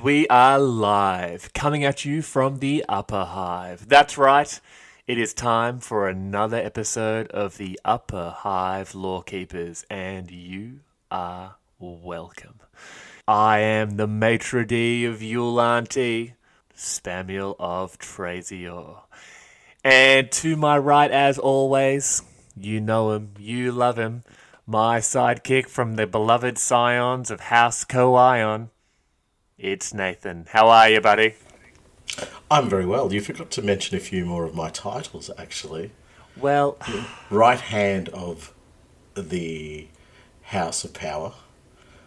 we are live, coming at you from the Upperhive. That's right, it is time for another episode of the Upperhive Lorekeepers, and you are welcome. I am the maitre d' of Yulanti, Spamiel of Trazior. And to my right, as always, you know him, you love him, my sidekick from the beloved scions of House Koion. It's Nathan. How are you, buddy? I'm very well. You forgot to mention a few more of my titles, actually. Well, Right hand of the House of Power.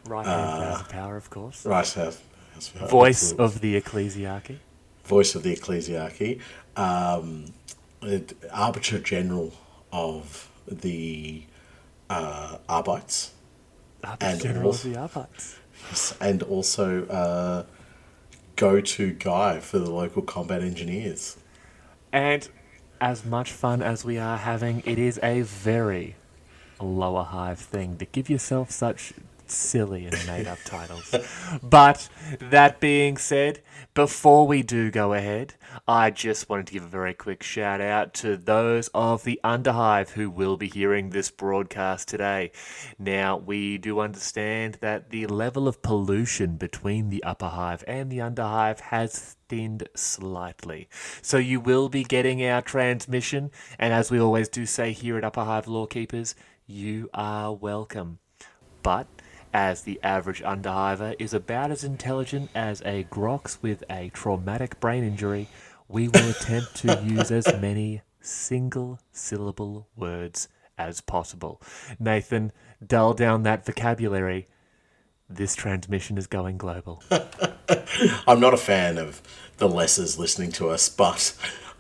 right hand of the House of Power, of course. Right House of Power. Voice Absolutely. of the Ecclesiarchy. Voice of the Ecclesiarchy. Arbiter General of the Arbites. Arbiter General of the Arbites. And also go-to guy for the local combat engineers. And as much fun as we are having, it is a very lower hive thing to give yourself such silly and made-up titles. But that being said, before we do go ahead, I just wanted to give a very quick shout out to those of the Underhive who will be hearing this broadcast today. Now, we do understand that the level of pollution between the Upperhive and the Underhive has thinned slightly. So you will be getting our transmission, and as we always do say here at Upperhive Lorekeepers, you are welcome. But as the average Underhiver is about as intelligent as a Grox with a traumatic brain injury, we will attempt to use as many single-syllable words as possible. Nathan, dull down that vocabulary. This transmission is going global. I'm not a fan of the lessers listening to us, but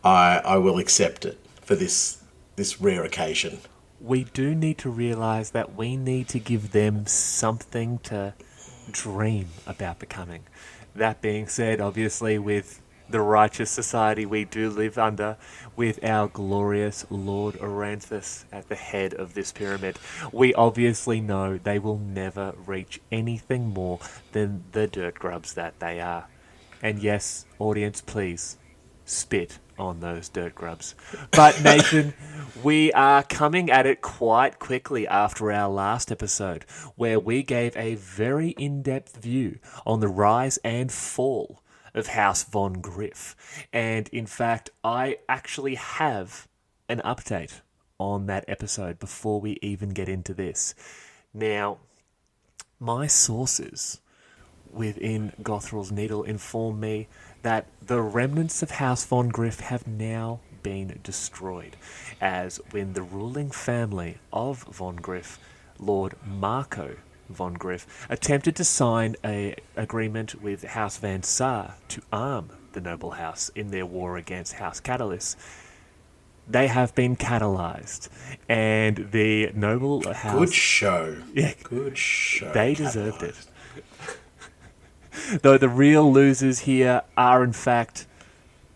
I will accept it for this rare occasion. We do need to realise that we need to give them something to dream about becoming. That being said, obviously, with the righteous society we do live under, with our glorious Lord Oranthus at the head of this pyramid, we obviously know they will never reach anything more than the dirt grubs that they are. And yes, audience, please, spit on those dirt grubs. But Nathan, we are coming at it quite quickly after our last episode, where we gave a very in-depth view on the rise and fall of House Von Griff. And in fact, I actually have an update on that episode before we even get into this. Now, my sources within Gothrel's Needle inform me that the remnants of House Von Griff have now been destroyed, as when the ruling family of Von Griff, Lord Marco Von Griff, attempted to sign an agreement with House Van Saar to arm the noble house in their war against House Catalyst, they have been catalyzed, and the noble house... Good show. Yeah, Good show. they deserved it. Though the real losers here are in fact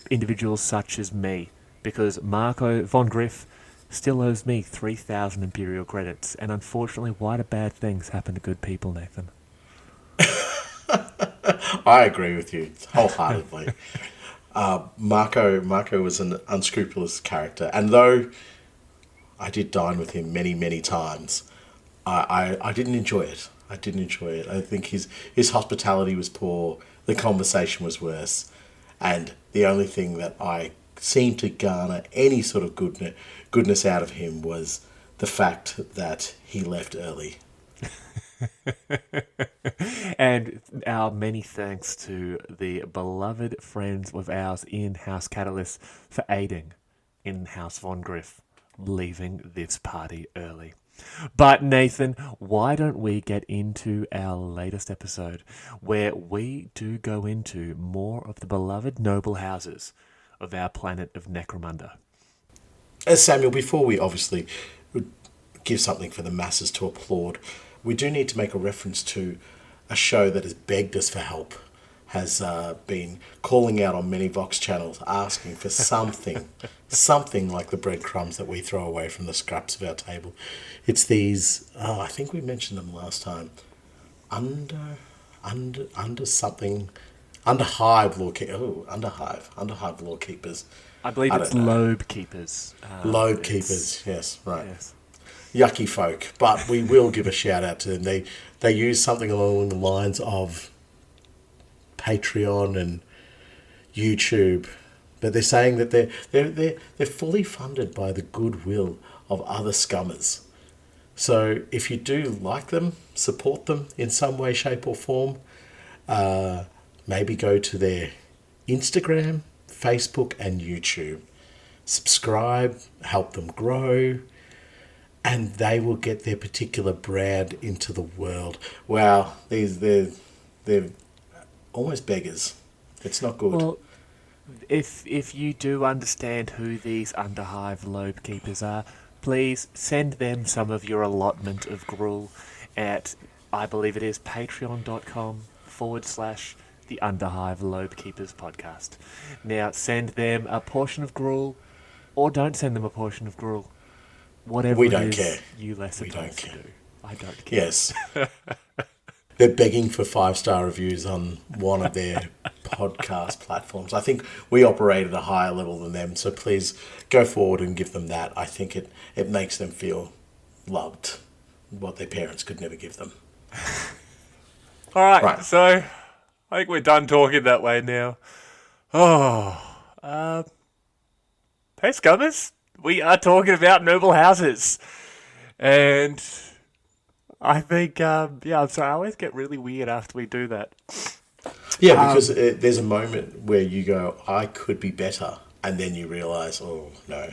individuals such as me, because Marco Von Griff still owes me 3,000 Imperial credits, and unfortunately, why do bad things happen to good people, Nathan? I agree with you wholeheartedly. Marco was an unscrupulous character, and though I did dine with him many, many times, I didn't enjoy it. I think his hospitality was poor, the conversation was worse, and the only thing that I seemed to garner any sort of goodness out of him was the fact that he left early. And our many thanks to the beloved friends of ours in House Catalyst for aiding in House Von Griff leaving this party early. But Nathan, why don't we get into our latest episode, where we do go into more of the beloved noble houses of our planet of Necromunda. Samuel, before we obviously give something for the masses to applaud, we do need to make a reference to a show that has begged us for help, has been calling out on many Vox channels, asking for something like the breadcrumbs that we throw away from the scraps of our table. It's these, I think we mentioned them last time, under something, Underhive Lorekeepers. I believe I it's don't know. Lorekeepers. Lorekeepers, yes, right. Yes. Yucky folk, but we will give a shout out to them. They use something along the lines of Patreon and YouTube, but they're saying that they're fully funded by the goodwill of other scummers. So if you do like them, support them in some way, shape, or form. Maybe go to their Instagram, Facebook, and YouTube. Subscribe, help them grow, and they will get their particular brand into the world. Wow, they're almost beggars. It's not good. Well, if you do understand who these Underhive Lorekeepers are, please send them some of your allotment of gruel at, I believe it is patreon.com/the Underhive Lorekeepers podcast. Now, send them a portion of gruel, or don't send them a portion of gruel. Whatever We don't it is care. you less We don't supposed to care. do. I don't care. Yes. They're begging for 5-star reviews on one of their podcast platforms. I think we operate at a higher level than them, so please go forward and give them that. I think it makes them feel loved, what their parents could never give them. All right, Right. so I think we're done talking that way now. Hey, Scummers, we are talking about noble houses. And I think, I'm sorry, I always get really weird after we do that. Yeah, because there's a moment where you go, I could be better, and then you realise, oh no,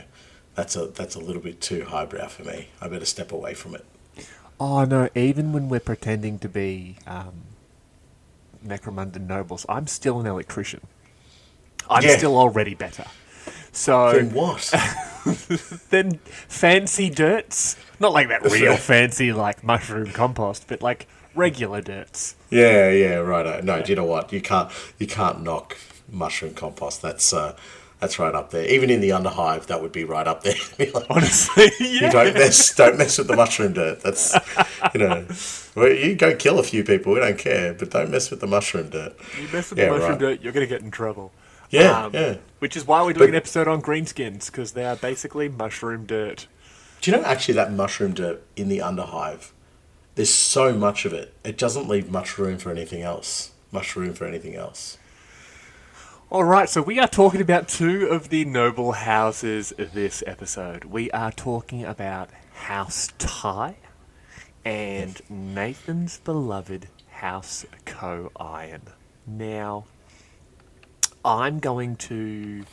that's a little bit too highbrow for me. I better step away from it. Oh, no, even when we're pretending to be Necromunda nobles, I'm still an electrician. I'm Yeah. still already better. So Then what? then fancy dirts, not like that real fancy like mushroom compost, but like regular dirts. Yeah, right. No, do you know what? You can't knock mushroom compost. That's right up there. Even in the Underhive, that would be right up there. Be like, Honestly, yeah. you don't mess with the mushroom dirt. That's well, you go kill a few people. We don't care, but don't mess with the mushroom dirt. You mess with the mushroom dirt, you're gonna get in trouble. Yeah. Which is why we're doing an episode on greenskins, because they are basically mushroom dirt. Do you know actually that mushroom dirt in the Underhive? There's so much of it. It doesn't leave much room for anything else. All right, so we are talking about two of the noble houses this episode. We are talking about House Ty and Nathan's beloved House Co-Iron. Now, I'm going to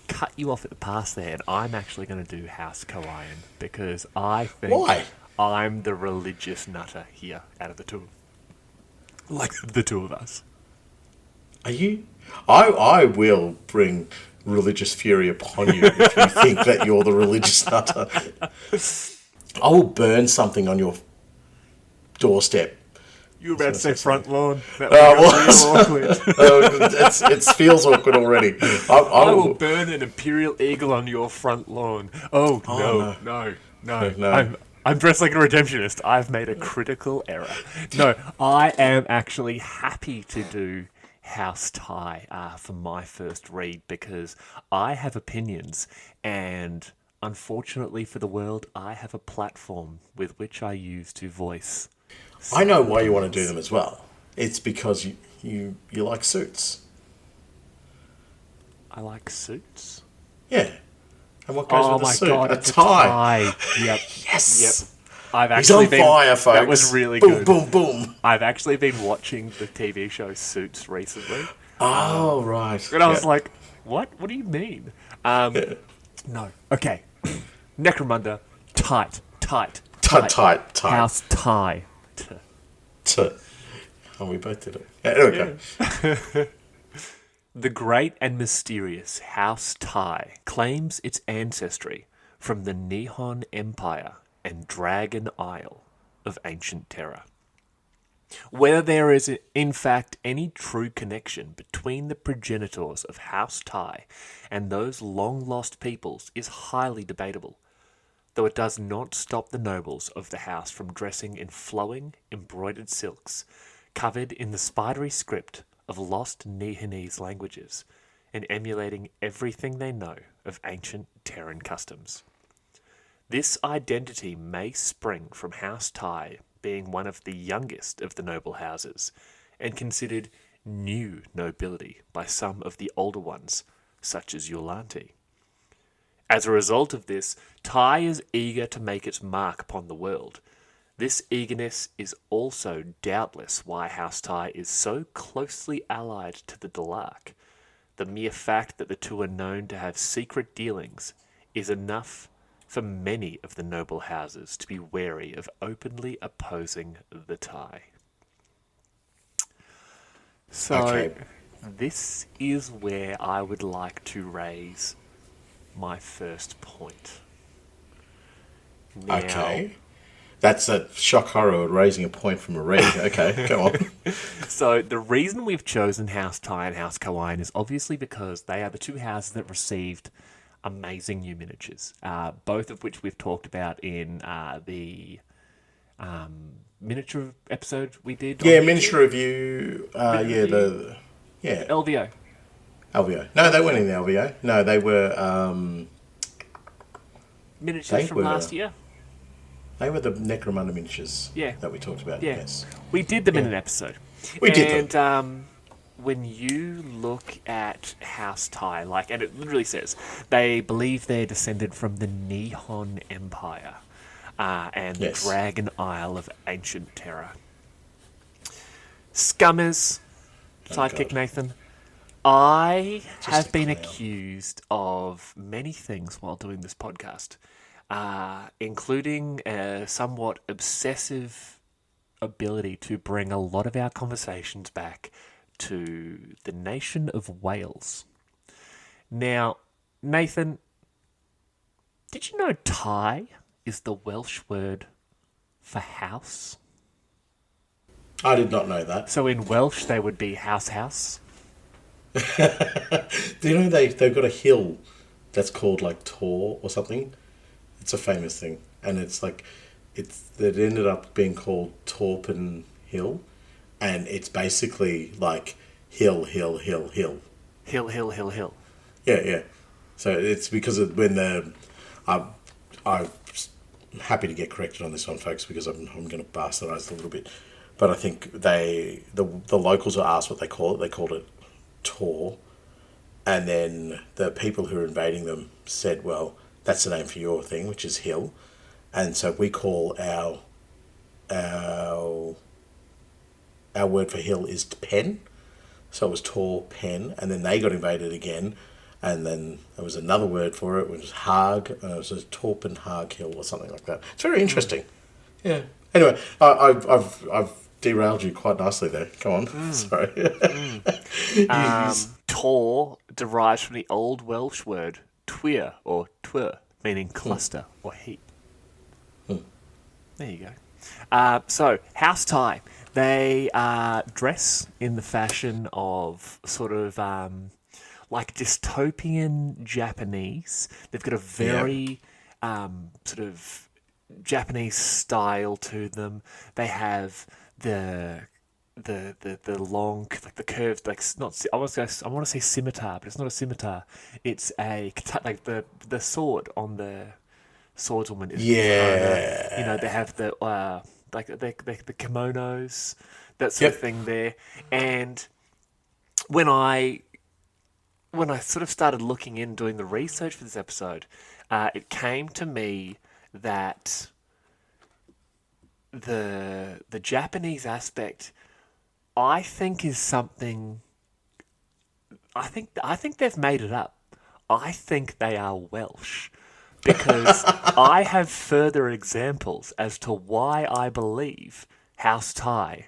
cut you off at the pass there, and I'm actually going to do House Co-Iron because I think Why? I'm the religious nutter here out of the two. Like the two of us. Are you? I will bring religious fury upon you if you think that you're the religious nutter. I will burn something on your doorstep. You were about to say front lawn. That Oh, would be real awkward. It feels awkward already. I will burn an imperial eagle on your front lawn. Oh, no. I'm dressed like a redemptionist. I've made a critical error. No, I am actually happy to do House Ty for my first read because I have opinions and unfortunately for the world, I have a platform with which I use to voice. I know why you want to do them as well. It's because you like suits. I like suits. Yeah. And what goes with a suit? God, A it's tie. Yep. Yes. Yep. I've He's actually on been, fire, folks. That was really boom, good. Boom, boom, boom. I've actually been watching the TV show Suits recently. Oh, right. And I was like, what? What do you mean? No. Okay. Necromunda. Tight. Tight. House Ty. Oh, we both did it. Yeah, okay. The great and mysterious House Ty claims its ancestry from the Nihon Empire and Dragon Isle of ancient Terra. Whether there is in fact any true connection between the progenitors of House Ty and those long-lost peoples is highly debatable, though it does not stop the nobles of the house from dressing in flowing, embroidered silks, covered in the spidery script of lost Nehanese languages and emulating everything they know of ancient Terran customs. This identity may spring from House Tai being one of the youngest of the noble houses and considered new nobility by some of the older ones, such as Yolante. As a result of this, Tai is eager to make its mark upon the world. This eagerness is also doubtless why House Tai is so closely allied to the Dalark. The mere fact that the two are known to have secret dealings is enough for many of the noble houses to be wary of openly opposing the Tai. So, this is where I would like to raise my first point. Now, Okay. That's a shock horror at raising a point from a read. Okay, go on. So the reason we've chosen House Tai and House Kawain is obviously because they are the two houses that received amazing new miniatures, both of which we've talked about in the miniature episode we did. Yeah, miniature review. LVO. LVO. No, they weren't in the LVO. No, they were... miniatures from last year. They were the Necromunda miniatures that we talked about. Yeah. Yes. We did them in an episode. We did them. And when you look at House Tai, and it literally says, they believe they're descended from the Nihon Empire and the Dragon Isle of ancient Terra. Scummers, sidekick Nathan, I have been accused of many things while doing this podcast, including a somewhat obsessive ability to bring a lot of our conversations back to the nation of Wales. Now, Nathan, did you know Tai is the Welsh word for house? I did not know that. So in Welsh, they would be house. Do you know they've got a hill that's called Tor or something? It's a famous thing, and it ended up being called Torpen Hill, and it's basically hill. Hill. Yeah. So it's because of when I'm happy to get corrected on this one, folks, because I'm going to bastardize it a little bit, but I think the locals were asked what they call it. They called it Tor, and then the people who are invading them said, well, that's the name for your thing, which is hill, and so we call our word for hill is pen, so it was Tor Pen, and then they got invaded again, and then there was another word for it, which was Haag, and it was a Torpen Haag Hill or something like that. It's very interesting. Yeah. Anyway, I've derailed you quite nicely there. Come on. Sorry. Tor derives from the Old Welsh word twir or twir, meaning cluster or heap. There you go. So, House Tai, they dress in the fashion of sort of dystopian Japanese. They've got a very sort of Japanese style to them. They have the long, the curved, I want to say scimitar, but it's not a scimitar. It's a the sword on the swordswoman is katana. They have the the kimonos, that sort of thing there. And when I sort of started looking in, doing the research for this episode, it came to me that the Japanese aspect, I think, is something. I think they've made it up. I think they are Welsh, because I have further examples as to why I believe House Tai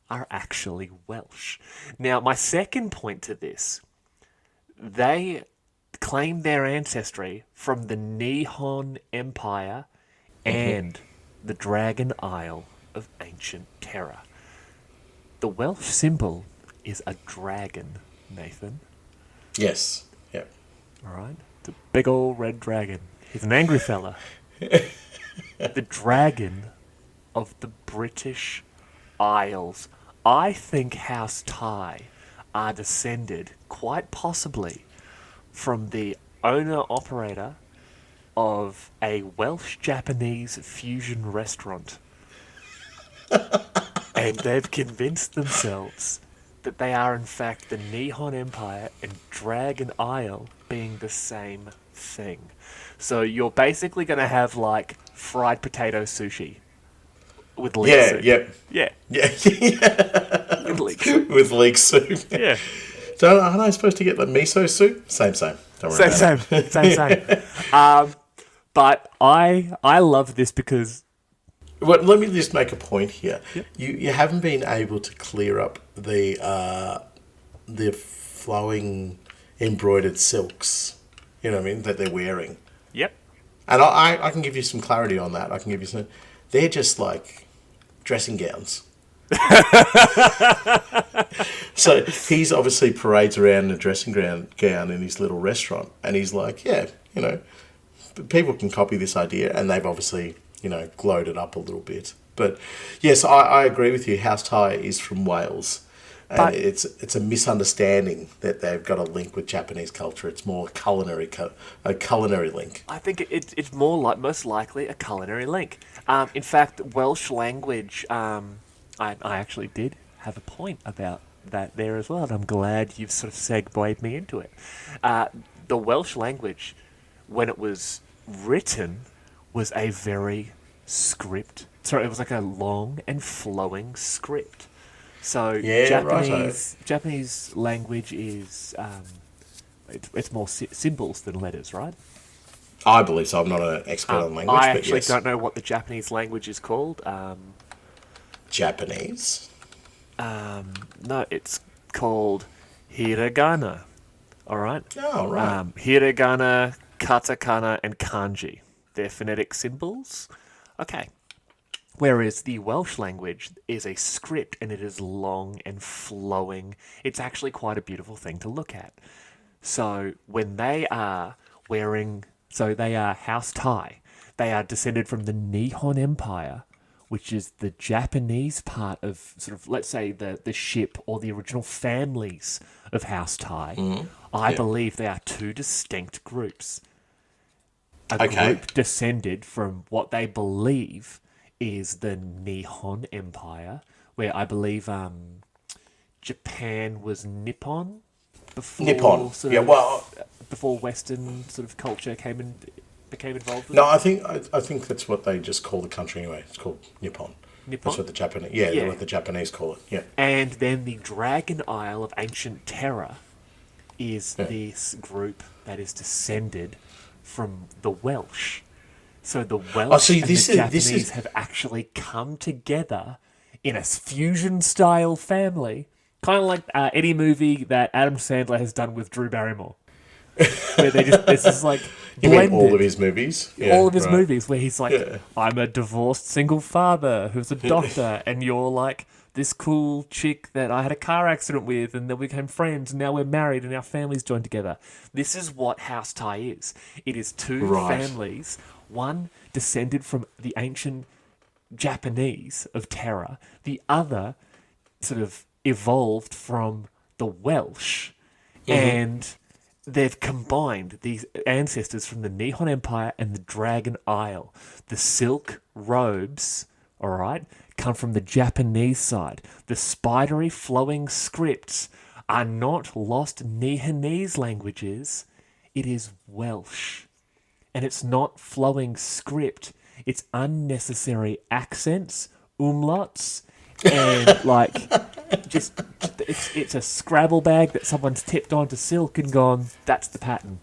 are actually Welsh. Now, my second point to this, they claim their ancestry from the Nihon Empire and the Dragon Isle of ancient Terra. The Welsh symbol is a dragon, Nathan. Yes. Yep. All right. It's a big old red dragon. He's an angry fella. The dragon of the British Isles. I think House Tai are descended, quite possibly, from the owner-operator of a Welsh-Japanese fusion restaurant. And they've convinced themselves that they are in fact the Nihon Empire and Dragon Isle being the same thing. So you're basically going to have like fried potato sushi with leek soup. Yeah. With leek soup. With leek soup. Yeah. So aren't I supposed to get the miso soup? Same. Don't worry about it. Same. But I love this because... Well, let me just make a point here. Yep. You haven't been able to clear up the flowing embroidered silks, you know what I mean, that they're wearing. Yep. And I can give you some clarity on that. I can give you some... They're just like dressing gowns. So he's obviously parades around in a dressing gown in his little restaurant. And he's like, yeah, you know, people can copy this idea. And they've obviously, you know, glowed it up a little bit. But yes, I agree with you. House Thai is from Wales. And But it's a misunderstanding that they've got a link with Japanese culture. It's more a culinary link. I think it's more like most likely a culinary link. In fact, Welsh language. I actually did have a point about that there as well, and I'm glad you've sort of segued me into it. The Welsh language, when it was written, was a very script. Sorry, it was like a long and flowing script. So Yeah, Japanese language is it's more symbols than letters, right? I believe so. I'm not an expert on language, I but actually yes. don't know what the Japanese language is called. Japanese? No, it's called hiragana. All right. Oh, right. Hiragana, katakana, and kanji. They're phonetic symbols. Okay. Whereas the Welsh language is a script and it is long and flowing. It's actually quite a beautiful thing to look at. So when they are they are House Thai. They are descended from the Nihon Empire, which is the Japanese part of sort of, let's say, the ship or the original families of House Thai. I believe they are two distinct groups. A group descended from what they believe is the Nihon Empire, where I believe Japan was Nippon before before Western sort of culture became involved with No, it. I think that's what they just call the country anyway. It's called Nippon. Nippon? That's what the Japanese what the Japanese call it. Yeah. And then the Dragon Isle of ancient Terra is this group that is descended from the Welsh. So the Welsh and the Japanese have actually come together in a fusion-style family, kind of like any movie that Adam Sandler has done with Drew Barrymore. Where this is like blended. You mean all of his movies? Yeah, all of his movies, where he's like, I'm a divorced single father who's a doctor, and you're like this cool chick that I had a car accident with, and then we became friends, and now we're married, and our families joined together. This is what House Thai is. It is two families, one descended from the ancient Japanese of Terra, the other sort of evolved from the Welsh, and they've combined these ancestors from the Nihon Empire and the Dragon Isle. The silk robes, all right, come from the Japanese side. The spidery flowing scripts are not lost Nihonese languages. It is Welsh. And it's not flowing script. It's unnecessary accents, umlauts, and like it's a Scrabble bag that someone's tipped onto silk and gone, that's the pattern.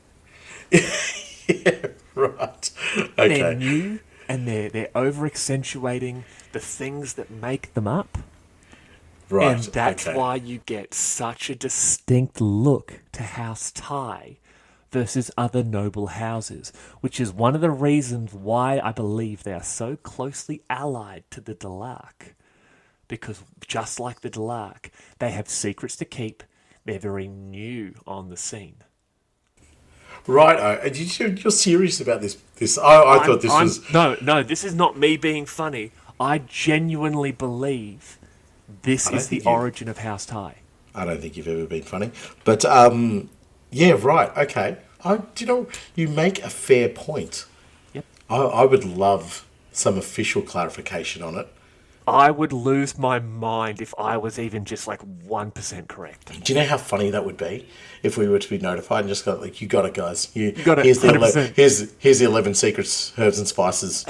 Yeah, right. Okay. They're new and they're over accentuating the things that make them up. Right. And that's why you get such a distinct look to House Thai versus other noble houses, which is one of the reasons why I believe they are so closely allied to the Dalark. Because just like the Dalark, they have secrets to keep. They're very new on the scene. Right. You're serious about this? I thought this was... No, this is not me being funny. I genuinely believe this is the origin of House Thai. I don't think you've ever been funny. But, yeah, right, okay. You make a fair point. Yep. I would love some official clarification on it. I would lose my mind if I was even just like 1% correct. Do you know how funny that would be if we were to be notified and just go like, "You got it, guys. You got it. Here's the 100%. here's the 11 secrets, herbs and spices.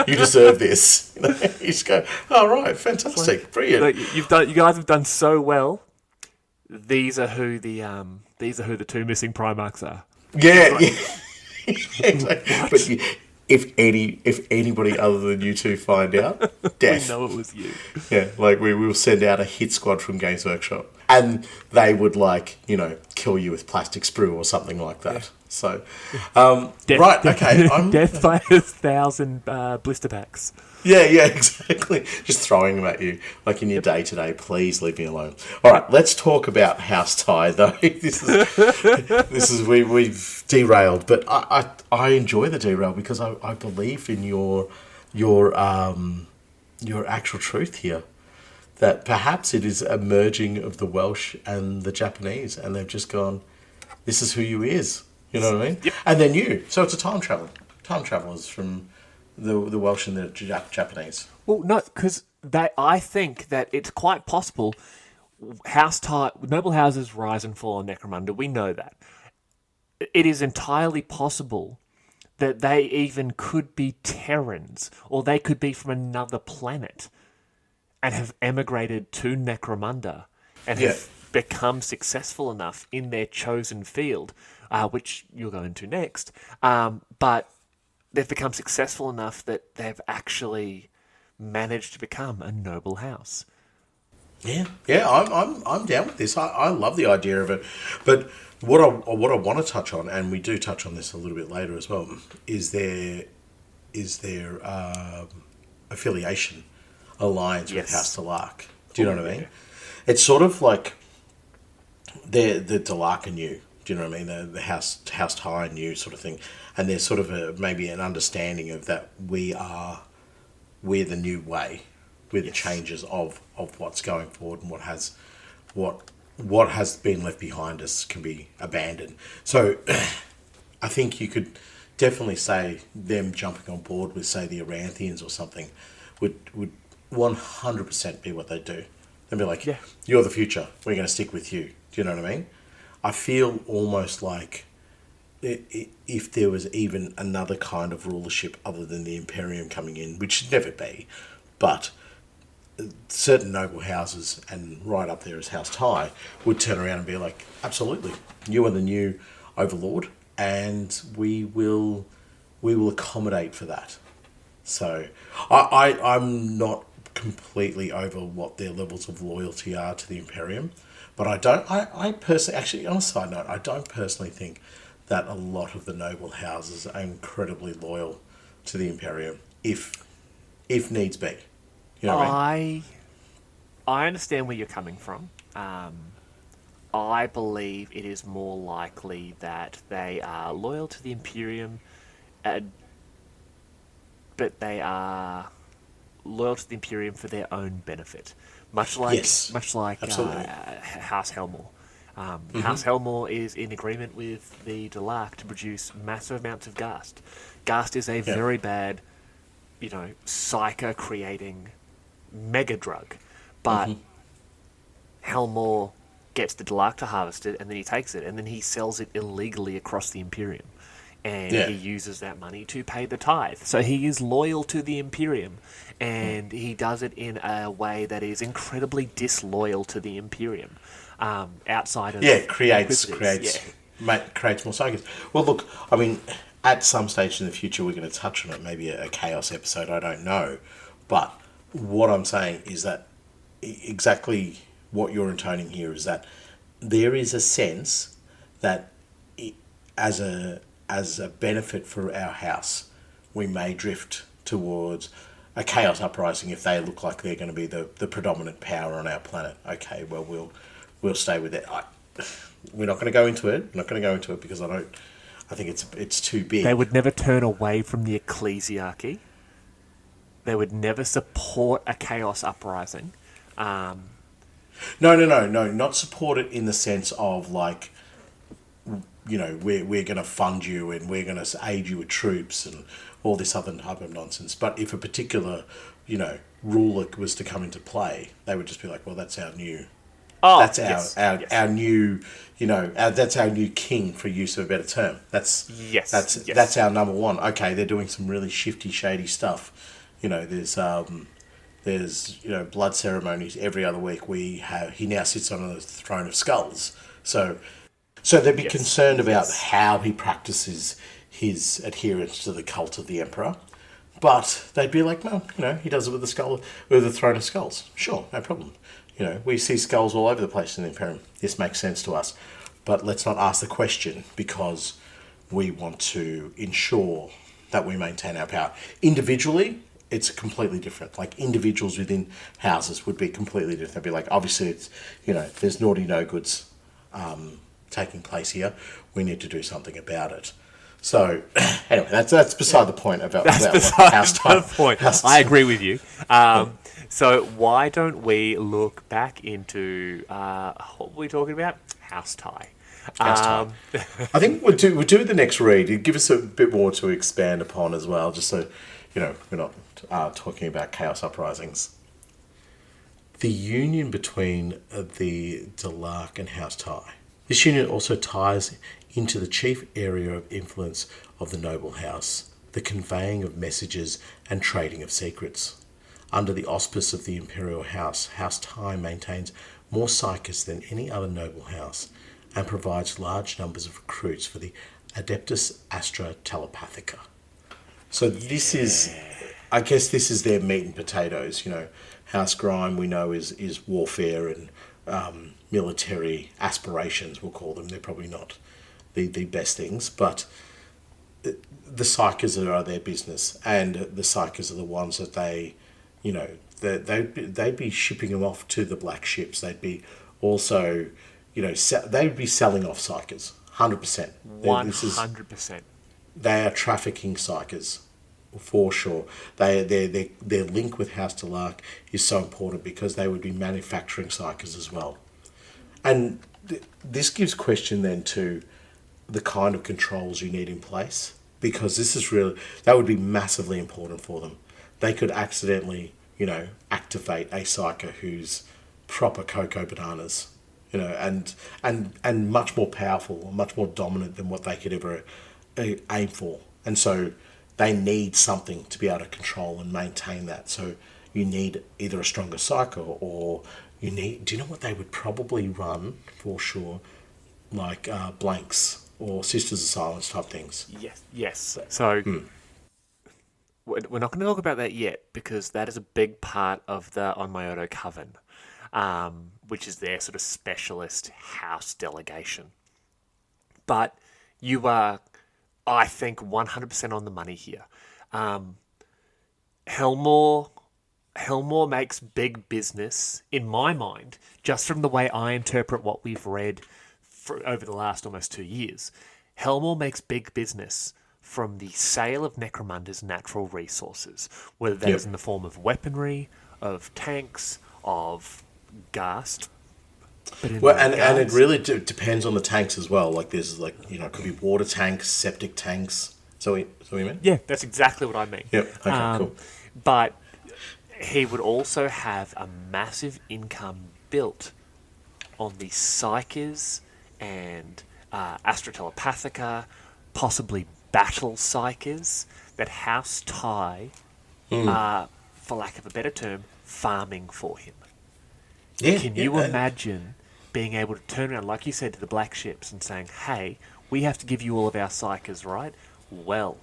You deserve this." You just go, "Oh right, fantastic, brilliant." Look, you guys have done so well. These are who the two missing Primarchs are. Yeah, yeah. Exactly. But if anybody other than you two find out, death. We know it was you. Yeah, like we will send out a hit squad from Games Workshop, and they would kill you with plastic sprue or something like that. Yeah. So, right, okay, death by 1,000 blister packs. Yeah, exactly. Just throwing them at you like in your day to day. Please leave me alone. All right, let's talk about House Ty though. We've derailed, but I enjoy the derail because I believe in your actual truth here. That perhaps it is a merging of the Welsh and the Japanese, and they've just gone, "This is who you is." You know what I mean? Yep. And then you. So it's a time travelers from the Welsh and the Japanese. Well, no, because I think that it's quite possible. Noble houses rise and fall on Necromunda. We know that. It is entirely possible that they even could be Terrans, or they could be from another planet, and have emigrated to Necromunda, and have become successful enough in their chosen field, which you'll go into next. But they've become successful enough that they've actually managed to become a noble house. Yeah, I'm down with this. I love the idea of it, but what I want to touch on, and we do touch on this a little bit later as well, is their affiliation alliance with House Delark. Do you know what I mean? It's sort of like the Delark and you. Do you know what I mean? The House Ty and you sort of thing, and there's sort of maybe an understanding of that we're the new way. With the changes of what's going forward and what has been left behind us can be abandoned. So I think you could definitely say them jumping on board with, say, the Aranthians or something would 100% be what they do. They'd be like, "You're the future. We're going to stick with you." Do you know what I mean? I feel almost like if there was even another kind of rulership other than the Imperium coming in, which should never be, but certain noble houses, and right up there as House Ty, would turn around and be like, "Absolutely, you are the new overlord, and we will accommodate for that." So I'm not completely over what their levels of loyalty are to the Imperium, but I personally, actually, on a side note, I don't personally think that a lot of the noble houses are incredibly loyal to the Imperium, if needs be. You know what I mean? I understand where you're coming from. I believe it is more likely that they are loyal to the Imperium, but they are loyal to the Imperium for their own benefit, much like House Helmore. House Helmore is in agreement with the Delark to produce massive amounts of Ghast. Ghast is a very bad, psyker creating mega drug, but Helmore gets the Delark to harvest it, and then he takes it, and then he sells it illegally across the Imperium, and he uses that money to pay the tithe. So he is loyal to the Imperium, and he does it in a way that is incredibly disloyal to the Imperium. Outside of creates more Psykers. Well, look, I mean, at some stage in the future, we're going to touch on it. Maybe a Chaos episode. I don't know, but what I'm saying is that exactly what you're intoning here is that there is a sense that as a benefit for our house, we may drift towards a Chaos uprising if they look like they're going to be the predominant power on our planet. Okay, well, we'll stay with it. We're not going to go into it. Because I think it's too big. They would never turn away from the ecclesiarchy. They would never support a Chaos uprising. No. Not support it in the sense of like, we're going to fund you and we're going to aid you with troops and all this other type of nonsense. But if a particular, ruler was to come into play, they would just be like, well, that's our new. Oh, That's yes, our new, that's our new king, for use of a better term. That's our number one. Okay, they're doing some really shifty, shady stuff. There's blood ceremonies every other week. He now sits on a throne of skulls. So they'd be concerned about how he practices his adherence to the cult of the emperor. But they'd be like, well, he does it with the throne of skulls. Sure, no problem. We see skulls all over the place in the Imperium. This makes sense to us. But let's not ask the question, because we want to ensure that we maintain our power. Individually, it's completely different. Like, individuals within houses would be completely different. They'd be like, obviously, it's, there's naughty no-goods taking place here. We need to do something about it. So, anyway, that's beside the point about the point. I agree with you. So why don't we look back into what were we talking about? House tie. I think we'll do the next read. It'd give us a bit more to expand upon as well, just so we're not talking about chaos uprisings. The union between the Delark and House Tie. This union also ties into the chief area of influence of the noble house, the conveying of messages and trading of secrets. Under the auspice of the imperial house, House Tie maintains more Psykers than any other noble house and provides large numbers of recruits for the Adeptus Astra Telepathica. So this is their meat and potatoes. House Grime we know is warfare and military aspirations, we'll call them. They're probably not the best things, but the Psykers are their business, and the Psykers are the ones that they'd be shipping them off to the black ships. They'd be also, they'd be selling off Psykers, 100%. 100%. They are trafficking Psykers, for sure. Their link with House Delark is so important because they would be manufacturing Psykers as well. And this gives question then to the kind of controls you need in place, because that would be massively important for them. They could accidentally, activate a Psyker who's proper cocoa bananas, and much more powerful, much more dominant than what they could ever aim for. And so they need something to be able to control and maintain that. So you need either a stronger Psyker, or do you know what they would probably run for sure? Like blanks or Sisters of Silence type things. Yes. So we're not going to talk about that yet, because that is a big part of the Onmyoto Coven, which is their sort of specialist house delegation. But you are, I think, 100% on the money here. Helmore makes big business, in my mind, just from the way I interpret what we've read over the last almost 2 years. Helmore makes big business from the sale of Necromunda's natural resources, whether that is in the form of weaponry, of tanks, of ghast. And it really depends on the tanks as well. Like there's it could be water tanks, septic tanks. So we mean? Yeah, that's exactly what I mean. Yep. Okay. Cool. But he would also have a massive income built on the Psykers and Astra Telepathica, possibly battle Psykers, that House Tie are, for lack of a better term, farming for him. Yeah, Can you imagine being able to turn around, like you said, to the black ships and saying, hey, we have to give you all of our Psykers, right? Well,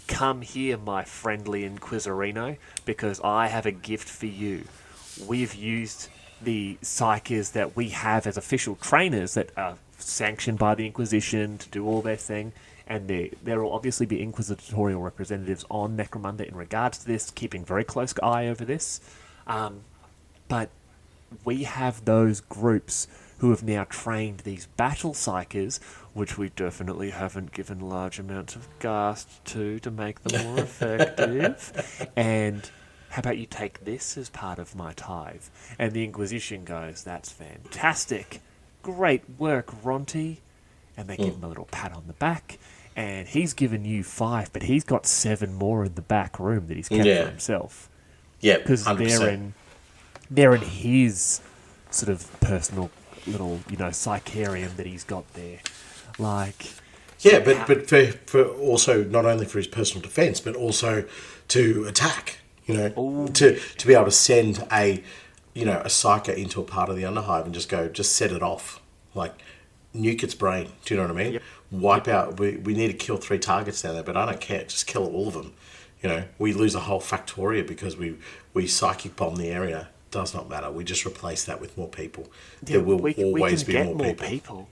come here, my friendly Inquisirino, because I have a gift for you. We've used the Psykers that we have as official trainers that are sanctioned by the Inquisition to do all their thing, and there will obviously be inquisitorial representatives on Necromunda in regards to this, keeping very close eye over this. But we have those groups who have now trained these battle Psykers, which we definitely haven't given large amounts of ghast to make them more effective. And how about you take this as part of my tithe? And the Inquisition goes, that's fantastic. Great work, Ronti. And they give him a little pat on the back. And he's given you 5, but he's got 7 more in the back room that he's kept for himself. Yeah, because they're in his sort of personal little, Psycharium that he's got there. Like, yeah, but for also not only for his personal defense, but also to attack. To be able to send a psyker into a part of the Underhive and just set it off, like nuke its brain. Do you know what I mean? Yep. Wipe out. We need to kill 3 targets down there, but I don't care. Just kill all of them. We lose a whole factoria because we psychic bomb the area. Does not matter. We just replace that with more people. Yeah, there will always be more people.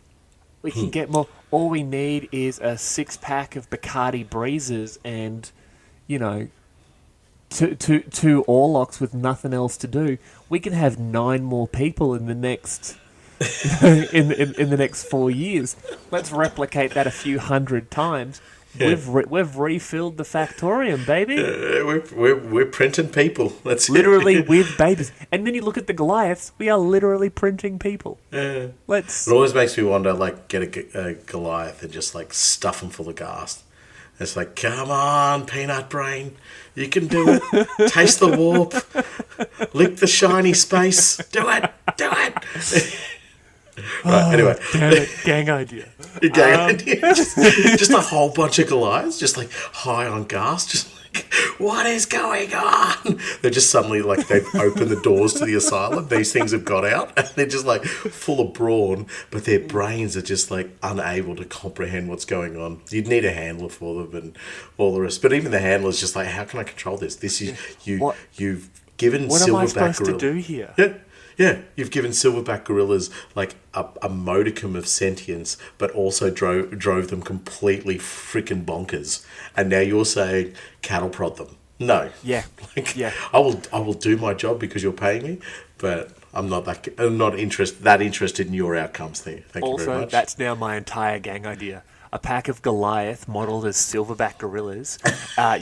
We can get more. All we need is a 6-pack of Bacardi Breezes and, two Orlocks with nothing else to do. We can have 9 more people in the next in the next 4 years. Let's replicate that a few hundred times. Yeah. We've refilled the Factorium, baby. We're printing people. That's literally with babies. And then you look at the Goliaths. We are literally printing people. It always makes me wonder, like, get a Goliath and just like stuff them full of gas. It's like, come on, peanut brain, you can do it. Taste the warp, lick the shiny space. Do it. Right, anyway. Damn it, gang idea. Idea. Just a whole bunch of Goliaths, just like high on gas, just like, what is going on? They're just suddenly like they've opened the doors to the asylum. These things have got out and they're just like full of brawn, but their brains are just like unable to comprehend what's going on. You'd need a handler for them and all the rest. But even the handler's just like, how can I control this? This is you've given what Silverback am I supposed Gorilla. to do here? Yeah, you've given silverback gorillas like a modicum of sentience, but also drove them completely freaking bonkers. And now you're saying cattle prod them? No. Yeah. I will do my job because you're paying me, but I'm not interested in your outcomes there. Thank you very much. Also, that's now my entire gang idea. A pack of Goliath modelled as silverback gorillas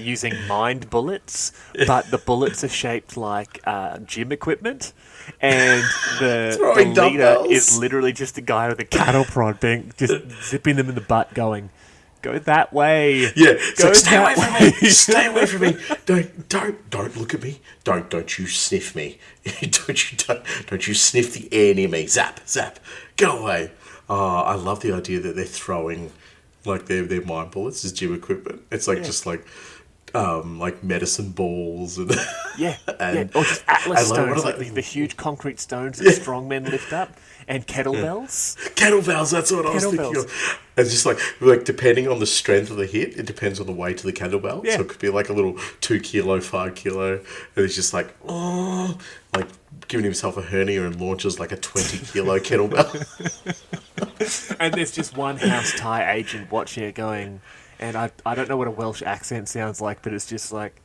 using mind bullets, but the bullets are shaped like gym equipment, and the leader is literally just a guy with a cattle prod, just zipping them in the butt, going, "Go that way." Yeah, stay away from me. Stay away from me. Don't look at me. Don't you sniff me. Don't you sniff the enemy. Zap. Go away. I love the idea that they're throwing like their mind bullets as gym equipment. It's like just like medicine balls and or just Atlas stones, like the huge concrete stones that strongmen lift up, and kettlebells. Kettlebells, that's what I was thinking of. It's just like depending on the strength of the hit, it depends on the weight of the kettlebell. Yeah. So it could be like a little 2 kilo, 5 kilo, and it's just like giving himself a hernia and launches like a 20 kilo kettlebell. And there's just one house tie agent watching it going, and I don't know what a Welsh accent sounds like, but it's just like,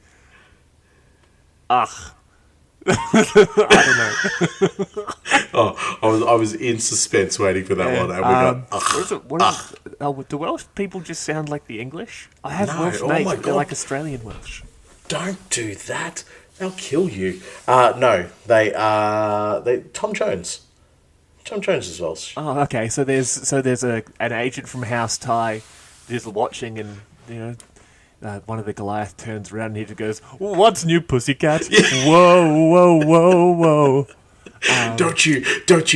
ugh. I don't know. I was in suspense waiting for that one, and we got ugh. Do Welsh people just sound like the English? I have Welsh mates, but they're like Australian Welsh. Don't do that. They'll kill you. No, they Tom Jones. Tom Jones is Welsh. Oh, okay. So there's an agent from House Tie just watching, and one of the Goliath turns around and he just goes, "What's new, pussycat?" Yeah. Whoa. Don't you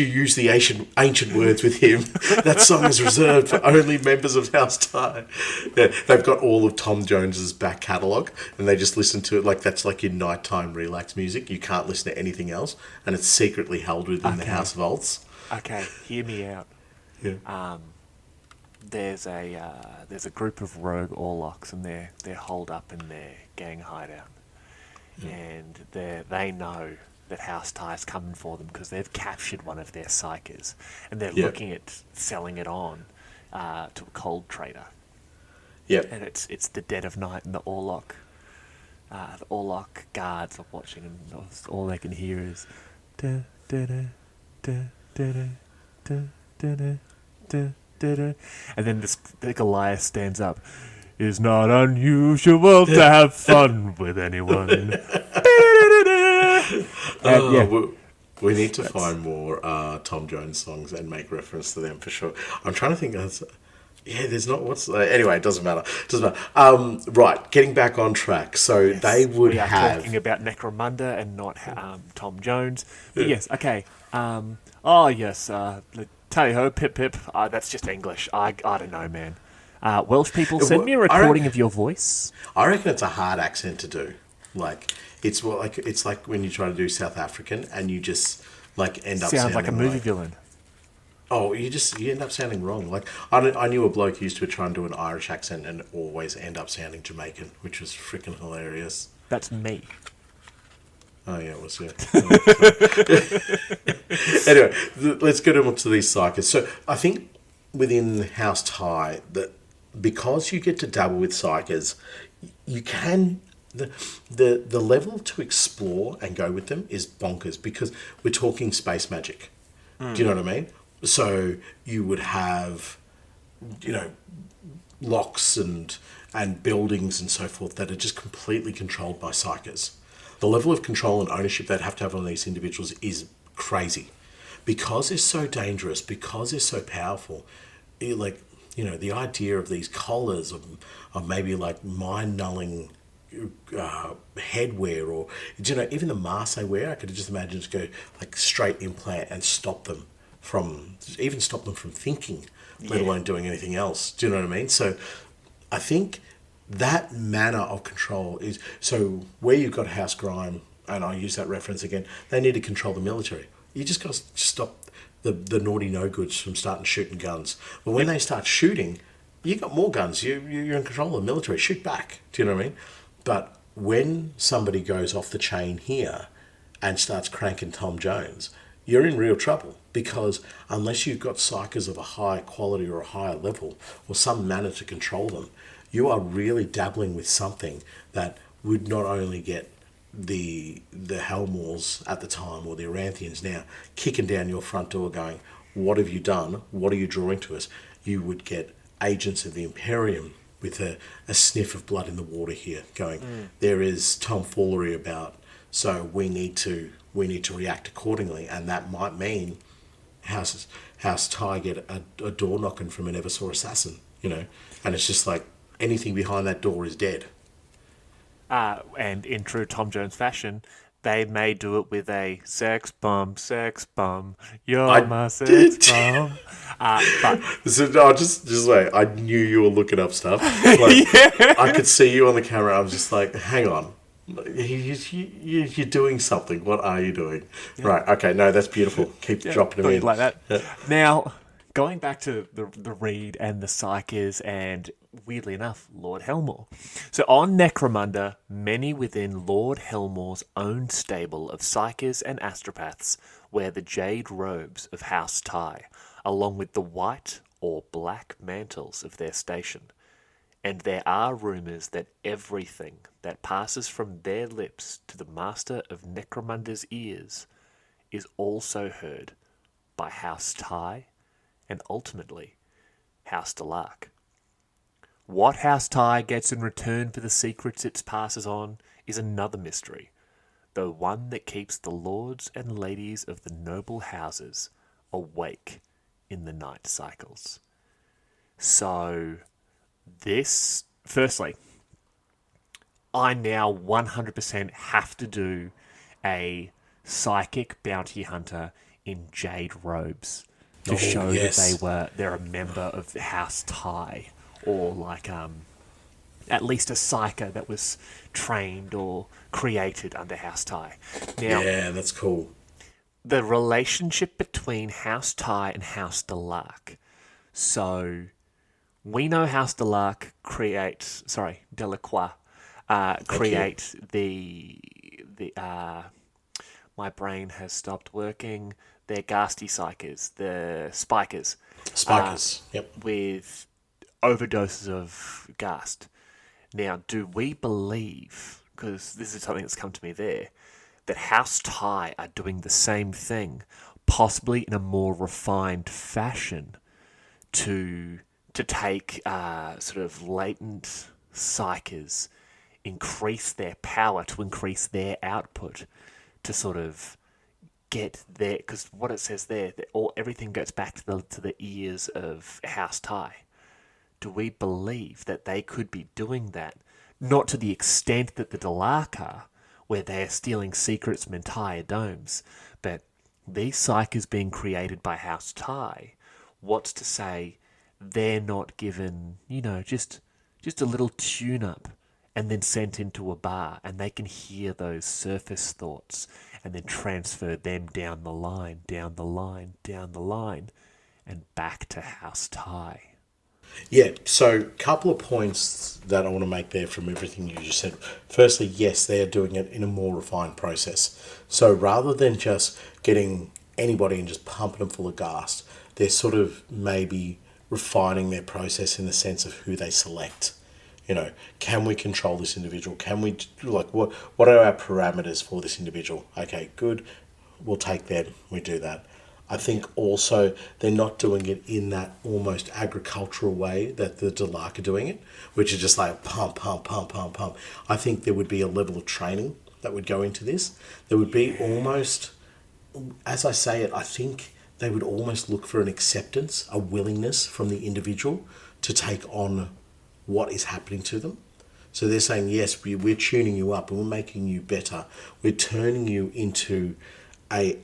use the ancient words with him. That song is reserved for only members of House Tie. Yeah, they've got all of Tom Jones's back catalogue, and they just listen to it like that's like your nighttime relax music. You can't listen to anything else, and it's secretly held within the House Vaults. Okay, hear me out. Yeah. There's a group of rogue Orlocks, and they're holed up in their gang hideout, and they know that House Tie's coming for them because they've captured one of their Psykers, and they're looking at selling it on to a cold trader. Yep. And it's the dead of night, and the Orlock guards are watching, and all they can hear is da da da da da da da da da. And then the Goliath stands up. "It's not unusual to have fun with anyone." And yeah, we need to find more Tom Jones songs and make reference to them for sure. I'm trying to think. There's not what's anyway. It doesn't matter. Right, getting back on track. So they would we are have. talking about Necromunda and not Tom Jones. But yes, okay. Oh yes, tally ho, pip pip. That's just English. I don't know, man. Welsh people, send me a recording of your voice. I reckon it's a hard accent to do. Like it's like when you try to do South African and you just like end up Sounds sounding like a movie villain. Oh, you end up sounding wrong. Like I knew a bloke who used to try and do an Irish accent and always end up sounding Jamaican, which was freaking hilarious. That's me. Oh yeah, it was yeah. Anyway, let's get on to these Psykers. So I think within House Ty that because you get to dabble with Psykers, you can the level to explore and go with them is bonkers because we're talking space magic. Do you know what I mean? So you would have, locks and buildings and so forth that are just completely controlled by Psykers. The level of control and ownership they'd have to have on these individuals is crazy. Because they're so dangerous, because they're so powerful, the idea of these collars of maybe like mind-nulling headwear or, even the masks they wear, I could just imagine just go like straight implant and stop them from thinking, let alone doing anything else. Do you know what I mean? So I think that manner of control is so where you've got House Grime, and I use that reference again, they need to control the military. You just got to stop the naughty no goods from starting shooting guns. But when they start shooting, you got more guns. You're in control of the military. Shoot back. Do you know what I mean? But when somebody goes off the chain here and starts cranking Tom Jones, you're in real trouble because unless you've got Psykers of a higher quality or a higher level or some manner to control them, you are really dabbling with something that would not only get the Helmors at the time or the Aranthians now kicking down your front door going, what have you done? What are you drawing to us? You would get agents of the Imperium with a sniff of blood in the water here going, there is tomfoolery about, so we need to react accordingly, and that might mean House Ty get a door knocking from an Eversaw assassin, and it's just like anything behind that door is dead. And in true Tom Jones fashion, they may do it with a sex bomb, you're my sex bomb. But so no, just wait. I knew you were looking up stuff. Like, yeah. I could see you on the camera. I was just like, hang on. You're doing something. What are you doing? Yeah. Right. Okay. No, that's beautiful. Keep dropping them in. Like that. Yeah. Now, going back to the Reed and the Psykers and, weirdly enough, Lord Helmor. So on Necromunda, many within Lord Helmor's own stable of Psykers and Astropaths wear the jade robes of House Ty, along with the white or black mantles of their station. And there are rumours that everything that passes from their lips to the master of Necromunda's ears is also heard by House Ty and ultimately House Delark. What House Ty gets in return for the secrets it passes on is another mystery, though one that keeps the lords and ladies of the noble houses awake in the night cycles. So, this, firstly, I now 100% have to do a psychic bounty hunter in jade robes to show that they're a member of the House Ty, or like at least a psyker that was trained or created under House Ty. Now, yeah, that's cool. The relationship between House Ty and House Delark. So we know House Delark Delacroix create the my brain has stopped working. They're ghastly psykers, the Spikers. Yep. With overdoses of ghast. Now, do we believe, because this is something that's come to me there, that House Ty are doing the same thing, possibly in a more refined fashion, to take sort of latent psykers, increase their power, to increase their output, to sort of get there, because what it says there, that everything goes back to the ears of House Tai. Do we believe that they could be doing that? Not to the extent that the Dalark are, where they're stealing secrets from entire domes, but these Psykers being created by House Tai, what's to say they're not given, just a little tune-up and then sent into a bar, and they can hear those surface thoughts and then transfer them down the line, down the line, down the line, and back to House Tai. Yeah, so couple of points that I want to make there from everything you just said. Firstly, yes, they are doing it in a more refined process. So rather than just getting anybody and just pumping them full of gas, they're sort of maybe refining their process in the sense of who they select. Can we control this individual? Can we, what are our parameters for this individual? Okay, good, we'll take them, we do that. I think also they're not doing it in that almost agricultural way that the Dalark are doing it, which is just like pump, pump, pump, pump, pump. I think there would be a level of training that would go into this. There would be almost, as I say it, I think they would almost look for an acceptance, a willingness from the individual to take on what is happening to them. So they're saying, yes, we're tuning you up and we're making you better. We're turning you into a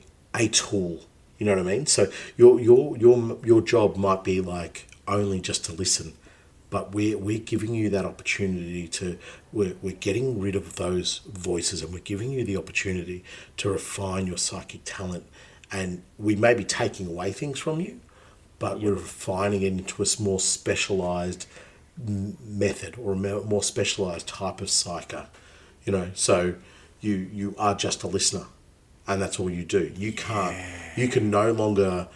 tool. You know what I mean? So your job might be like only just to listen, but we're giving you that opportunity we're getting rid of those voices, and we're giving you the opportunity to refine your psychic talent. And we may be taking away things from you, but we're refining it into a more specialized method or a more specialized type of psyker. So you are just a listener. And that's all you do. You can no longer,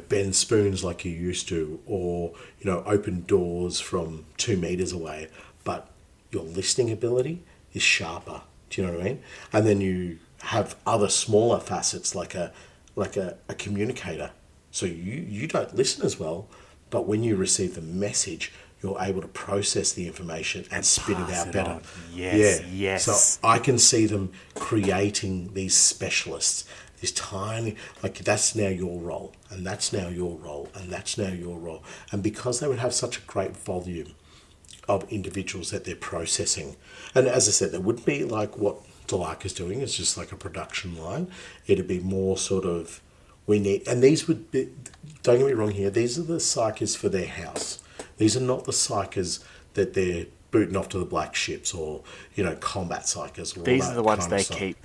bend spoons like you used to, or, open doors from 2 meters away. But your listening ability is sharper. Do you know what I mean? And then you have other smaller facets like a communicator. So you don't listen as well, but when you receive the message, you're able to process the information and spit it out better. Yes. So I can see them creating these specialists, this tiny, that's now your role, and that's now your role, and that's now your role. And because they would have such a great volume of individuals that they're processing, and as I said, there wouldn't be like what Dalark is doing, it's just like a production line. It'd be more sort of, and these would be, don't get me wrong here, these are the Psykers for their house. These are not the Psykers that they're booting off to the black ships or, combat Psykers. These are the ones they keep.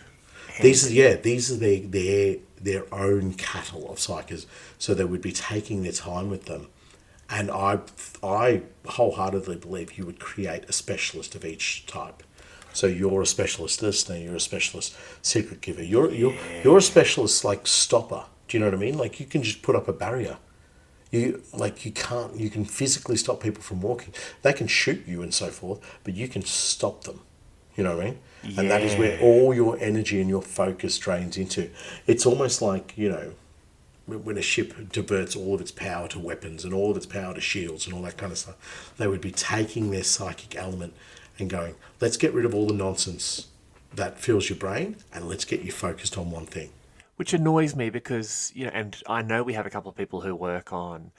These are their own cattle of Psykers. So they would be taking their time with them. And I wholeheartedly believe you would create a specialist of each type. So you're a specialist listener, you're a specialist secret giver. You're a specialist stopper. Do you know what I mean? You can just put up a barrier. You can physically stop people from walking. They can shoot you and so forth, but you can stop them. You know what I mean? Yeah. And that is where all your energy and your focus drains into. It's almost like, when a ship diverts all of its power to weapons and all of its power to shields and all that kind of stuff. They would be taking their psychic element and going, let's get rid of all the nonsense that fills your brain and let's get you focused on one thing. Which annoys me because, and I know we have a couple of people who work on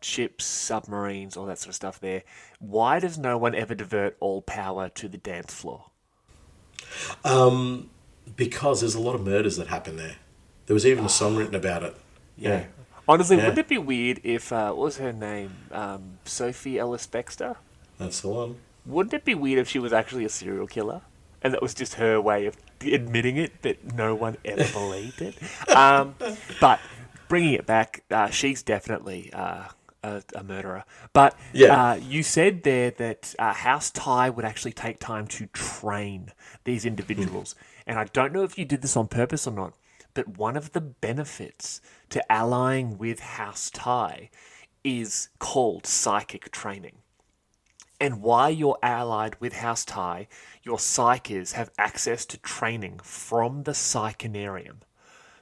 ships, submarines, all that sort of stuff there. Why does no one ever divert all power to the dance floor? Because there's a lot of murders that happen there. There was even a song written about it. Yeah. Honestly, wouldn't it be weird if, what was her name? Sophie Ellis Bextor? That's the one. Wouldn't it be weird if she was actually a serial killer? And that was just her way of admitting it, but no one ever believed it. But bringing it back, she's definitely a murderer. But you said there that House Tai would actually take time to train these individuals. And I don't know if you did this on purpose or not, but one of the benefits to allying with House Tai is called psychic training. And while you're allied with House Tai, your Psykers have access to training from the Psychonarium.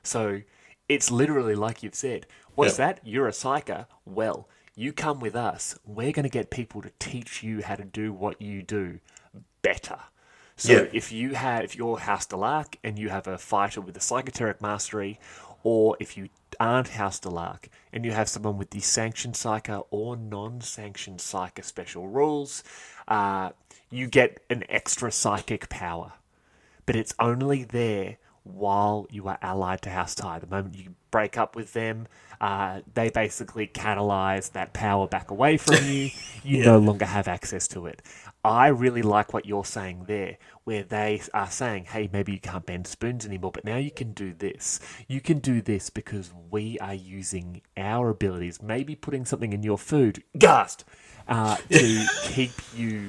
So it's literally like you've said. What's that? You're a Psyker? Well, you come with us. We're going to get people to teach you how to do what you do better. So if you're House Delark and you have a fighter with a Psychoteric Mastery, or if you aren't House Delark and you have someone with the Sanctioned Psyker or non-Sanctioned Psyker special rules, you get an extra psychic power. But it's only there while you are allied to House Tai. The moment you break up with them, they basically catalyze that power back away from you. You no longer have access to it. I really like what you're saying there, where they are saying, hey, maybe you can't bend spoons anymore, but now you can do this. You can do this because we are using our abilities, maybe putting something in your food, Gast, to keep you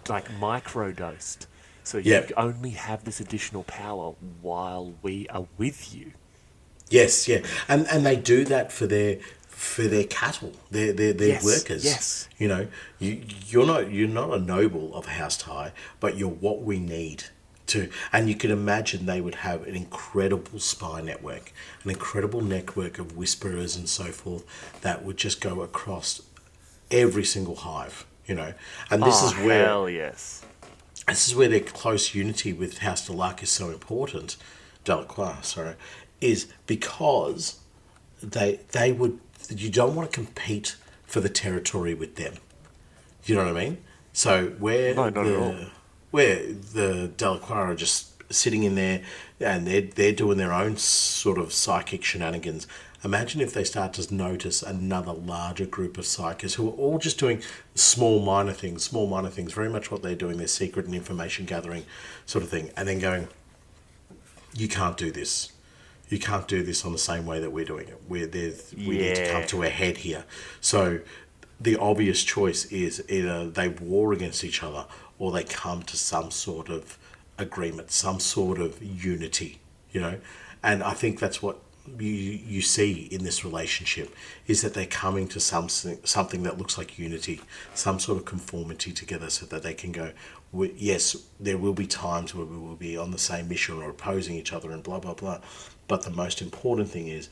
like microdosed. So you only have this additional power while we are with you. Yes, yeah, and they do that for their cattle, their workers. Yes, you know, you're not a noble of House Tai, but you're what we need to. And you can imagine they would have an incredible spy network, an incredible network of whisperers and so forth that would just go across every single hive. You know, and this is where hell yes. This is where their close unity with House Delark is so important. Delacroix, sorry, is because they would. You don't want to compete for the territory with them. You know what I mean? So where the Delacroix are just sitting in there and they're doing their own sort of psychic shenanigans. Imagine if they start to notice another larger group of psychers who are all just doing small minor things, very much what they're doing, their secret and information gathering sort of thing, and then going, you can't do this. You can't do this on the same way that we're doing it. We need to come to a head here. So the obvious choice is either they war against each other or they come to some sort of agreement, some sort of unity, you know? And I think that's what you see in this relationship, is that they're coming to something that looks like unity, some sort of conformity together, so that they can go, yes, there will be times where we will be on the same mission or opposing each other and blah, blah, blah. But the most important thing is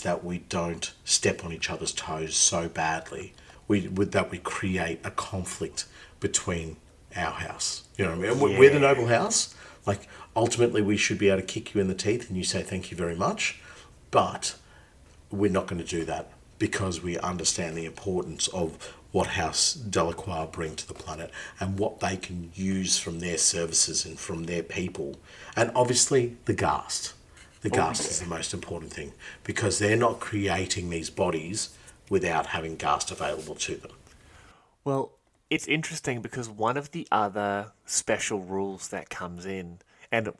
that we don't step on each other's toes so badly that we create a conflict between our house. You know what I mean? We're the noble house. Like, ultimately, we should be able to kick you in the teeth and you say thank you very much. But we're not going to do that because we understand the importance of what House Delacroix bring to the planet and what they can use from their services and from their people. And obviously, the Ghast. The Ghast is the most important thing, because they're not creating these bodies without having Ghast available to them. Well, it's interesting because one of the other special rules that comes in, and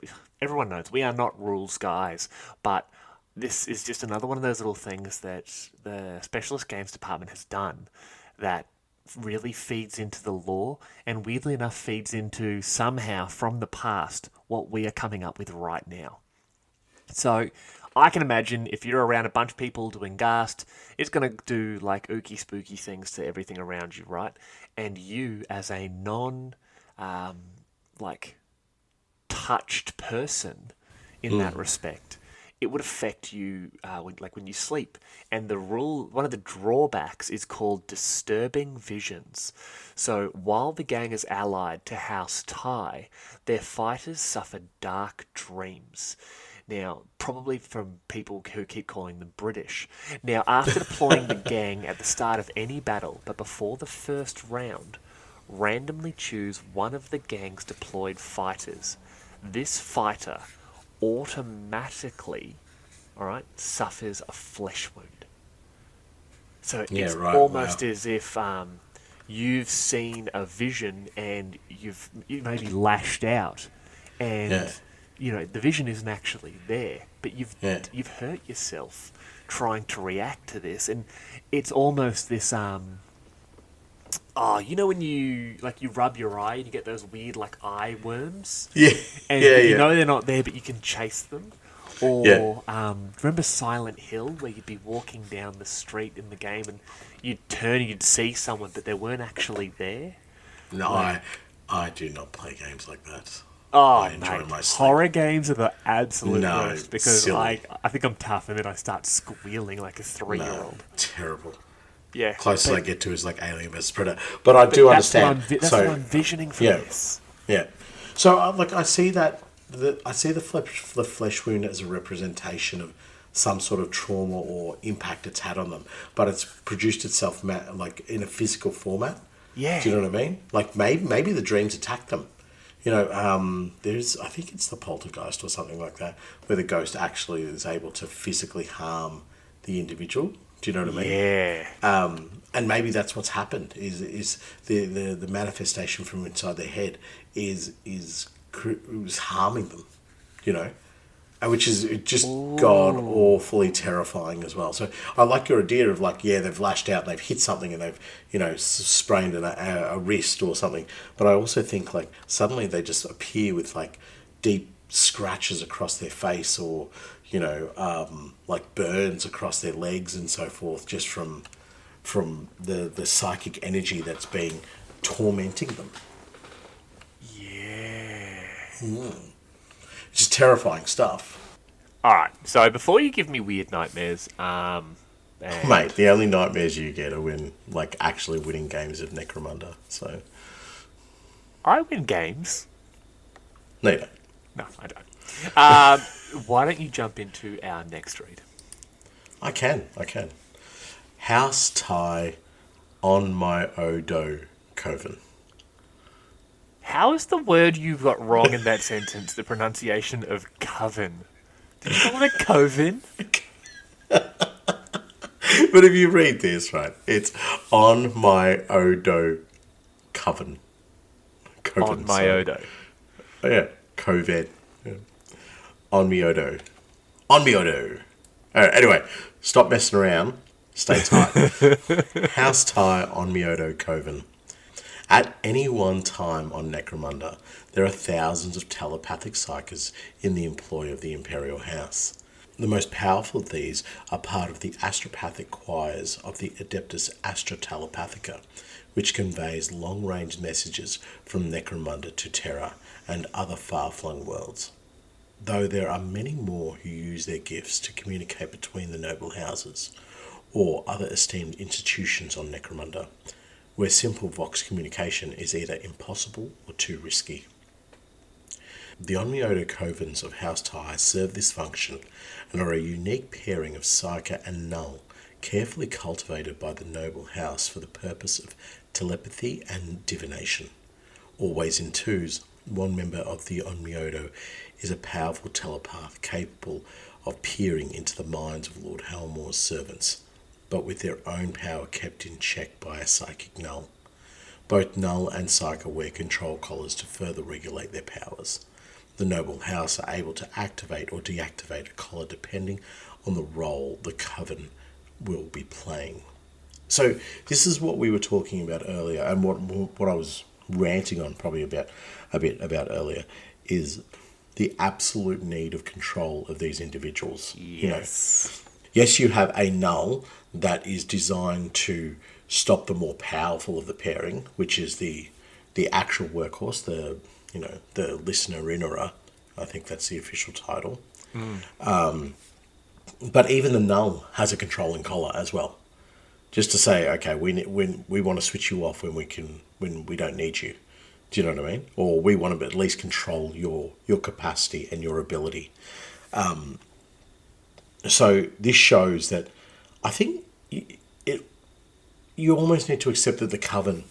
everyone knows we are not rules guys, but this is just another one of those little things that the Specialist Games Department has done that really feeds into the lore, and weirdly enough feeds into, somehow from the past, what we are coming up with right now. So I can imagine if you're around a bunch of people doing Ghast, it's going to do like ooky spooky things to everything around you, right? And you, as a touched person in that respect, it would affect you when you sleep. And one of the drawbacks is called disturbing visions. So while the gang is allied to House Tai, their fighters suffer dark dreams. Now, probably from people who keep calling them British. Now, after deploying the gang at the start of any battle, but before the first round, randomly choose one of the gang's deployed fighters. This fighter automatically, suffers a flesh wound. So it's almost as if you've seen a vision and you've maybe lashed out, and the vision isn't actually there, but you've hurt yourself trying to react to this, and it's almost this when you rub your eye and you get those weird eye worms? And you know they're not there, but you can chase them. Or remember Silent Hill, where you'd be walking down the street in the game and you'd turn and you'd see someone, but they weren't actually there? No, I do not play games like that. Oh, I enjoy my sleep. Horror games are the absolute worst, because silly. I think I'm tough and then I start squealing like a 3-year-old. No, terrible. Yeah. Closest I get to is like Alien vs Predator. But I do understand. That's what I'm visioning for this. Yeah. So, like, I see that I see the flesh wound as a representation of some sort of trauma or impact it's had on them, but it's produced itself like in a physical format. Yeah. Do you know what I mean? Like maybe the dreams attacked them. You know, I think it's the poltergeist or something like that, where the ghost actually is able to physically harm the individual. Do you know what I mean? Yeah. And maybe that's what's happened. Is the manifestation from inside their head is harming them. You know, and which is just god awfully terrifying as well. So I like your idea of like, yeah, they've lashed out, they've hit something, and they've sprained a wrist or something. But I also think like suddenly they just appear with like deep scratches across their face, or like burns across their legs and so forth, just from the psychic energy that's being tormenting them. Yeah. Just terrifying stuff. Alright, so before you give me weird nightmares, Mate, the only nightmares you get are when, like, actually winning games of Necromunda, so... I win games. No, you don't. No, I don't. Why don't you jump into our next read? I can. House tie on my Odo Coven. How is the word you got wrong in that sentence the pronunciation of coven? Did you call it a coven? But if you read this, right, it's on my Odo Coven. On my Odo. Oh, yeah, Coven. Yeah. On me Odo. On me Odo. Anyway, stop messing around. Stay tight. House tie on me Odo Coven. At any one time on Necromunda, there are thousands of telepathic psykers in the employ of the Imperial House. The most powerful of these are part of the astropathic choirs of the Adeptus Astra Telepathica, which conveys long-range messages from Necromunda to Terra and other far-flung worlds. Though there are many more who use their gifts to communicate between the noble houses or other esteemed institutions on Necromunda, where simple vox communication is either impossible or too risky. The Onmyoto Covens of House Tie serve this function and are a unique pairing of Psyker and Null, carefully cultivated by the noble house for the purpose of telepathy and divination. Always in twos, one member of the Onmyoto is a powerful telepath capable of peering into the minds of Lord Halmore's servants, but with their own power kept in check by a psychic Null. Both Null and Psyker wear control collars to further regulate their powers. The noble house are able to activate or deactivate a collar depending on the role the coven will be playing. So this is what we were talking about earlier, and what I was ranting on probably a bit about earlier is the absolute need of control of these individuals. Yes. Yes, you have a Null that is designed to stop the more powerful of the pairing, which is the actual workhorse, the listener-innerer. I think that's the official title. But even the Null has a controlling collar as well, just to say, okay, we want to switch you off when we don't need you. Do you know what I mean? Or we want to at least control your capacity and your ability. So this shows that I think you almost need to accept that the coven,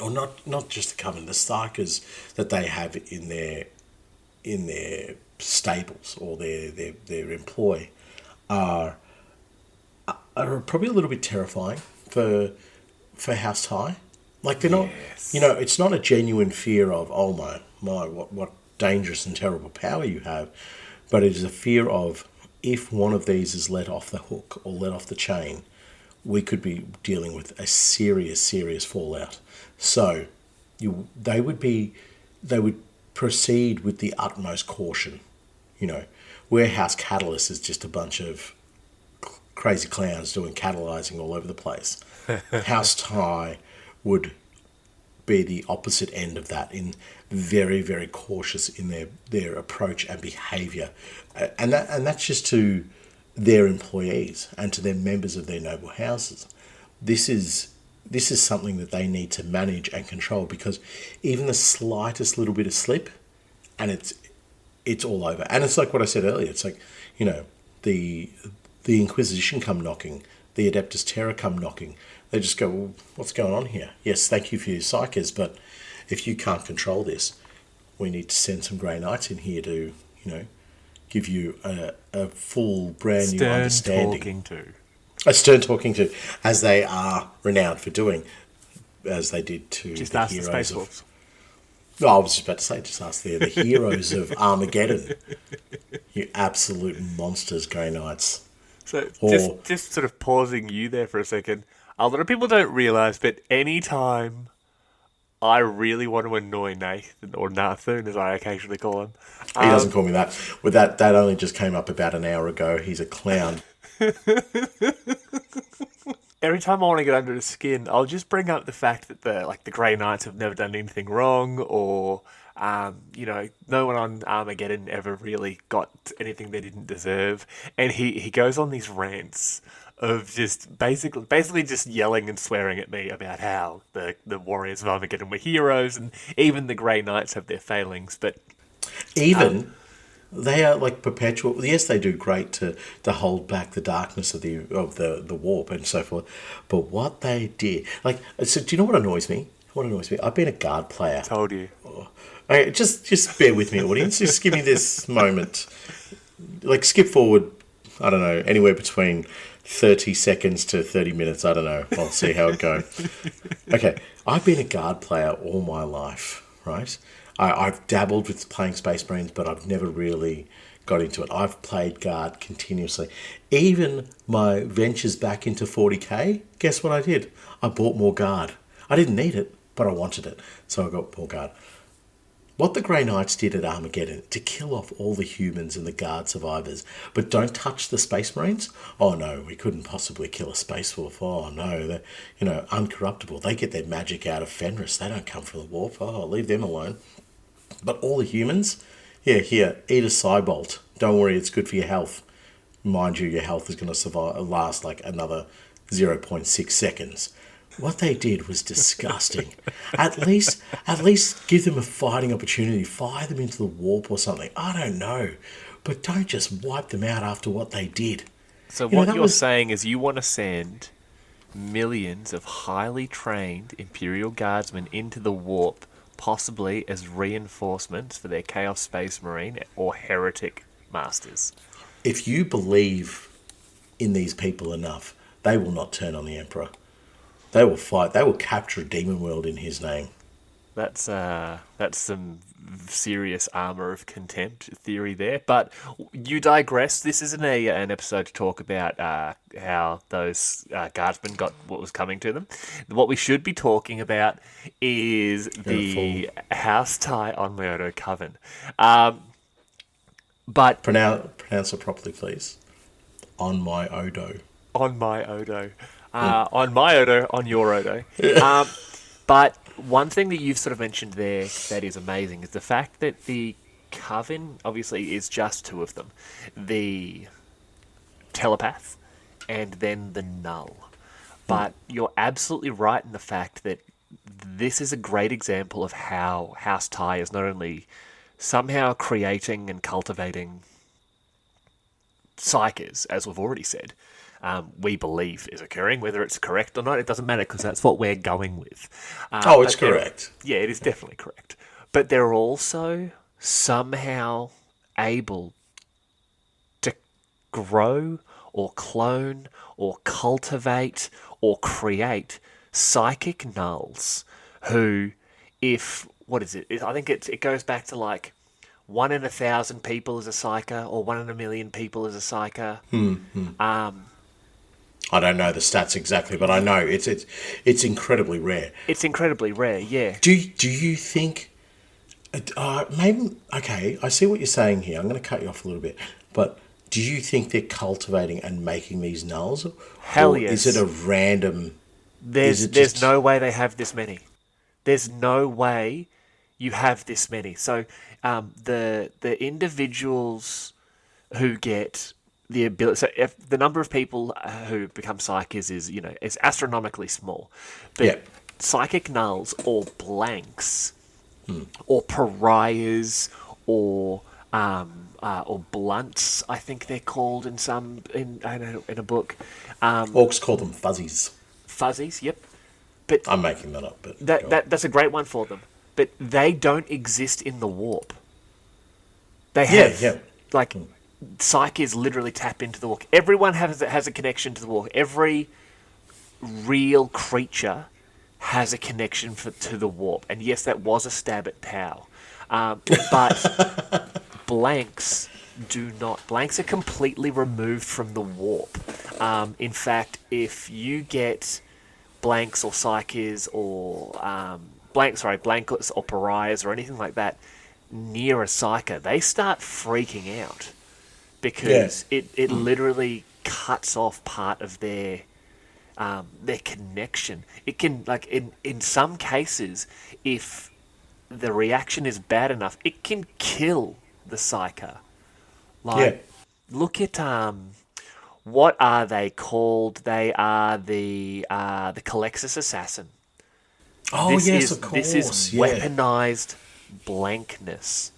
or not just the coven, the Psykers that they have in their stables or their employ are probably a little bit terrifying for House Tie. Like they're not, it's not a genuine fear of, oh my, what dangerous and terrible power you have, but it is a fear of, if one of these is let off the hook or let off the chain, we could be dealing with a serious fallout. So they would proceed with the utmost caution. Warehouse Catalyst is just a bunch of crazy clowns doing catalyzing all over the place. House Tie would be the opposite end of that, in very, very cautious in their approach and behaviour. And that's just to their employees and to their members of their noble houses. This is this is something that they need to manage and control, because even the slightest little bit of slip, and it's all over. And it's like what I said earlier. It's like, the Inquisition come knocking, the Adeptus Terra come knocking. They just go, well, what's going on here? Yes, thank you for your Psykers, but if you can't control this, we need to send some Grey Knights in here to, give you a full brand new understanding. Talking to. A stern talking to, as they are renowned for doing, as they did to Just the ask the heroes Space Wolves. I was just about to say, just ask the heroes of Armageddon. You absolute monsters, Grey Knights. So just sort of pausing you there for a second. A lot of people don't realise, but any time I really want to annoy Nathan, or Nathan as I occasionally call him. He doesn't call me that. With that only just came up about an hour ago. He's a clown. Every time I want to get under his skin, I'll just bring up the fact that the Grey Knights have never done anything wrong, or no one on Armageddon ever really got anything they didn't deserve, and he goes on these rants of just basically just yelling and swearing at me about how the warriors of Armageddon were heroes, and even the Grey Knights have their failings, but even. They are like perpetual. Yes, they do great to hold back the darkness of the warp and so forth. But what they did, so do you know what annoys me? What annoys me? I've been a guard player. Told you. Okay, just bear with me, audience. Just give me this moment. Skip forward. I don't know, anywhere between 30 seconds to 30 minutes. I don't know. I'll see how it goes. Okay, I've been a guard player all my life, right? I've dabbled with playing Space Marines, but I've never really got into it. I've played guard continuously. Even my ventures back into 40k, guess what I did? I bought more guard. I didn't need it, but I wanted it, so I got more guard. What the Grey Knights did at Armageddon to kill off all the humans and the guard survivors, but don't touch the Space Marines? Oh no, we couldn't possibly kill a Space Wolf. Oh no, they're uncorruptible. They get their magic out of Fenris. They don't come from the warp. Oh, leave them alone. But all the humans, here, eat a Cybolt. Don't worry, it's good for your health. Mind you, your health is going to last like another 0.6 seconds. What they did was disgusting. At least give them a fighting opportunity. Fire them into the warp or something. I don't know. But don't just wipe them out after what they did. So what you're saying is you want to send millions of highly trained Imperial Guardsmen into the warp, possibly as reinforcements for their Chaos Space Marine or Heretic Masters. If you believe in these people enough, they will not turn on the Emperor. They will fight. They will capture a demon world in his name. That's some serious armour of contempt theory there. But you digress. This isn't an episode to talk about how those guardsmen got what was coming to them. What we should be talking about is the house tie on Myoto Coven. But pronounce it properly, please. On my Odo. On my Odo. On my Odo, on your Odo. But one thing that you've sort of mentioned there that is amazing is the fact that the Coven obviously is just two of them. The Telepath and then the Null. But you're absolutely right in the fact that this is a great example of how House Tai is not only somehow creating and cultivating Psykers, as we've already said, we believe is occurring. Whether it's correct or not, it doesn't matter because that's what we're going with. It's correct. Yeah, it is definitely correct. But they're also somehow able to grow or clone or cultivate or create psychic nulls who, I think it goes back to like 1 in 1,000 people is a psyker, or 1 in 1,000,000 people is a psyker. I don't know the stats exactly, but I know it's incredibly rare. It's incredibly rare, yeah. Do you think? Maybe okay. I see what you're saying here. I'm going to cut you off a little bit, but do you think they're cultivating and making these nulls? Hell yes. Is it a random? There's no way they have this many. There's no way you have this many. So the individuals who get the ability. So if the number of people who become psychics is, it's astronomically small, but Yeah. psychic nulls or blanks, or pariahs, or blunts, I think they're called in a book. Orcs call them fuzzies. Fuzzies, yep. But I'm making that up, but go on. that's a great one for them. But they don't exist in the warp. They Yeah, have yeah. like psychics literally tap into the warp. Everyone has a connection to the warp. Every real creature has a connection to the warp. And yes, that was a stab at Tau. But blanks do not. Blanks are completely removed from the warp. In fact, if you get blanks or psychics or blankets or pariahs or anything like that near a psyker, they start freaking out because it literally cuts off part of their connection. It can, like, in some cases, if the reaction is bad enough, it can kill the psyker. Like, look at what are they called? They are the Calexis assassin. Oh, yes, of course. This is weaponized blankness.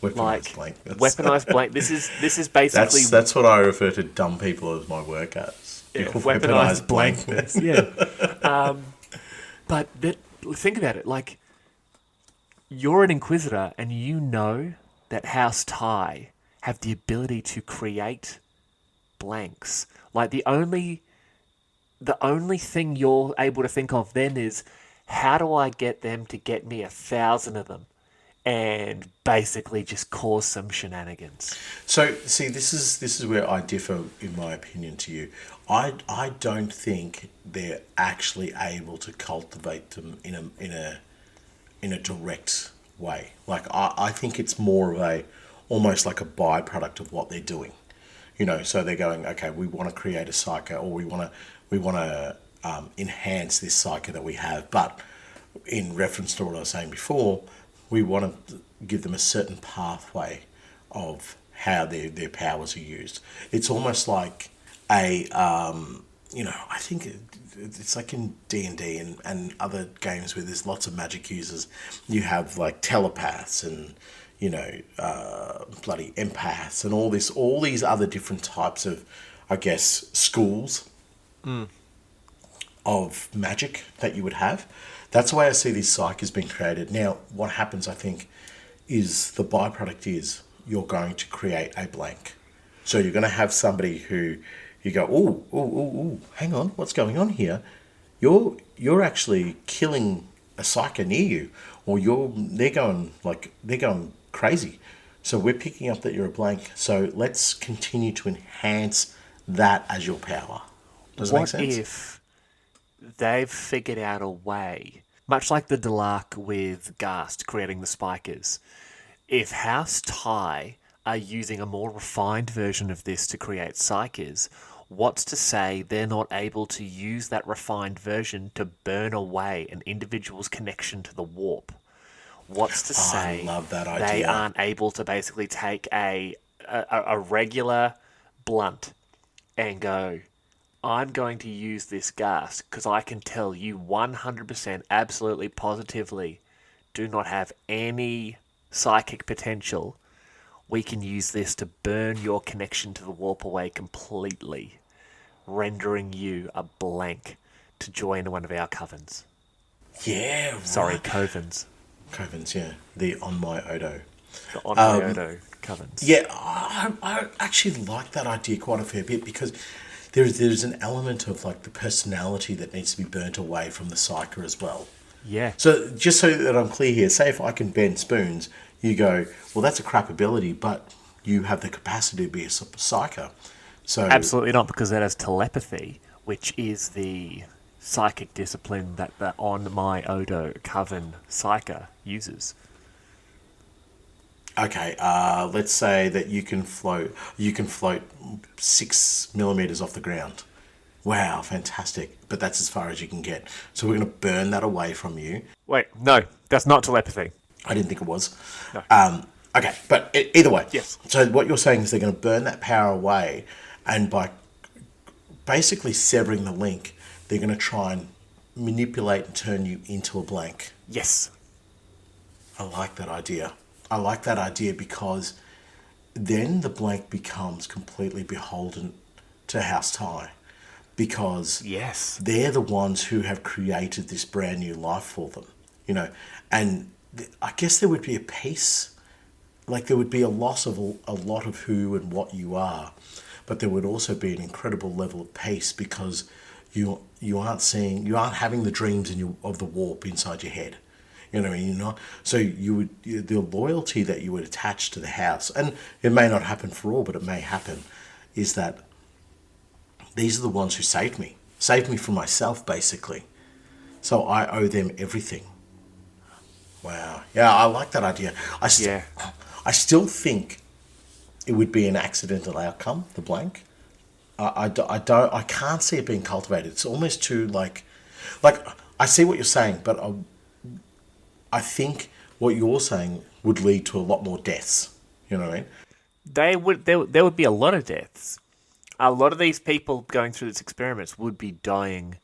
Weaponized blankness. Weaponized blank. This is basically that's what I refer to dumb people as my work as. Weaponized blankness. Yeah. But think about it. Like, you're an Inquisitor, and you know that House Tai have the ability to create blanks. Like, the only thing you're able to think of then is, how do I get them to get me 1,000 of them and basically just cause some shenanigans? So, see, this is where I differ in my opinion to you. I don't think they're actually able to cultivate them in a direct way. Like, I think it's more of almost like a byproduct of what they're doing. So they're going, okay, we want to create a psyker, or we want to enhance this psyker that we have. But in reference to what I was saying before, we want to give them a certain pathway of how their powers are used. It's almost like I think it's like in D&D and other games where there's lots of magic users. You have like telepaths and bloody empaths and all these other different types of, I guess, schools of magic that you would have. That's the way I see this psych has been created. Now, what happens, I think, is the byproduct is you're going to create a blank. So you're going to have somebody who you go, ooh, hang on, what's going on here? You're actually killing a psyker near you, or they're going crazy. So we're picking up that you're a blank. So let's continue to enhance that as your power. Does that make sense? What if they've figured out a way, much like the Delark with Ghast creating the Spikers, if House Tai are using a more refined version of this to create Psykers, what's to say they're not able to use that refined version to burn away an individual's connection to the warp? What's to say I love that idea. They aren't able to basically take a regular blunt and go, I'm going to use this gas because I can tell you 100% absolutely positively do not have any psychic potential. We can use this to burn your connection to the warp away completely, rendering you a blank to join one of our covens. Yeah, right. Sorry, covens. Covens, yeah. The On My Odo. The On My Odo covens. Yeah, I actually like that idea quite a fair bit because there's an element of like the personality that needs to be burnt away from the psyker as well. Yeah. So just so that I'm clear here, say if I can bend spoons, you go, well, that's a crap ability, but you have the capacity to be a psyker. So absolutely not, because that has telepathy, which is the psychic discipline that the On My Odo coven psyker uses. Okay, let's say that you can float 6 millimeters off the ground. Wow, fantastic. But that's as far as you can get. So we're going to burn that away from you. Wait, no, that's not telepathy. I didn't think it was. No. Okay, but either way. Yes. So what you're saying is they're going to burn that power away, and by basically severing the link, they're going to try and manipulate and turn you into a blank. Yes. I like that idea. I like that idea because then the blank becomes completely beholden to House Ty, because Yes. they're the ones who have created this brand new life for them, and I guess there would be a peace, like there would be a loss of a lot of who and what you are, but there would also be an incredible level of peace because you aren't having the dreams of the warp inside your head. You know what I mean? So the loyalty that you would attach to the house, and it may not happen for all, but it may happen, is that these are the ones who saved me from myself, basically. So I owe them everything. Wow. Yeah, I like that idea. I still think it would be an accidental outcome, the blank. I can't see it being cultivated. It's almost too like I see what you're saying, but I think what you're saying would lead to a lot more deaths. You know what I mean? There would be a lot of deaths. A lot of these people going through these experiments would be dying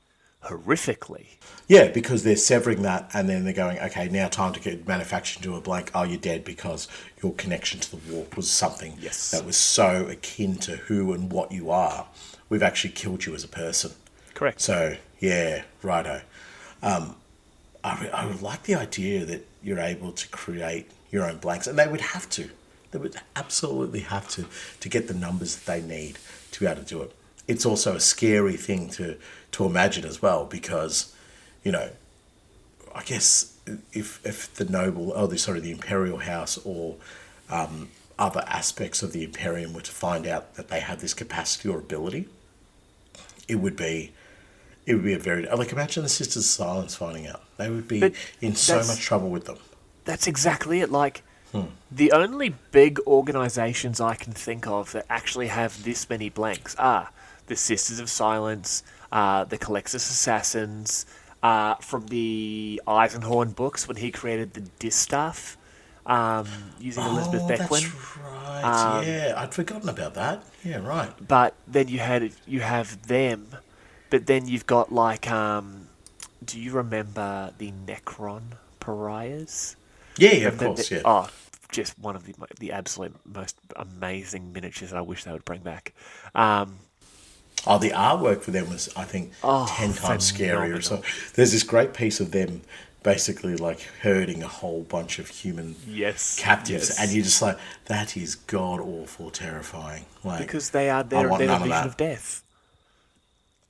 horrifically. Yeah, because they're severing that, and then they're going, okay, now time to get manufactured into a blank. Oh, you're dead because your connection to the warp was something that was so akin to who and what you are. We've actually killed you as a person. Correct. So, yeah, righto. I would like the idea that you're able to create your own blanks, and they would have to. They would absolutely have to get the numbers that they need to be able to do it. It's also a scary thing to imagine as well, because, I guess if the the Imperial House or other aspects of the Imperium were to find out that they have this capacity or ability, it would be a very, like, imagine the Sisters of Silence finding out. They would be in so much trouble with them. That's exactly it. Like, the only big organisations I can think of that actually have this many blanks are the Sisters of Silence, the Colexus Assassins, from the Eisenhorn books when he created the Distaff, using Elizabeth Beckwin. That's right. Yeah, I'd forgotten about that. Yeah, right. But then you have them, but then you've got like, do you remember the Necron Pariahs? Yeah, of course. Yeah. Oh, just one of the absolute most amazing miniatures that I wish they would bring back. The artwork for them was, I think, 10 times scarier. So there's this great piece of them basically like herding a whole bunch of human captives, and you're just like, that is god awful terrifying. Like, because they're the vision of death.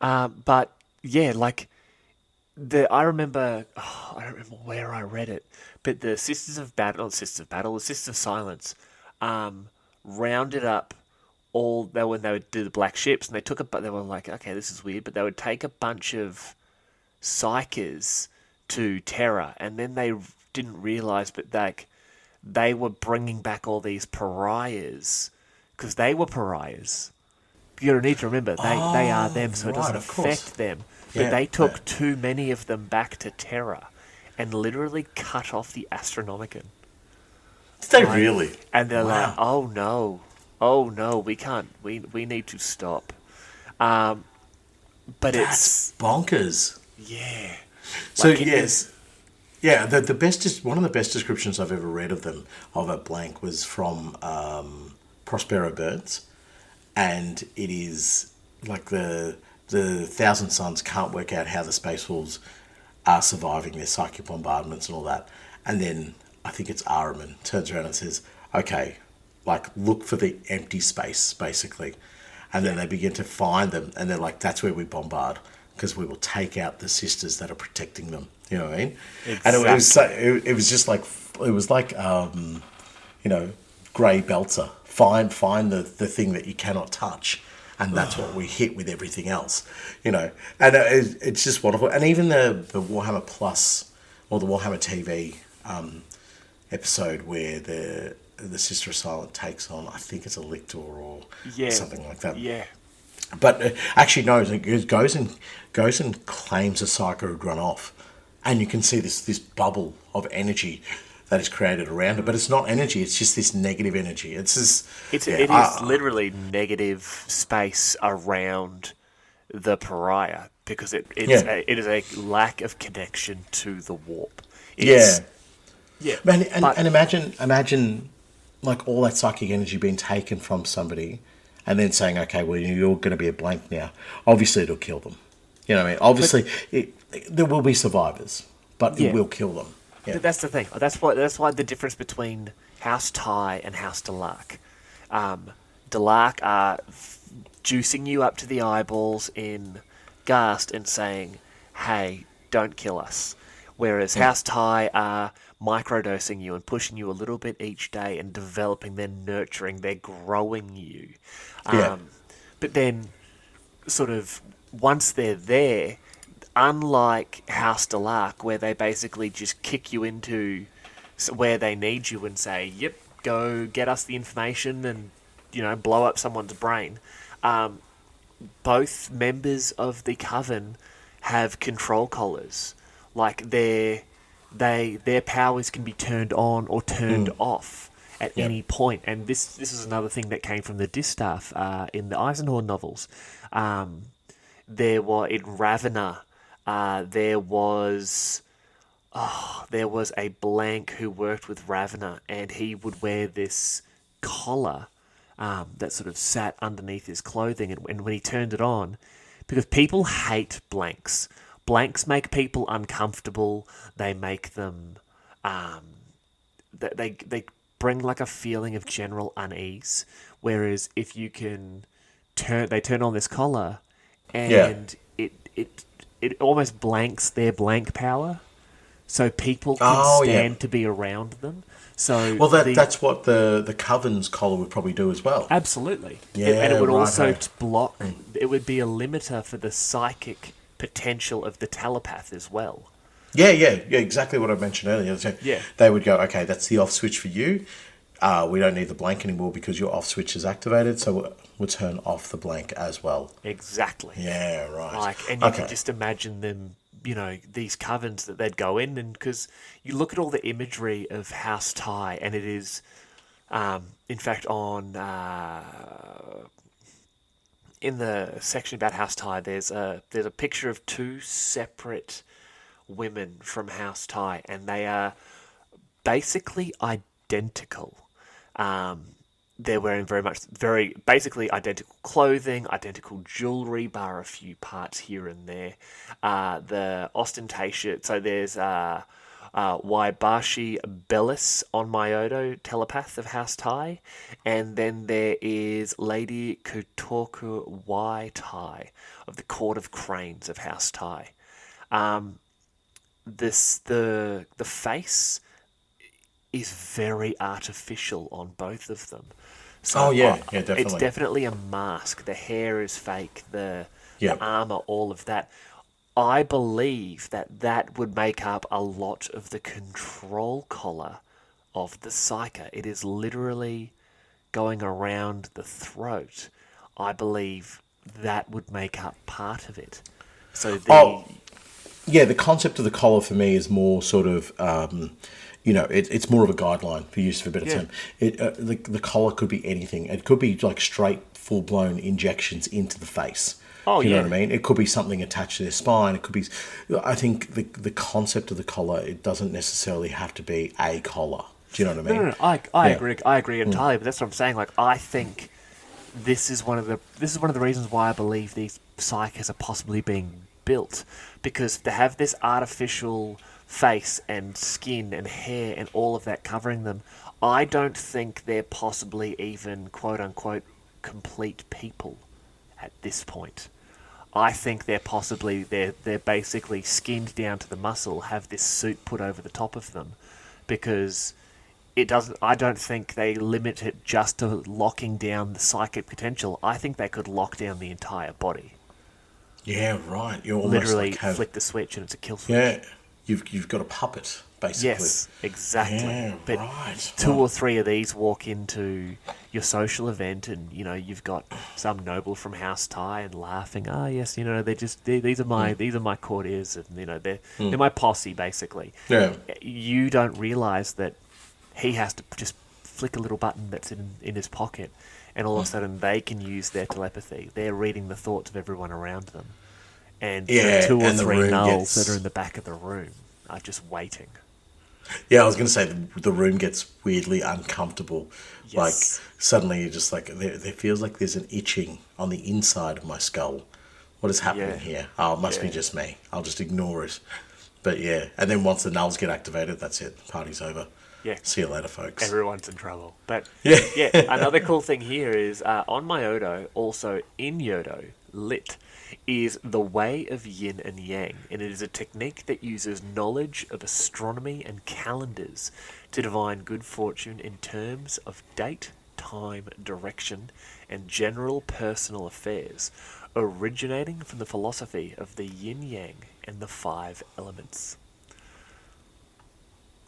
But yeah, like I remember, I don't remember where I read it, but the Sisters of Silence, rounded up when they would do the black ships, and they were like, okay, this is weird, but they would take a bunch of Psykers to Terra, and then they didn't realize, but they were bringing back all these pariahs because they were pariahs. You need to remember they are them, so it doesn't affect them. But they took too many of them back to Terra, and literally cut off the Astronomicon. Did they really? And they're like, oh no, we can't. We need to stop. But that's bonkers. Yeah. So yes, the best one of the best descriptions I've ever read of a blank was from Prospero Burns, and it is like the Thousand Suns can't work out how the Space Wolves are surviving their psychic bombardments and all that, and then I think it's Ahriman turns around and says, okay, like, look for the empty space, basically. And then they begin to find them, and they're like, that's where we bombard, because we will take out the sisters that are protecting them. You know what I mean? Exactly. And it was just like, it was like, Grey Belter. Find the thing that you cannot touch. And that's what we hit with everything else, And it's just wonderful. And even the Warhammer Plus, or the Warhammer TV episode where the Sister of Silence takes on, I think it's a lictor or something like that. Yeah. But actually, no, it goes and claims a Psyker had run off. And you can see this bubble of energy that is created around it. But it's not energy; it's just this negative energy. It's just It is literally negative space around the pariah because it Yeah. it is a lack of connection to the warp. Yeah. Yeah, Man, but and imagine like all that psychic energy being taken from somebody and then saying, okay, well, you're going to be a blank now. Obviously, it'll kill them. You know what I mean? Obviously, there will be survivors, but it yeah, will kill them. Yeah. that's the thing. That's why the difference between House Ty and House Delark. Delark are juicing you up to the eyeballs in Ghast and saying, "Hey, don't kill us." Whereas House Ty are microdosing you and pushing you a little bit each day and developing, they're nurturing, they're growing you. Yeah. But then, sort of, once they're there, unlike House Delark, where they basically just kick you into where they need you and say, "Yep, go get us the information and blow up someone's brain." Both members of the coven have control collars, like their powers can be turned on or turned off at Yep. any point. And this is another thing that came from the Distaff in the Eisenhorn novels. There was in Ravener, there was a blank who worked with Ravener, and he would wear this collar that sort of sat underneath his clothing, and when he turned it on, because people hate blanks. Blanks make people uncomfortable. They make them, they bring like a feeling of general unease. Whereas if you can they turn on this collar, Yeah. and it almost blanks their blank power, so people can Oh, yeah. stand to be around them. So Well, that's what the Coven's collar would probably do as well. absolutely, Yeah, and it would right, also hey. block. It would be a limiter for the psychic potential of the telepath as well. Yeah, exactly what I mentioned earlier. So Yeah. they would go, okay, that's the off switch for you. We don't need the blank anymore because your off switch is activated, so we'll turn off the blank as well. Exactly. Yeah, right. And you Okay. can just imagine them, these covens that they'd go in, and because you look at all the imagery of House Ty, and it is, in fact, in the section about House Ty, there's a picture of two separate women from House Ty, and they are basically identical. They're wearing very basically identical clothing, identical jewelry, bar a few parts here and there. The ostentatious. So there's Waibashi Bellis on Myodo, telepath of House Tai, and then there is Lady Kotoku Wai Tai of the Court of Cranes of House Tai. The face is very artificial on both of them. So Oh, yeah, definitely. it's definitely a mask. The hair is fake. The Yeah. armor, all of that. I believe that would make up a lot of the control collar of the Psyker. It is literally going around the throat. I believe that would make up part of it. So Yeah, the concept of the collar for me is more sort of, it's more of a guideline, for use of a better term. The collar could be anything. It could be like straight, full-blown injections into the face. Oh, you know yeah. what I mean? It could be something attached to their spine. It could be. I think the concept of the collar, it doesn't necessarily have to be a collar. Do you know what I mean? No, I agree. I agree entirely. But that's what I'm saying. Like, I think this is one of the reasons why I believe these psychers are possibly being built, because to have this artificial face and skin and hair and all of that covering them, I don't think they're possibly even quote unquote complete people at this point. I think they're basically skinned down to the muscle, have this suit put over the top of them, because I don't think they limit it just to locking down the psychic potential. I think they could lock down the entire body. Yeah, right. You almost Literally like have. flick the switch and it's a kill switch. Yeah, you've got a puppet basically. Yes, exactly. Yeah, But right. two or three of these walk into your social event, and you've got some noble from House Tai and laughing. Ah, yes, these are my courtiers, and they're my posse basically. Yeah. You don't realize that he has to just flick a little button that's in his pocket, and all of a sudden they can use their telepathy. They're reading the thoughts of everyone around them, and the two or and the three room gnolls that gets- are in the back of the room are just waiting. Yeah, I was going to say the room gets weirdly uncomfortable. Yes. Like suddenly you're just like there feels like there's an itching on the inside of my skull. What is happening Yeah. here? Oh, it must be Yeah. just me. I'll just ignore it. But yeah, and then once the nulls get activated, that's it. Party's over. Yeah. See you later, folks. Everyone's in trouble. But Yeah. yeah, another cool thing here is on my Odo, also in Yodo, lit, is the way of yin and yang, and it is a technique that uses knowledge of astronomy and calendars to divine good fortune in terms of date, time, direction, and general personal affairs, originating from the philosophy of the yin yang and the 5 elements.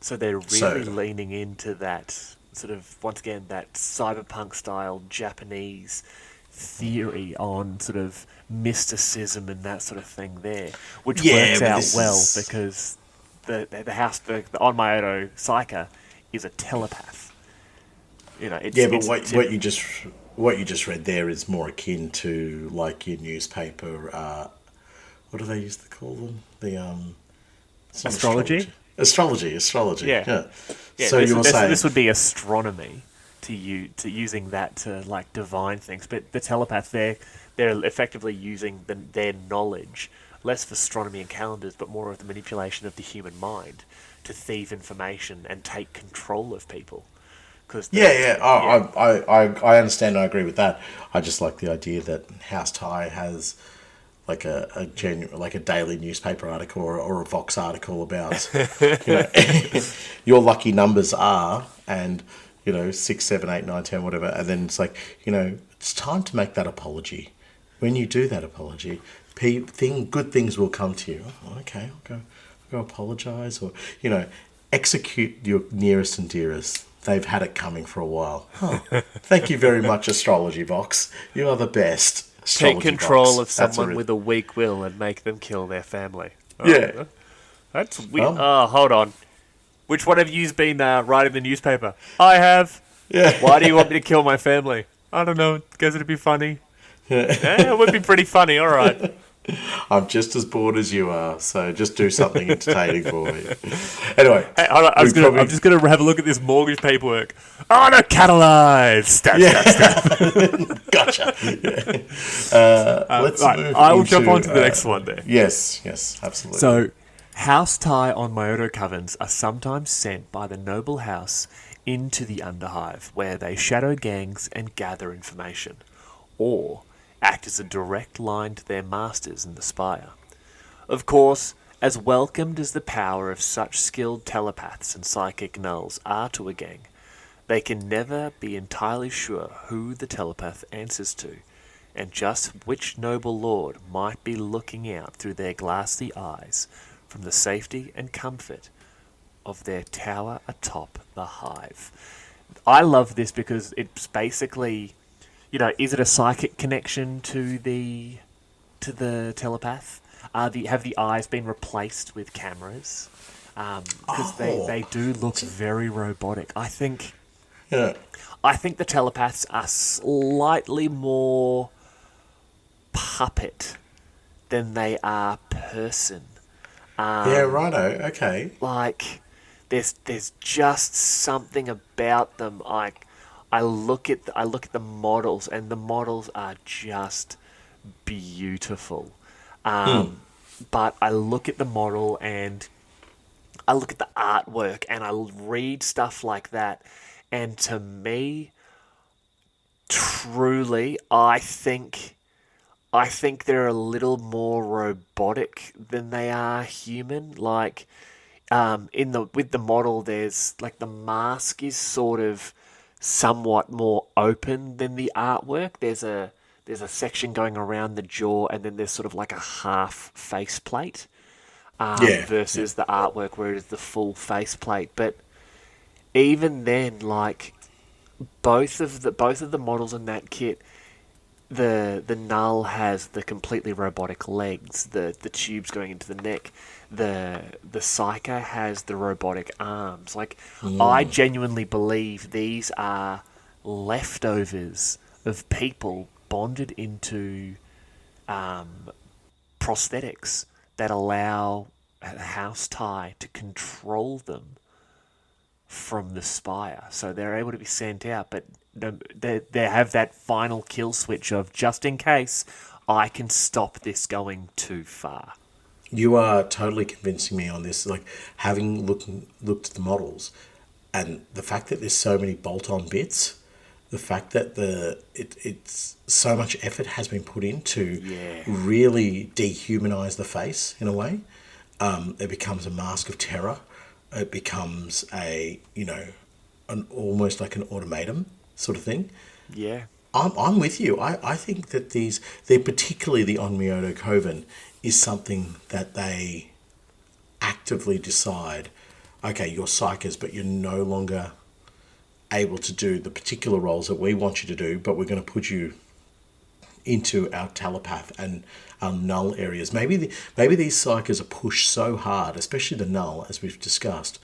So they're really leaning into that sort of, once again, that cyberpunk style Japanese theory on sort of mysticism and that sort of thing there, which works out well because the house, the on my Odo Psyker is a telepath. But what you just read there is more akin to like your newspaper. What do they used to call them? It's not Astrology? Astrology. Yeah. So you're saying this would be astronomy to using that to like divine things, but the telepath they're effectively using their knowledge less of astronomy and calendars, but more of the manipulation of the human mind to thieve information and take control of people. I understand and I agree with that. I just like the idea that House Tai has like a genuine, like a daily newspaper article or a Vox article about your lucky numbers are, and 6, 7, 8, 9, 10, whatever, and then it's like it's time to make that apology. When you do that apology, good things will come to you. Oh, okay, I'll go apologize, or execute your nearest and dearest. They've had it coming for a while. Huh. Thank you very much, Astrology Vox. You are the best. Take control Vox. of someone with a weak will and make them kill their family. Yeah. That's weird. Hold on. Which one of you's been writing the newspaper? I have. Yeah. Why do you want me to kill my family? I don't know. Guess it'd be funny. Yeah. It would be pretty funny. All right. I'm just as bored as you are, so just do something entertaining for me. Anyway, hey, hold on, I'm just going to have a look at this mortgage paperwork. Oh, no, catalyze! Stab. Gotcha. Let's move I will jump on to the next one there. Yes, absolutely. So, House Tai on Myoto covens are sometimes sent by the noble house into the Underhive, where they shadow gangs and gather information, or act as a direct line to their masters in the Spire. Of course, as welcomed as the power of such skilled telepaths and psychic nulls are to a gang, they can never be entirely sure who the telepath answers to, and just which noble lord might be looking out through their glassy eyes from the safety and comfort of their tower atop the hive. I love this because it's basically, is it a psychic connection to the telepath? Have the eyes been replaced with cameras? Because they do look very robotic. I think the telepaths are slightly more puppet than they are person. Righto. Okay. Like, there's just something about them. I look at the models, and the models are just beautiful. But I look at the model and I look at the artwork and I read stuff like that, and to me, truly, I think they're a little more robotic than they are human. Like, with the model, there's like the mask is sort of somewhat more open than the artwork. There's a section going around the jaw, and then there's sort of like a half faceplate. Yeah. versus the artwork where it is the full faceplate. But even then, like both of the models in that kit, the null has the completely robotic legs, the tubes going into the neck. The psyker has the robotic arms. Like, I genuinely believe these are leftovers of people bonded into prosthetics that allow a house tie to control them from the spire. So they're able to be sent out, but they have that final kill switch of, just in case, I can stop this going too far. You are totally convincing me on this. Like, having looked at the models, and the fact that there's so many bolt-on bits, the fact that it's so much effort has been put into really dehumanize the face in a way. It becomes a mask of terror. It becomes an almost like an automaton sort of thing. Yeah. I'm with you. I think that they're particularly the Onmyoto Coven is something that they actively decide, okay, you're Psykers, but you're no longer able to do the particular roles that we want you to do, but we're going to put you into our telepath and our null areas. Maybe these Psykers are pushed so hard, especially the null, as we've discussed,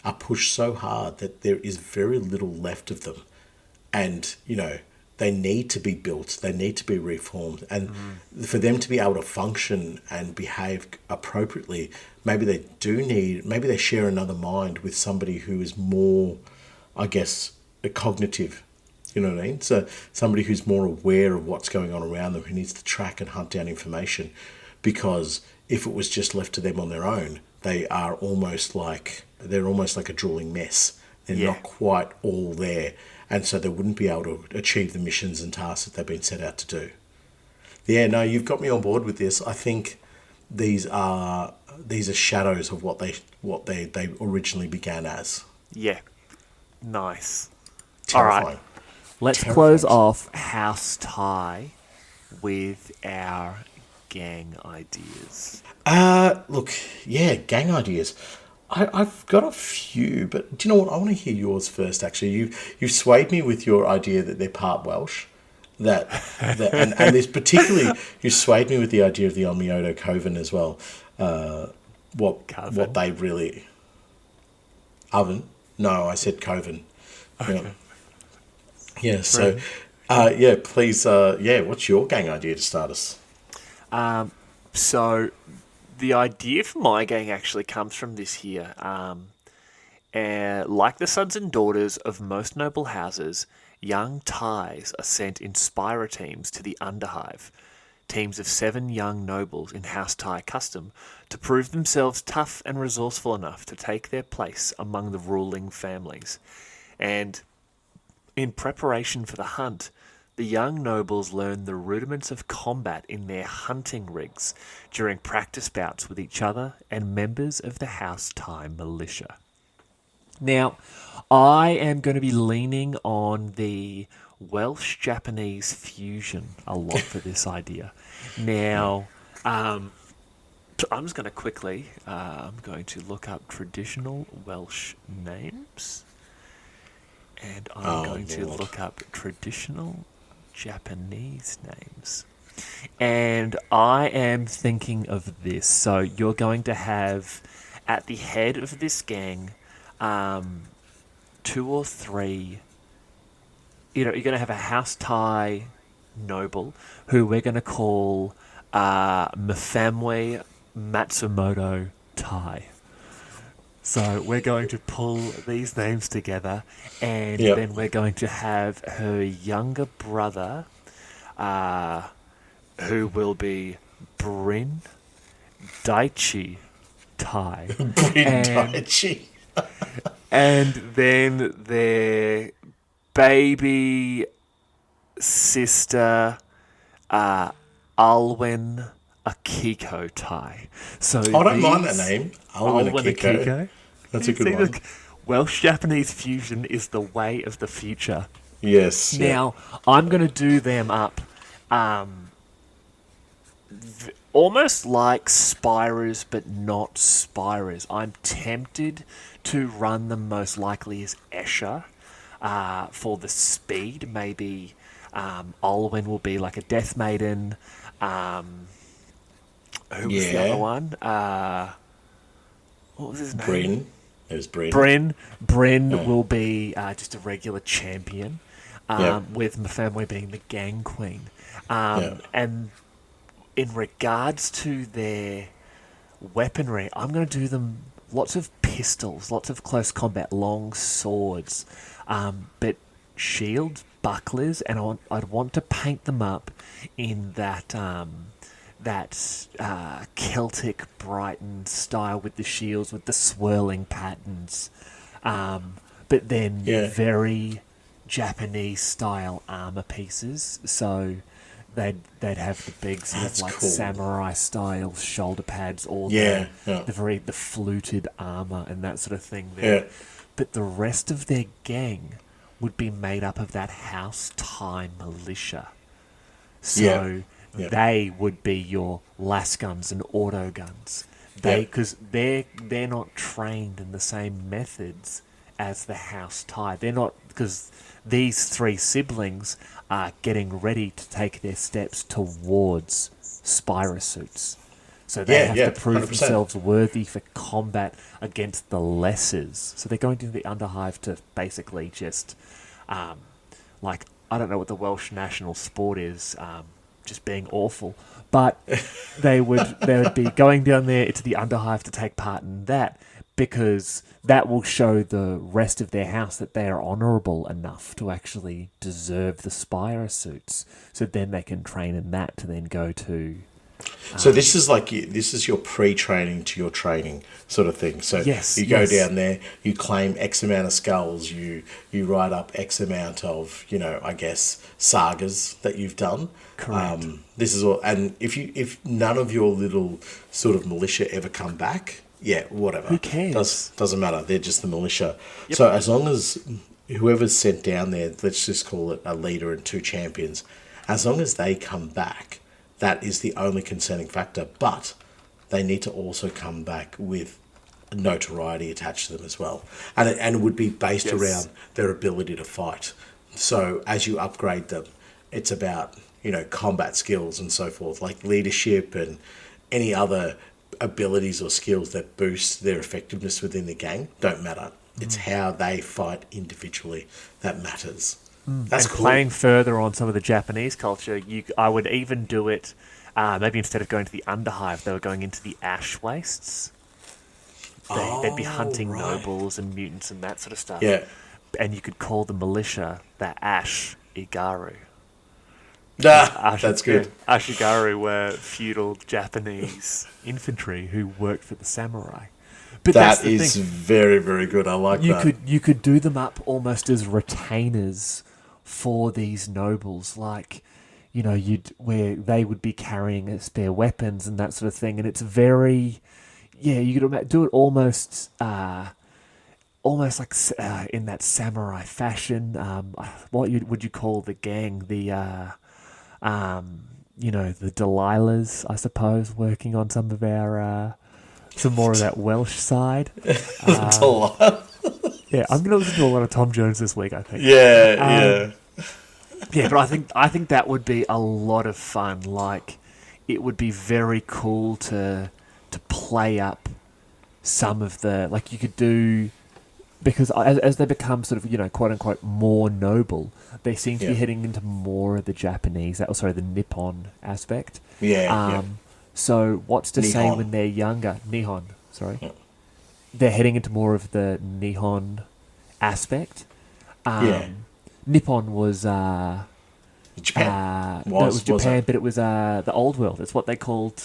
are pushed so hard that there is very little left of them. And, they need to be built, they need to be reformed. And for them to be able to function and behave appropriately, maybe they share another mind with somebody who is more, I guess, cognitive. You know what I mean? So somebody who's more aware of what's going on around them, who needs to track and hunt down information. Because if it was just left to them on their own, they're almost like a drooling mess. They're not quite all there. And so they wouldn't be able to achieve the missions and tasks that they've been set out to do. Yeah, no, you've got me on board with this. I think these are shadows of what they originally began as. Yeah. Nice. Terrifying. All right. Let's close off House Tie with our gang ideas. Look, gang ideas. I've got a few, but do you know what? I want to hear yours first. Actually, you've swayed me with your idea that they're part Welsh. And there's particularly, you swayed me with the idea of the Onmyoto Coven as well. What they really oven? No, I said Coven. Okay. Yeah. So, please. What's your gang idea to start us? So the idea for my gang actually comes from this here. Like the sons and daughters of most noble houses, young ties are sent in Spira teams to the Underhive, teams of 7 young nobles in House Tie custom, to prove themselves tough and resourceful enough to take their place among the ruling families. And in preparation for the hunt, the young nobles learn the rudiments of combat in their hunting rigs during practice bouts with each other and members of the House Tie militia. Now, I am going to be leaning on the Welsh-Japanese fusion a lot for this idea. Now, I'm just going to quickly, I'm going to look up traditional Welsh names. And I'm going to look up traditional Japanese names. And I am thinking of this. So you're going to have, at the head of this gang, 2 or 3... you're going to have a House Tie noble, who we're going to call Mifamwe Matsumoto Tai. So we're going to pull these names together, and then we're going to have her younger brother, who will be Bryn Daichi Tai. Daichi. And then their baby sister, Alwyn Akiko Tai. So I don't mind that name. Alwyn Akiko. That's a good one. Welsh-Japanese fusion is the way of the future. Yes. Now, I'm going to do them up almost like Spirers, but not Spirers. I'm tempted to run them most likely as Escher for the speed. Maybe Olwen will be like a Death Maiden. Who was the other one? What was his name? Bryn. It was Bryn. Bryn will be just a regular champion, Yeah. with Mafamwe being the gang queen. Yeah. And in regards to their weaponry, I'm going to do them lots of pistols, lots of close combat, long swords, but shields, bucklers, and I'd want to paint them up in that Celtic Brighton style with the shields, with the swirling patterns, but then very Japanese style armor pieces. So they'd have the big sort of like cool. samurai style shoulder pads, or the fluted armor and that sort of thing there. Yeah. But the rest of their gang would be made up of that House Time militia. So they would be your las guns and auto guns. Because they're not trained in the same methods as the House Tie. They're not, because these three siblings are getting ready to take their steps towards Spira suits. So they have to prove 100%. themselves worthy for combat against the lessers. So they're going to the Underhive to basically just, I don't know what the Welsh national sport is, just being awful. But they would be going down there to the Underhive to take part in that, because that will show the rest of their house that they are honourable enough to actually deserve the Spire suits. So then they can train in that to then go to... So this is your pre-training to your training sort of thing. So you go down there, you claim X amount of skulls, you write up X amount of, I guess, sagas that you've done. Correct. This is all, and if none of your little sort of militia ever come back, whatever. Who cares? Doesn't matter. They're just the militia. Yep. So as long as whoever's sent down there, let's just call it a leader and two champions, as long as they come back, that is the only concerning factor. But they need to also come back with notoriety attached to them as well. And it would be based around their ability to fight. So as you upgrade them, it's about, combat skills and so forth, like leadership and any other abilities or skills that boost their effectiveness within the gang don't matter. It's how they fight individually that matters. That's cool. Playing further on some of the Japanese culture, I would even do it, maybe instead of going to the Underhive, they were going into the Ash Wastes. They'd be hunting nobles and mutants and that sort of stuff. Yeah. And you could call the militia the Ash Igaru. That's good. Ashigaru were feudal Japanese infantry who worked for the samurai. But that is very, very good. I like that. You could do them up almost as retainers for these nobles, like, where they would be carrying spare weapons and that sort of thing. And it's very, you could do it almost like in that samurai fashion. What would you call the gang? The Delilahs, I suppose, working on some of our. Some more of that Welsh side. I'm going to listen to a lot of Tom Jones this week, I think. Yeah. But I think that would be a lot of fun. Like, it would be very cool to play up some of the, like, you could do, because as they become sort of, quote unquote more noble, they seem to be heading into more of the Japanese, the Nippon aspect. So what's to say when they're younger? Nihon, sorry. Yeah. They're heading into more of the Nihon aspect. Nippon was... Japan. No, it was Japan, but it was the old world. It's what they called...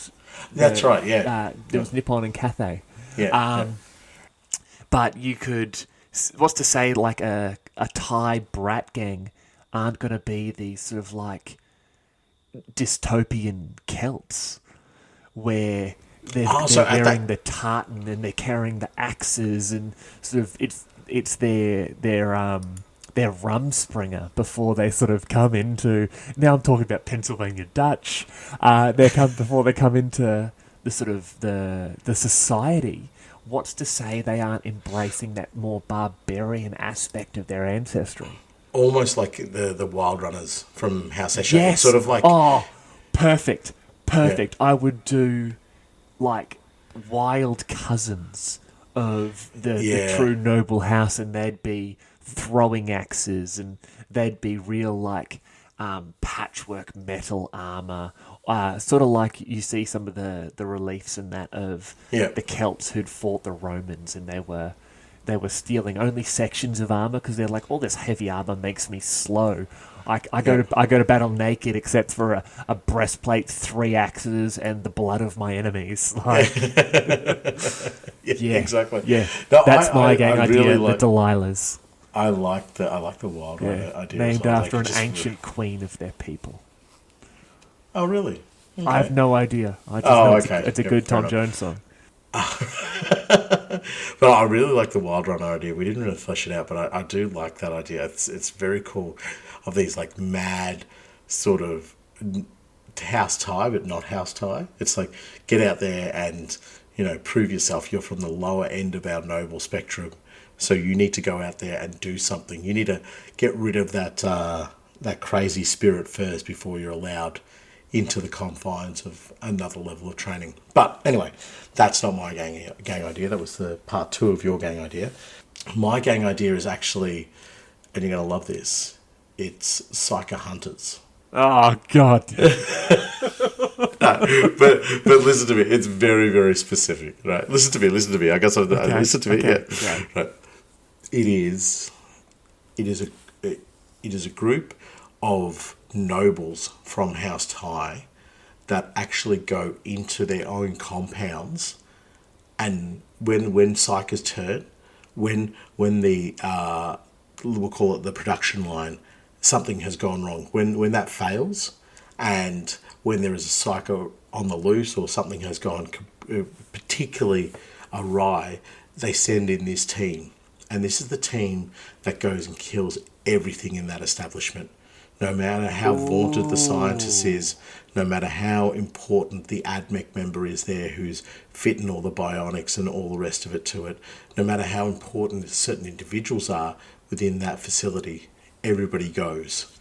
That's right, yeah. There was Nippon and Cathay. But you could... What's to say, like, a Thai brat gang aren't going to be these sort of, like, dystopian Celts, where they're wearing the tartan and they're carrying the axes, and sort of it's their their Rumspringer before they sort of come into. Now I'm talking about Pennsylvania Dutch. Before they come into the sort of the society. What's to say they aren't embracing that more barbarian aspect of their ancestry? Almost like the Wild Runners from House Escher. Yes. It's sort of like Perfect. Yeah. I would do like wild cousins of the true noble house, and they'd be throwing axes, and they'd be real like patchwork metal armor, sort of like you see some of the reliefs in that of Yeah. the Celts who'd fought the Romans, and they were stealing only sections of armor because they're like, all this heavy armor makes me slow. I go to battle naked except for a breastplate, 3 axes, and the blood of my enemies. Like, Yeah, exactly. yeah, No, that's my gang I idea. really The Delilahs, I like the Wild Runner idea. named as well. after Like, an just ancient queen of their people. Oh, really? Okay. I have no idea. I just know okay. it's a Yep, good fair Tom enough. Jones song. But I really like the Wild Runner idea. We didn't really flesh it out, but I do like that idea. It's very cool, of these like mad sort of house tie, but not house tie. It's like, get out there and prove yourself. You're from the lower end of our noble spectrum, so you need to go out there and do something. You need to get rid of that crazy spirit first before you're allowed into the confines of another level of training. But anyway, that's not my gang idea. That was the part 2 of your gang idea. My gang idea is actually, and you're going to love this, it's Psyker Hunters. Oh God! But listen to me. It's very, very specific, right? Listen to me. I guess listen to me. Okay. Yeah, Okay. right. It is a group of nobles from House Ty that actually go into their own compounds, and when Psyker's turn, when the we'll call it the production line, something has gone wrong. When that fails, and when there is a Psyker on the loose or something has gone particularly awry, they send in this team, and this is the team that goes and kills everything in that establishment. No matter how vaunted the scientist is, no matter how important the ADMEC member is there who's fitting all the bionics and all the rest of it to it, no matter how important certain individuals are within that facility, everybody goes,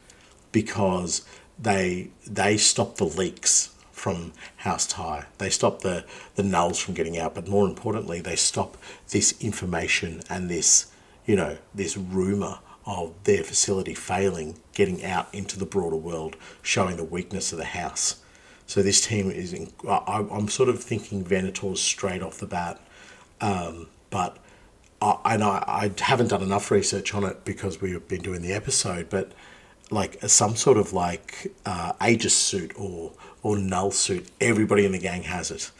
because they stop the leaks from House Ty. They stop the nulls from getting out, but more importantly, they stop this information and this rumour of their facility failing, getting out into the broader world, showing the weakness of the house. So this team is, I'm sort of thinking Venator straight off the bat, but I haven't done enough research on it because we've been doing the episode, but like some sort of like Aegis suit or null suit, everybody in the gang has it.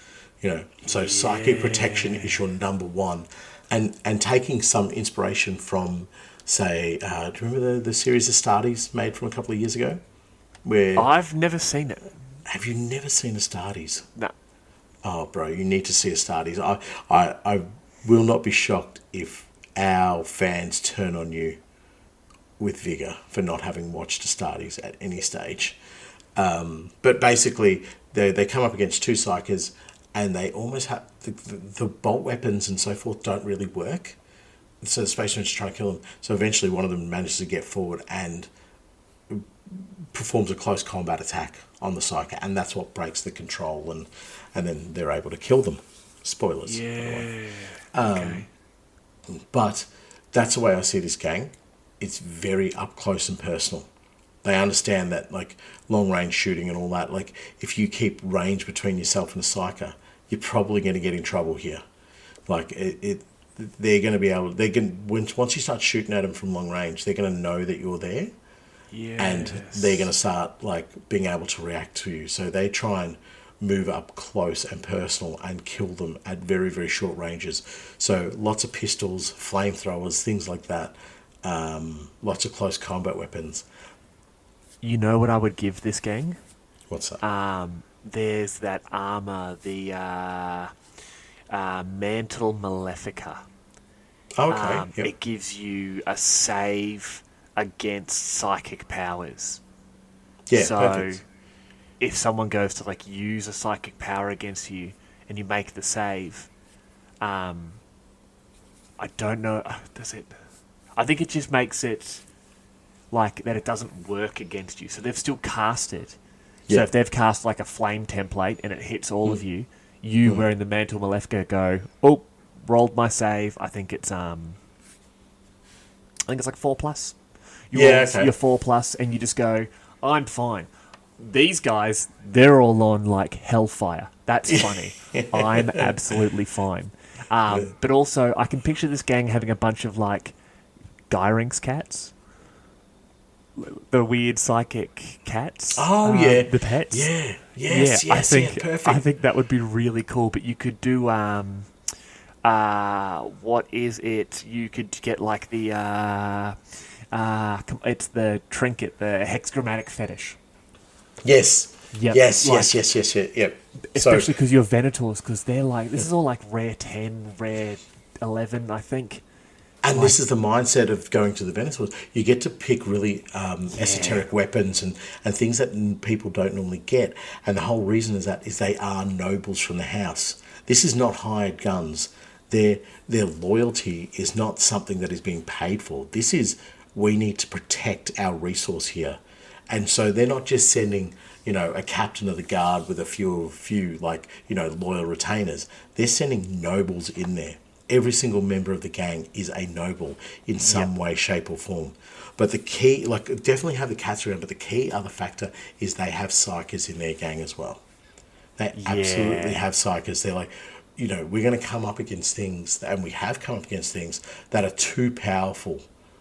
So psychic protection is your number one, and taking some inspiration from, say, do you remember the series of Astartes made from a couple of years ago? Where I've never seen it. have you never seen Astartes? No. Oh, bro, you need to see Astartes. I will not be shocked if our fans turn on you with vigour for not having watched Astartes at any stage. But basically, they come up against 2 Psykers, and they almost have the bolt weapons and so forth don't really work. So the Space Marines try to kill them. So eventually one of them manages to get forward and performs a close combat attack on the Psyker, and that's what breaks the control, and then they're able to kill them. Spoilers. By the way. Okay. But that's the way I see this gang. It's very up close and personal. They understand that, like, long range shooting and all that, like, if you keep range between yourself and a Psyker, you're probably going to get in trouble here. Like, they're going to be able, once you start shooting at them from long range, they're going to know that you're there. Yes. And they're going to start, like, being able to react to you. So they try and move up close and personal and kill them at very, very short ranges. So lots of pistols, flamethrowers, things like that. Lots of close combat weapons. You know what I would give this gang? What's that? There's that armor, the Mantle Malefica. Okay. Yep. It gives you a save, against psychic powers. Yeah, So perfect. if someone goes to like use a psychic power against you and you make the save, I don't know. Does it? I think it just makes it like that it doesn't work against you. So they've still cast it. So Yeah. if they've cast like a flame template and it hits all of you, you wearing the Mantle Malefica go, oh, rolled my save. I think it's like 4+. You Yeah, roll okay. your 4+, and you just go, I'm fine. These guys, they're all on like hellfire. That's funny. I'm absolutely fine. But also, I can picture this gang having a bunch of like Gyrinx cats, the weird psychic cats. Oh, yeah. The pets. Yeah. Yes, I yes, think yeah, perfect. I think that would be really cool. But you could do what is it? You could get like the it's the trinket, the hexgrammatic fetish. Yes. Yep, Yes, like- yes, yes, yes, yes, yep. Especially because you're Venators, because they're like, this is all like rare 10, rare 11, I think. And this is the mindset of going to the Venezuela. You get to pick really esoteric weapons and things that people don't normally get. And the whole reason is they are nobles from the house. This is not hired guns. Their loyalty is not something that is being paid for. This is, we need to protect our resource here. And so they're not just sending, a captain of the guard with a few like, loyal retainers. They're sending nobles in there. Every single member of the gang is a noble in some way, shape, or form. But the key, like, definitely have the cats around, but the key other factor is they have Psykers in their gang as well. They absolutely have Psykers. They're like, we're going to come up against things, and we have come up against things that are too powerful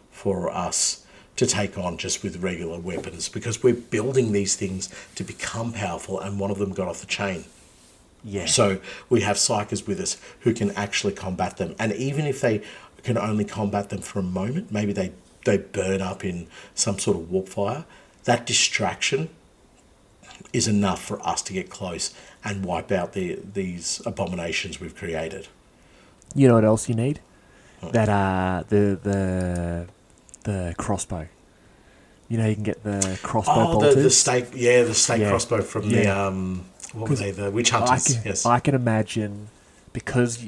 for us to take on just with regular weapons, because we're building these things to become powerful, and one of them got off the chain. Yeah. So we have Psykers with us who can actually combat them. And even if they can only combat them for a moment, maybe they burn up in some sort of warp fire, that distraction is enough for us to get close and wipe out these abominations we've created. You know what else you need? That the crossbow. You can get the crossbow bolters. the stake, the stake crossbow from the what were they? The witch hunters. Yes. I can imagine, because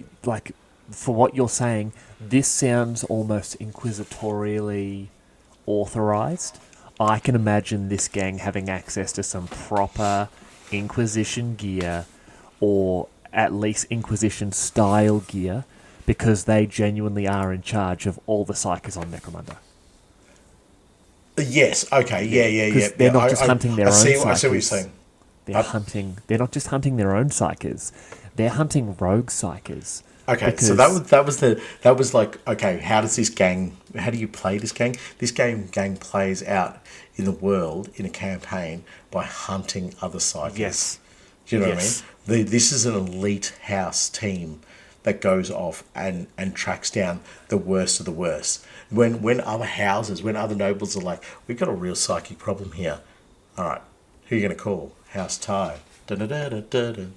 for what you're saying, this sounds almost inquisitorially authorized. I can imagine this gang having access to some proper Inquisition gear, or at least Inquisition style gear, because they genuinely are in charge of all the Psykers on Necromunda. Yes. Okay. Yeah. Because they're not just hunting their own Psykers. I see what you're saying. They're not just hunting their own Psykers. They're hunting rogue Psykers. Okay, so that was like, okay, how do you play this gang? This gang plays out in the world in a campaign by hunting other Psykers. Yes. Do you know what I mean? This is an elite house team that goes off and tracks down the worst of the worst. When other houses, when other nobles are like, we've got a real psychic problem here. All right, who are you going to call? House Ty. Da-da-da-da-da-da.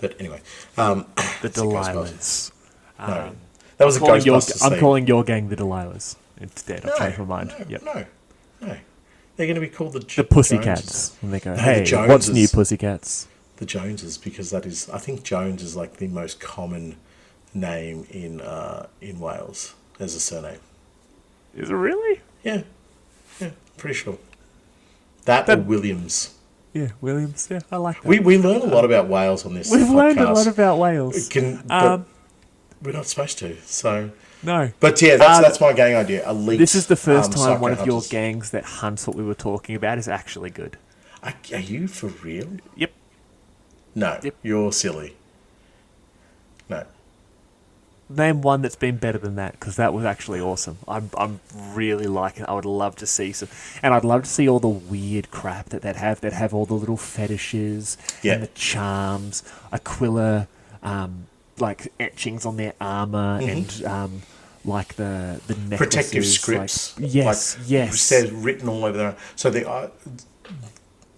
But anyway, The Delilahs. No, that was a Ghostbusters I'm thing. calling your gang the Delilahs instead. I've changed my mind. No. They're going to be called the Pussycats. And they go, No, hey, the Joneses. what's new, Pussycats? The Joneses, because I think Jones is like the most common name in Wales as a surname. Is it really? Yeah, pretty sure. That or Williams. Yeah, Williams. Yeah, I like that. We learn a lot about Wales on this. We've podcast. learned a lot about Wales. But we're not supposed to. So, No. but yeah, that's my gang idea. Elite. This is the first time psycho one of your hunters. gangs that hunts what we were talking about is actually good. Are you for real? Yep. No, Yep. you're silly. No. Name one that's been better than that, because that was actually awesome. I'm really liking it. I would love to see some, and I'd love to see all the weird crap that they'd have. They'd have all the little fetishes and the charms, Aquila, like etchings on their armor, and like the necklaces, Protective scripts. Yes. It says written all over there. So the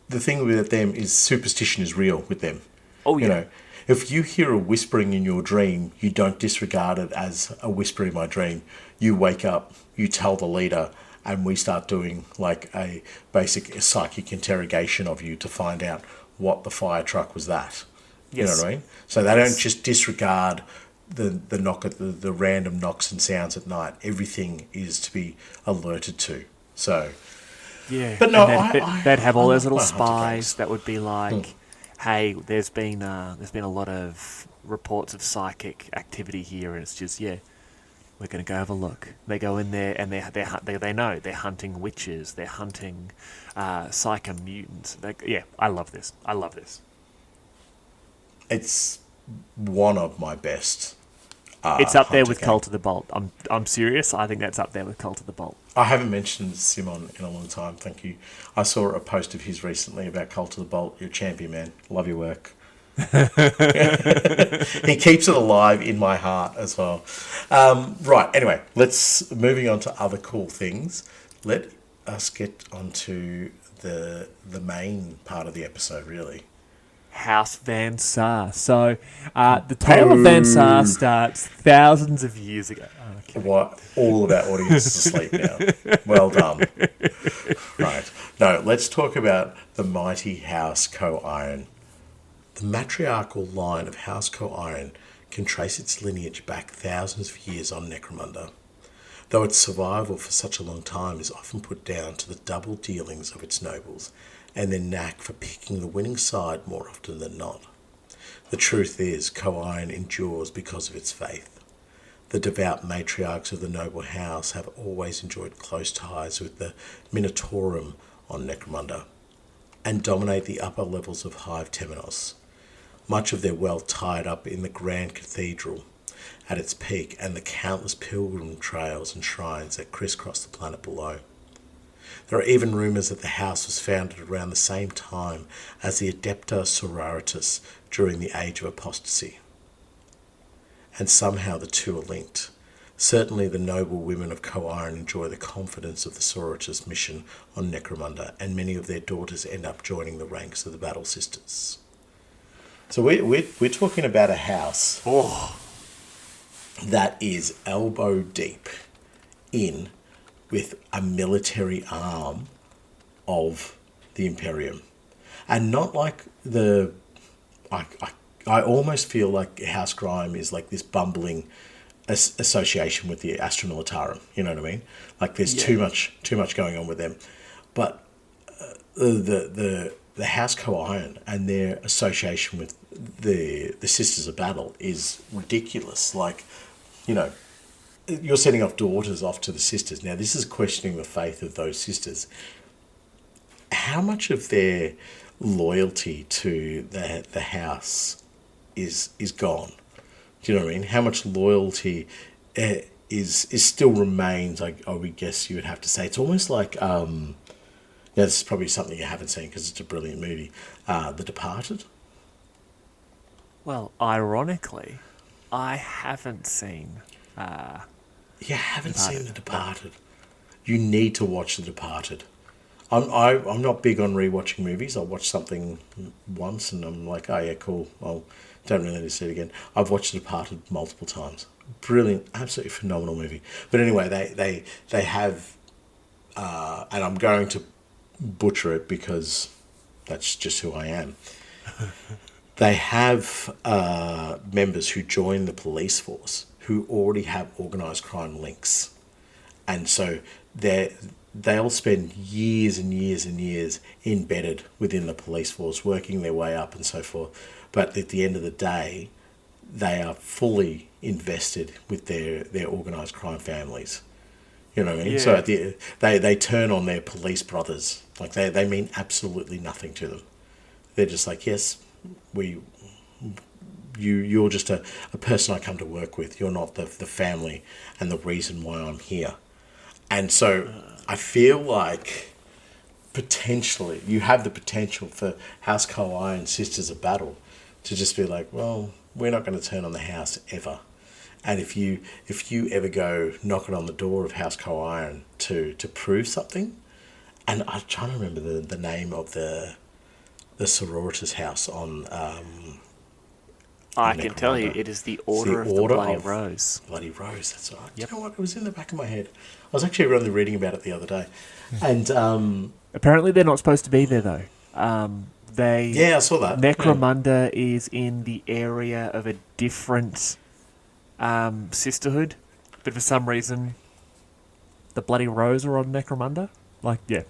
thing with them is superstition is real with them. Oh, yeah. You know, if you hear a whispering in your dream, you don't disregard it as a whisper in my dream. You wake up, you tell the leader, and we start doing like a basic psychic interrogation of you to find out what the fire truck was that. You know Yes. what I mean? So they don't just disregard the knock at the random knocks and sounds at night. Everything is to be alerted to. So, Yeah, but no, and they'd have all I those like little my hunter spies games. that would be like, "Hey, there's been a lot of reports of psychic activity here," and it's just, yeah, we're gonna go have a look. They go in there and they know they're hunting witches, they're hunting psycho mutants. Yeah, I love this. I love this. It's one of my best It's up there hunter with games. Cult of the Bolt. I'm serious. I think that's up there with Cult of the Bolt. I haven't mentioned Simon in a long time. Thank you. I saw a post of his recently about Cult of the Bolt. You're a champion, man. Love your work. He keeps it alive in my heart as well. Right. Anyway, moving on to other cool things. Let us get onto the main part of the episode. Really. House Van Sar. So, the tale of Van Sar starts thousands of years ago. Oh, okay. What? All of our audience is asleep now. Well done. Right. No, let's talk about the mighty House Co-Iron. The matriarchal line of House Co-Iron can trace its lineage back thousands of years on Necromunda, though its survival for such a long time is often put down to the double dealings of its nobles and their knack for picking the winning side more often than not. The truth is, Co-Iron endures because of its faith. The devout matriarchs of the noble house have always enjoyed close ties with the Minotaurum on Necromunda and dominate the upper levels of Hive Temenos. Much of their wealth tied up in the Grand Cathedral at its peak and the countless pilgrim trails and shrines that crisscross the planet below. There are even rumours that the house was founded around the same time as the Adeptus Sororitas during the Age of Apostasy. And somehow the two are linked. Certainly the noble women of Co-Iron enjoy the confidence of the Sororitas mission on Necromunda, and many of their daughters end up joining the ranks of the Battle Sisters. So we're talking about a house that is elbow deep in with a military arm of the Imperium. And not like I almost feel like House Grime is like this bumbling association with the Astra Militarum. You know what I mean? Like there's too much going on with them. But the House Co-Iron and their association with the Sisters of Battle is ridiculous. Like, you know, you're sending off daughters off to the sisters. Now, this is questioning the faith of those sisters. How much of their loyalty to the house is gone? Do you know what I mean? How much loyalty is still remains? I would guess you would have to say it's almost like this is probably something you haven't seen because it's a brilliant movie. The Departed. Well, ironically, I haven't seen. You haven't Departed. seen The Departed. You need to watch The Departed. I'm not big on rewatching movies. I'll watch something once and I'm like, oh yeah, cool. I don't really need to see it again. I've watched The Departed multiple times. Brilliant, absolutely phenomenal movie. But anyway, they have, and I'm going to butcher it because that's just who I am. They have members who join the police force who already have organised crime links. And so they'll spend years and years and years embedded within the police force, working their way up and so forth. But at the end of the day, they are fully invested with their organised crime families. You know what I mean? Yeah. So they turn on their police brothers. Like they mean absolutely nothing to them. They're just like, yes, you're just a person I come to work with. You're not the family and the reason why I'm here. And so I feel like potentially you have the potential for House Co-Iron Sisters of Battle to just be like, well, we're not going to turn on the house ever. And if you ever go knocking on the door of House Co-Iron to prove something, and I'm trying to remember the name of the sororitas house on I can tell you, it is the Order of the Bloody Rose. Bloody Rose, that's right. Yep. You know what? It was in the back of my head. I was actually really reading about it the other day. And apparently they're not supposed to be there, though. I saw that. Necromunda is in the area of a different sisterhood, but for some reason, the Bloody Rose are on Necromunda.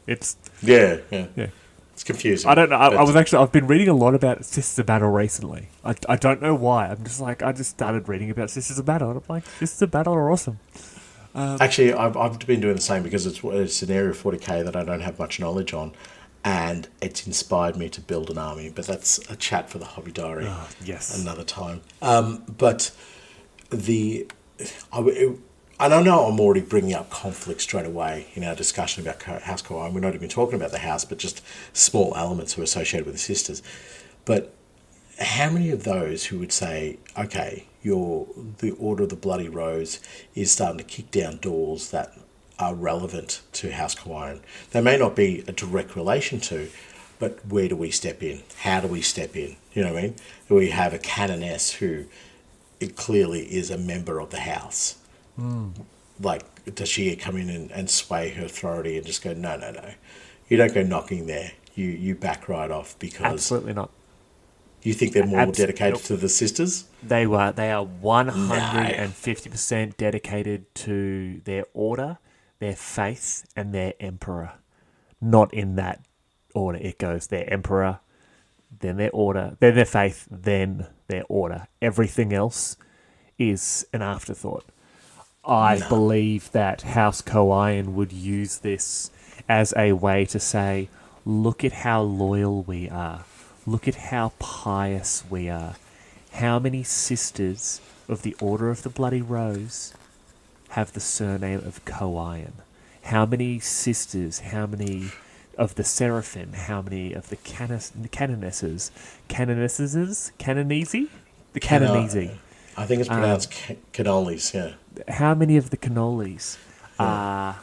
It's yeah. It's confusing. I don't know. I've been reading a lot about Sisters of Battle recently. I don't know why. I'm just I just started reading about Sisters of Battle, and I'm like, Sisters of Battle are awesome. Actually, I've been doing the same because it's an area of 40k that I don't have much knowledge on, and it's inspired me to build an army. But that's a chat for the hobby diary. Oh, yes, another time. But I don't know I'm already bringing up conflict straight away in our discussion about House Kawaii. We're not even talking about the house, but just small elements who are associated with the sisters. But how many of those who would say, okay, the Order of the Bloody Rose is starting to kick down doors that are relevant to House Kawaii? They may not be a direct relation to, but where do we step in? How do we step in? You know what I mean? We have a canoness who it clearly is a member of the house. Does she come in and sway her authority and just go, no. You don't go knocking there. You back right off because... Absolutely not. You think they're more dedicated to the sisters? They are 150% dedicated to their order, their faith, and their emperor. Not in that order. It goes their emperor, then their order, then their faith, then their order. Everything else is an afterthought. I believe that House Kawaii would use this as a way to say, look at how loyal we are. Look at how pious we are. How many sisters of the Order of the Bloody Rose have the surname of Kawaii? How many sisters, how many of the Seraphim, how many of the canonesses? Canonese? The Canonese. I think it's pronounced cannolis, yeah. How many of the cannolis are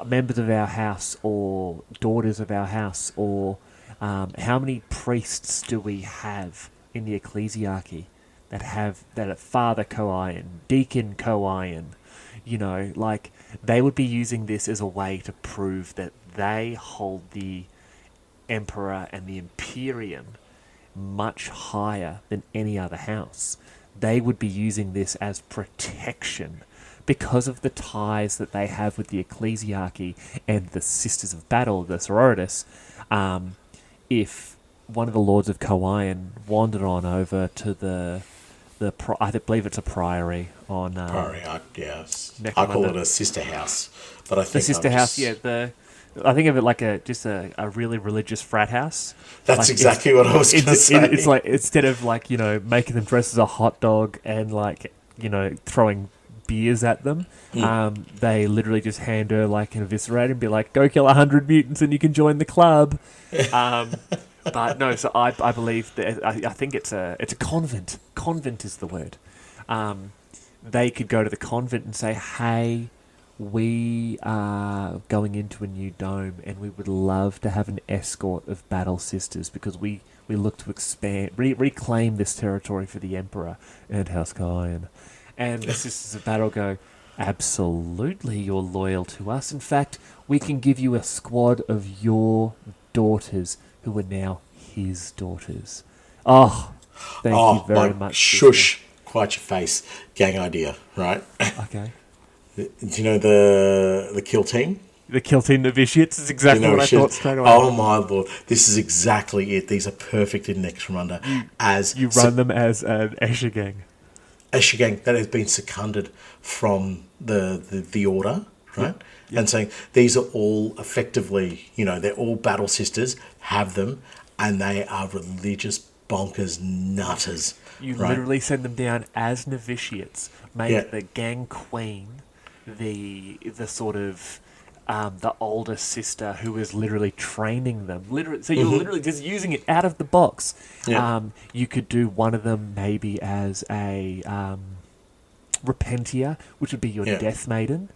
members of our house or daughters of our house? Or how many priests do we have in the ecclesiarchy that are Father Kawaii, Deacon Kawaii? You know, they would be using this as a way to prove that they hold the Emperor and the Imperium much higher than any other house. They would be using this as protection because of the ties that they have with the ecclesiarchy and the Sisters of Battle, the Sororitas. If one of the Lords of Kawaii wandered on over to I believe it's a priory on... priory, yes. I call it a sister house. But I think the sister house, I think of it like a really religious frat house. That's exactly what I was going to say. It's like, instead of making them dress as a hot dog and throwing beers at them, they literally just hand her an eviscerator and be like, go kill 100 mutants and you can join the club. But no, so I believe that I think it's a convent. Convent is the word. They could go to the convent and say, hey, we are going into a new dome and we would love to have an escort of battle sisters because we look to expand, reclaim this territory for the Emperor and House Kawaii. And the Sisters of Battle go, absolutely, you're loyal to us. In fact, we can give you a squad of your daughters who are now his daughters. Oh, thank you very much. Shush, quiet your face. Gang idea, right? Okay. Do you know the kill team? The kill team novitiates is exactly what I thought straight away. Oh my lord, this is exactly it. These are perfect in Necromunda. You run them as an Escher gang. Escher gang that has been seconded from the order, right? Yep. And saying these are all effectively, they're all battle sisters, have them, and they are religious bonkers nutters. You literally send them down as novitiates, make the gang queen the sort of the older sister who is literally training them. So you're literally just using it out of the box. Yeah. You could do one of them maybe as a Repentia, which would be your death maiden.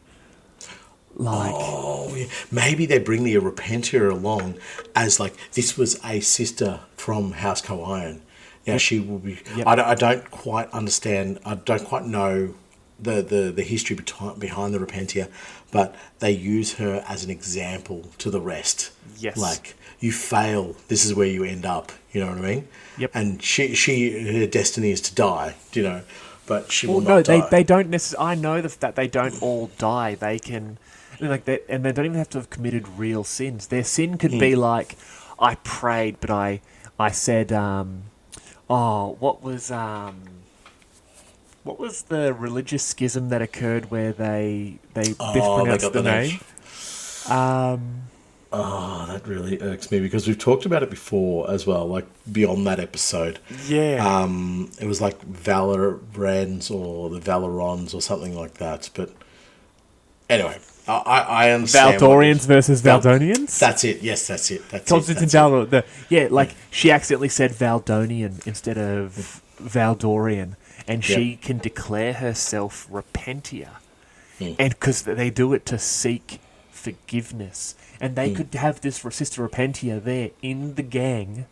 Maybe they bring the Repentia along as this was a sister from House Kawaii Yeah, Yep. she will be. Yep. I don't quite understand. I don't quite know the history behind the Repentia, but they use her as an example to the rest. Yes. Like, you fail, this is where you end up. You know what I mean? Yep. And her destiny is to die. You know, but she Well, will no, not die. they don't necessarily. I know that they don't all die. They can, like, and they don't even have to have committed real sins. Their sin could be like, I prayed, but I said, what was the religious schism that occurred where they They mispronounced got the name? Oh, that really irks me because we've talked about it before as well, like beyond that episode. Yeah. It was like Valorans or the Valorons or something like that. But anyway, I understand. Valdorians versus Valdonians? That's it. Yes, that's it. That's Constantine it. That's Valdor. Like, she accidentally said Valdonian instead of Valdorian, and she can declare herself Repentia. And because they do it to seek forgiveness. And they could have this Sister Repentia there in the gang,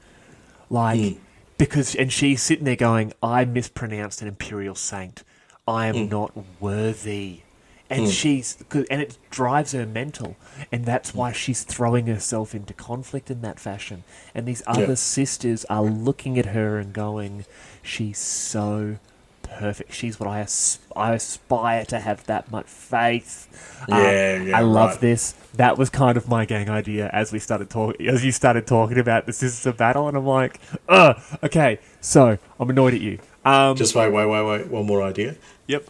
like, and she's sitting there going, I mispronounced an Imperial Saint. I am not worthy. And and it drives her mental. And that's why she's throwing herself into conflict in that fashion. And these other sisters are looking at her and going, she's so perfect. She's what I aspire to have that much faith. I love this. That was kind of my gang idea as you started talking about the Sisters of Battle, and I'm like, okay, so I'm annoyed at you. Just wait. One more idea. Yep.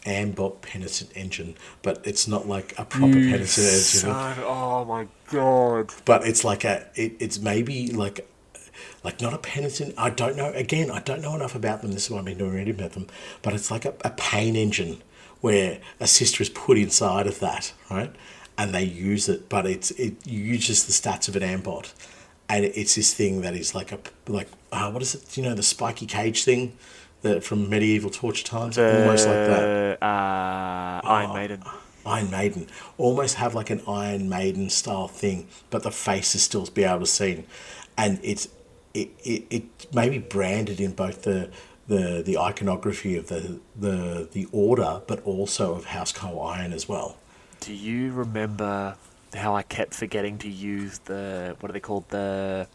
Ambot penitent engine, but it's not like a proper penitent engine. Oh my god! But it's like it's maybe like not a penitent. I don't know. Again, I don't know enough about them. This is why I've been doing reading about them. But it's like a pain engine where a sister is put inside of that, right? And they use it, but it uses the stats of an ambot, and it's this thing that is like what is it? You know, the spiky cage thing that from medieval torture times, almost like that. Iron Maiden. Iron Maiden, almost have like an Iron Maiden style thing, but the face is still to be able to see, and it may be branded in both the iconography of the order, but also of House Coal Iron as well. Do you remember how I kept forgetting to use what are they called, the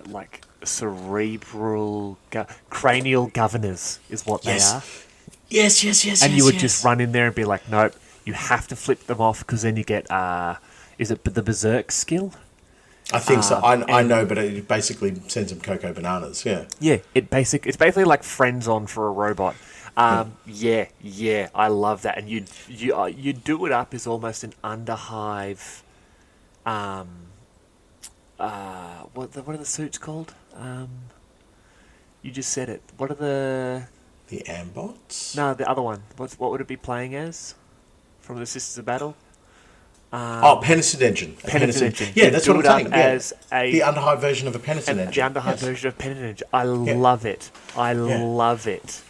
like cerebral cranial governors is what they are. Yes. And you would just run in there and be like, nope, you have to flip them off because then you get is it the berserk skill? I think so. I know, but it basically sends them cocoa bananas. Yeah. Yeah. It's basically like friends on for a robot. Yeah, I love that. And you do it up as almost an Underhive. What are the suits called? You just said it. What are the ambots? No, the other one. What would it be playing as from the Sisters of Battle? Penitent engine. Penitent engine. Yeah, that's what I'm saying. As the Underhive version of a penitent engine. The Underhive version of penitent engine. I love it. I love it.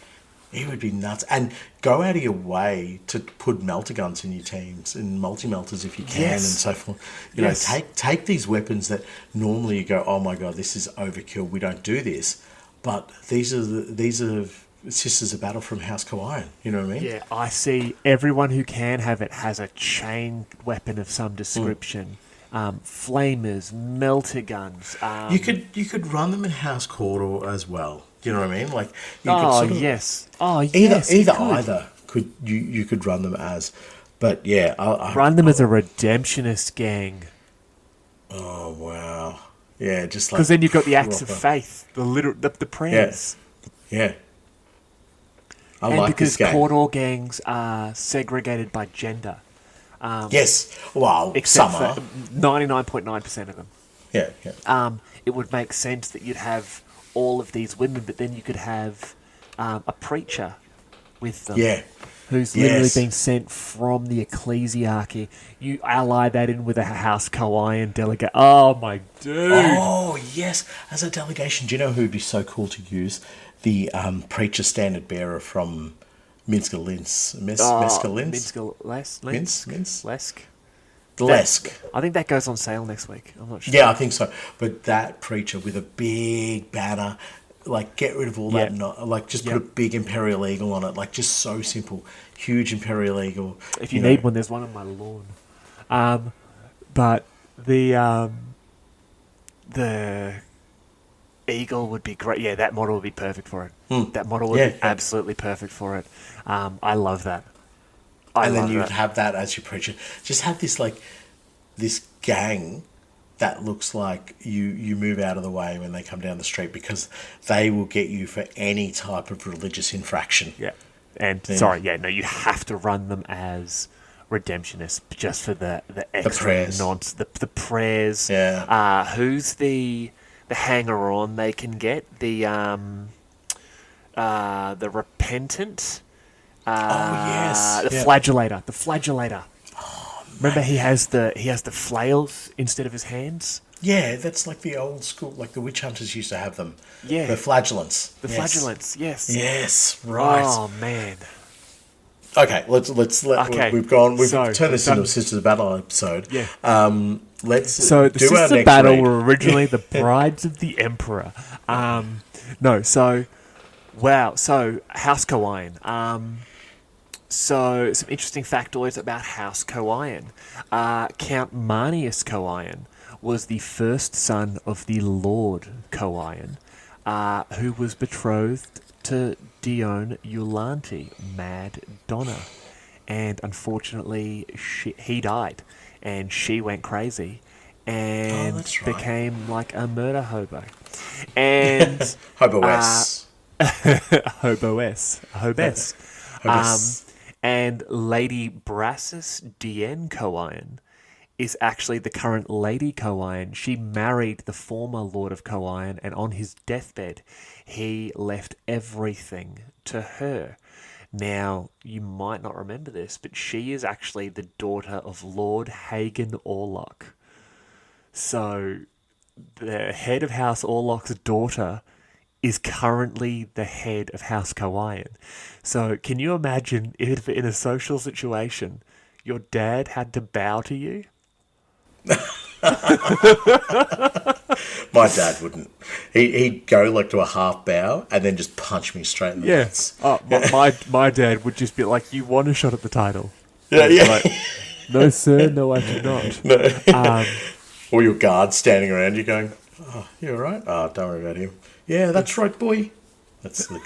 It would be nuts. And go out of your way to put melter guns in your teams and multi-melters if you can and so forth. You know, take these weapons that normally you go, oh my God, this is overkill. We don't do this. But these are Sisters of Battle from House Kawaiian. You know what I mean? Yeah, I see everyone who can have it has a chain weapon of some description. Flamers, melter guns. You could run them in House Cawdor as well. You know what I mean? Like you could sort of, yes. Either could you could run them as, but yeah, run them as a redemptionist gang. Oh wow, yeah, just like because then you've got the acts of faith, the prayers. Yeah. I and like because this game. Cawdor gangs are segregated by gender. Yes, well, except some are. for 99.9% of them. Yeah. It would make sense that you'd have all of these women, but then you could have a preacher with them. Yeah. Who's literally been sent from the ecclesiarchy. You ally that in with a House Kawaiian delegate. Oh, my dude. Oh, yes. As a delegation, do you know who would be so cool to use? The preacher standard bearer from Minsker Linz. Minsker Linz? Minsker Lesk? The Lesk. I think that goes on sale next week. I'm not sure. Yeah, I think so. But that creature with a big banner, like get rid of all that, just put a big Imperial Eagle on it, like just so simple. Huge Imperial Eagle. If you need one, there's one on my lawn. But the Eagle would be great. Yeah, that model would be perfect for it. That model would be absolutely perfect for it. I love that. And then you'd have that as your preacher. Just have this this gang that looks like you move out of the way when they come down the street, because they will get you for any type of religious infraction. Yeah. And you have to run them as redemptionists just for the extra prayers. nonsense. The prayers. Yeah. Who's the hanger on they can get? The repentant. Yes. The flagellator. The flagellator. Oh, remember, he has the flails instead of his hands. Yeah, that's like the old school, like the witch hunters used to have them. Yeah, the flagellants. Flagellants. Yes. Yes. Right. Oh man. Okay, let's let. Okay. We've turned this into a Sisters of Battle episode. Yeah. Let's So the do our Sisters of next Battle read. were originally the Brides of the Emperor. So House Kawaiian. So some interesting factoids about House Kawaiian. Count Mightiest Kawaiian was the first son of the Lord Kawaiian, who was betrothed to Dione Yolante, Mad Donna. And unfortunately, he died, and she went crazy and became like a murder hobo. And Hobo-S. Hobes. And Lady Brassus Dien Kawaiian is actually the current Lady Kawaiian. She married the former Lord of Kawaiian, and on his deathbed, he left everything to her. Now, you might not remember this, but she is actually the daughter of Lord Hagen Orlok. So, the head of House Orlok's daughter is currently the head of House Kawaiian. So, can you imagine if in a social situation, your dad had to bow to you? My dad wouldn't. He'd go like to a half bow and then just punch me straight in the nuts. Oh, my dad would just be like, "You want a shot at the title?" Yeah. Like, no, sir. No, I do not. No. Or your guards standing around you going, "Oh, you all right? Oh, don't worry about him." Yeah, that's right, boy. That's my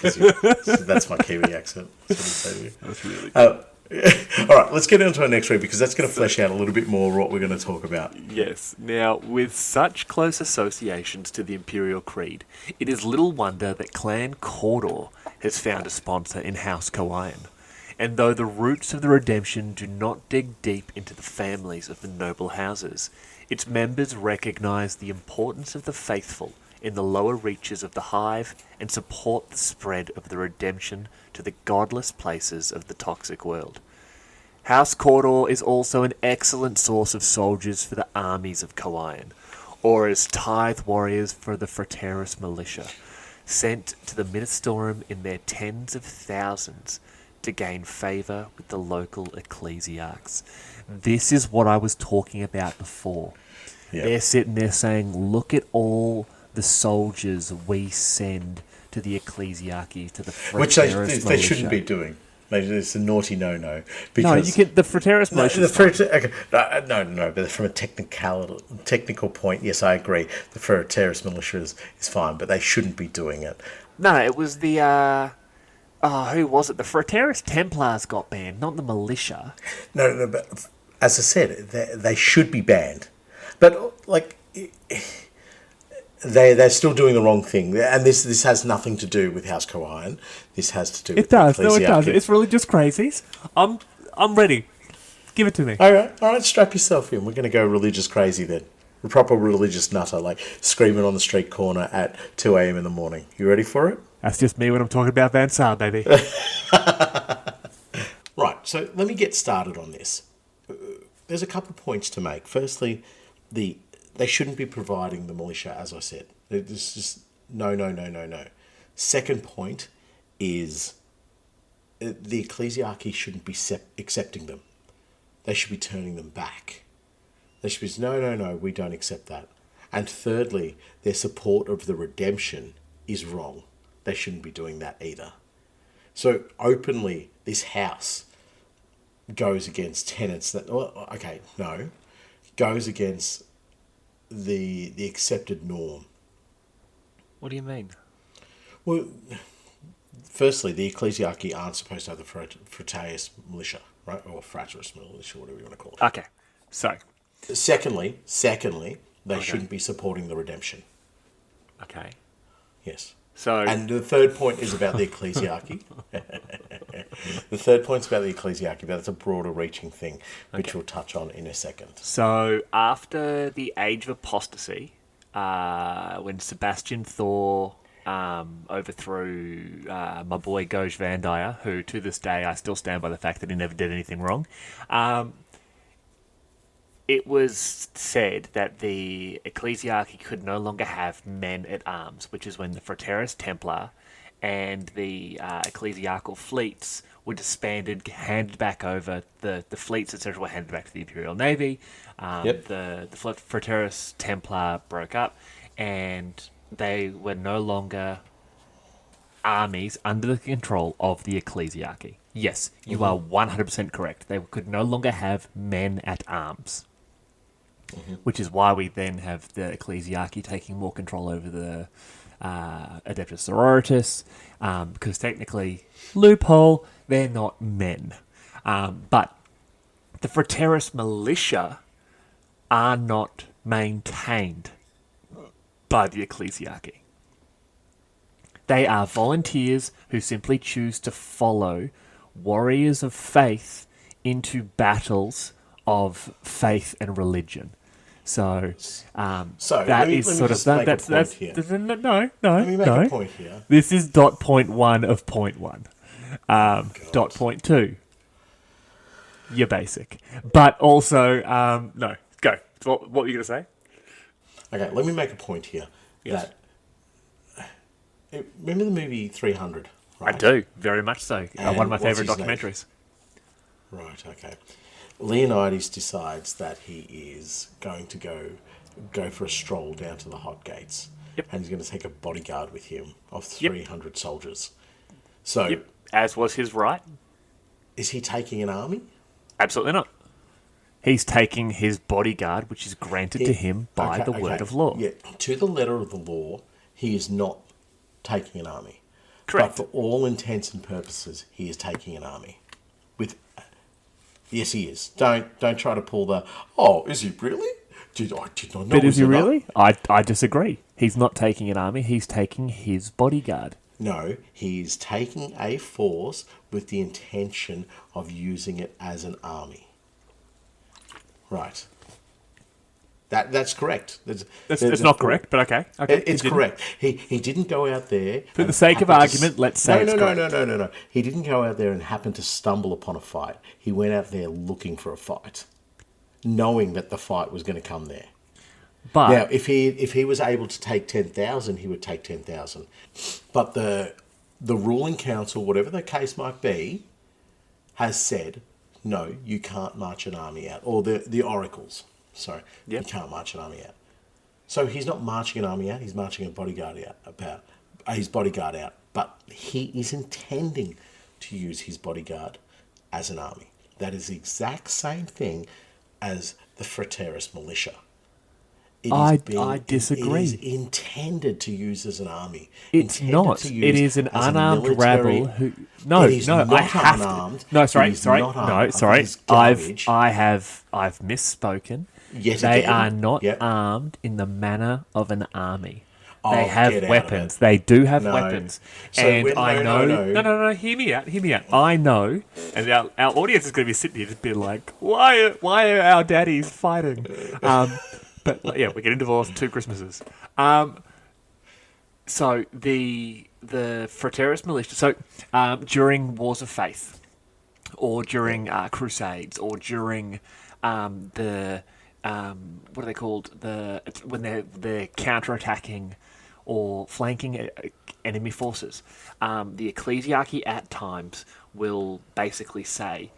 Kiwi accent. That's what he say to you. That's really good. All right, let's get into our next read, because that's going to flesh out a little bit more what we're going to talk about. Yes. Now, with such close associations to the Imperial Creed, it is little wonder that Clan Cawdor has found a sponsor in House Kawaiian. And though the roots of the redemption do not dig deep into the families of the noble houses, its members recognise the importance of the faithful in the lower reaches of the hive and support the spread of the redemption to the godless places of the toxic world. House Cawdor is also an excellent source of soldiers for the armies of Kawaiian, or as tithe warriors for the Frateris militia, sent to the Ministorum in their tens of thousands to gain favour with the local ecclesiarchs. This is what I was talking about before. Yep. They're sitting there saying, look at all the soldiers we send to the ecclesiarchy, to the Frateris militia. Which they shouldn't be doing. It's a naughty no-no. Because no, you can. The Frateris militia. But from a technical point, yes, I agree. The Frateris militia is fine, but they shouldn't be doing it. No, it was the. Who was it? The Frateris Templars got banned, not the militia. No, but as I said, they should be banned. But like. They're still doing the wrong thing, and this has nothing to do with House Kawaiian. This has to do with the ecclesiarchy. No, it does. It's religious crazies. I'm ready. Give it to me. All right. Strap yourself in. We're going to go religious crazy then. A proper religious nutter, like screaming on the street corner at 2 a.m. in the morning. You ready for it? That's just me when I'm talking about Van Saar, baby. Right. So let me get started on this. There's a couple of points to make. Firstly, they shouldn't be providing the militia, as I said. There's just no. Second point is the ecclesiarchy shouldn't be accepting them. They should be turning them back. They should be, no, we don't accept that. And thirdly, their support of the redemption is wrong. They shouldn't be doing that either. So openly, this house goes against tenets that, goes against the accepted norm. What do you mean? Well, firstly, the ecclesiarchy aren't supposed to have the fraternius militia, right? Or fraterus militia, whatever you want to call it. Okay, so. Secondly, they shouldn't be supporting the redemption. Okay. Yes. So. And the third point is about the ecclesiarchy. The third point's about the ecclesiarchy, but that's a broader reaching thing, which we'll touch on in a second. So, after the Age of Apostasy, when Sebastian Thor overthrew my boy Goj Vandire, who to this day I still stand by the fact that he never did anything wrong, it was said that the ecclesiarchy could no longer have men at arms, which is when the Fraterus Templar and the ecclesiarchal fleets were disbanded, handed back over. The fleets, etc., were handed back to the Imperial Navy. The Fraterus Templar broke up, and they were no longer armies under the control of the ecclesiarchy. Yes, you are 100% correct. They could no longer have men at arms. Which is why we then have the ecclesiarchy taking more control over the Adeptus Sororitas, because technically, loophole, they're not men. But the Fraterus militia are not maintained by the ecclesiarchy. They are volunteers who simply choose to follow warriors of faith into battles of faith and religion. So that is sort of that. That's no. Let me make a point here. This is dot point one of point one. Dot point two. You're basic, but also no. Go. What were you gonna say? Okay, let me make a point here. Yes. Remember the movie 300? Right? I do very much so. And One of my what's favourite his name? documentaries. Right. Okay. Leonidas decides that he is going to go for a stroll down to the hot gates, and he's going to take a bodyguard with him of 300 soldiers. So, as was his right. Is he taking an army? Absolutely not. He's taking his bodyguard, which is granted to him by the word of law. Yeah, to the letter of the law, he is not taking an army. Correct. But for all intents and purposes, he is taking an army. Yes, he is. Don't try to pull the, is he really? I did not know. But is he really? I disagree. He's not taking an army. He's taking his bodyguard. No, he's taking a force with the intention of using it as an army. Right. That's correct. That's not correct, but okay. It's correct. He didn't go out there... For the sake of argument, let's say it's correct. No. He didn't go out there and happen to stumble upon a fight. He went out there looking for a fight, knowing that the fight was going to come there. But now, if he was able to take 10,000, he would take 10,000. But the ruling council, whatever the case might be, has said, no, you can't march an army out. Or the oracles... Sorry, you can't march an army out. So he's not marching an army out, he's marching his bodyguard out. But he is intending to use his bodyguard as an army. That is the exact same thing as the Fraterus militia. I disagree. It is intended to use as an army. It's not. It is an unarmed rabble who... No, I have to... No, sorry. I've misspoken. They are not armed in the manner of an army. They have weapons. They do have weapons. So and when, I know... No. Hear me out. I know, and our audience is going to be sitting here just being like, why are our daddies fighting? But yeah, we're getting divorced 2 Christmases. So the Fraterus militia. So during Wars of Faith, or during Crusades, or during what are they called? When they're counterattacking or flanking enemy forces, the ecclesiarchy at times will basically say,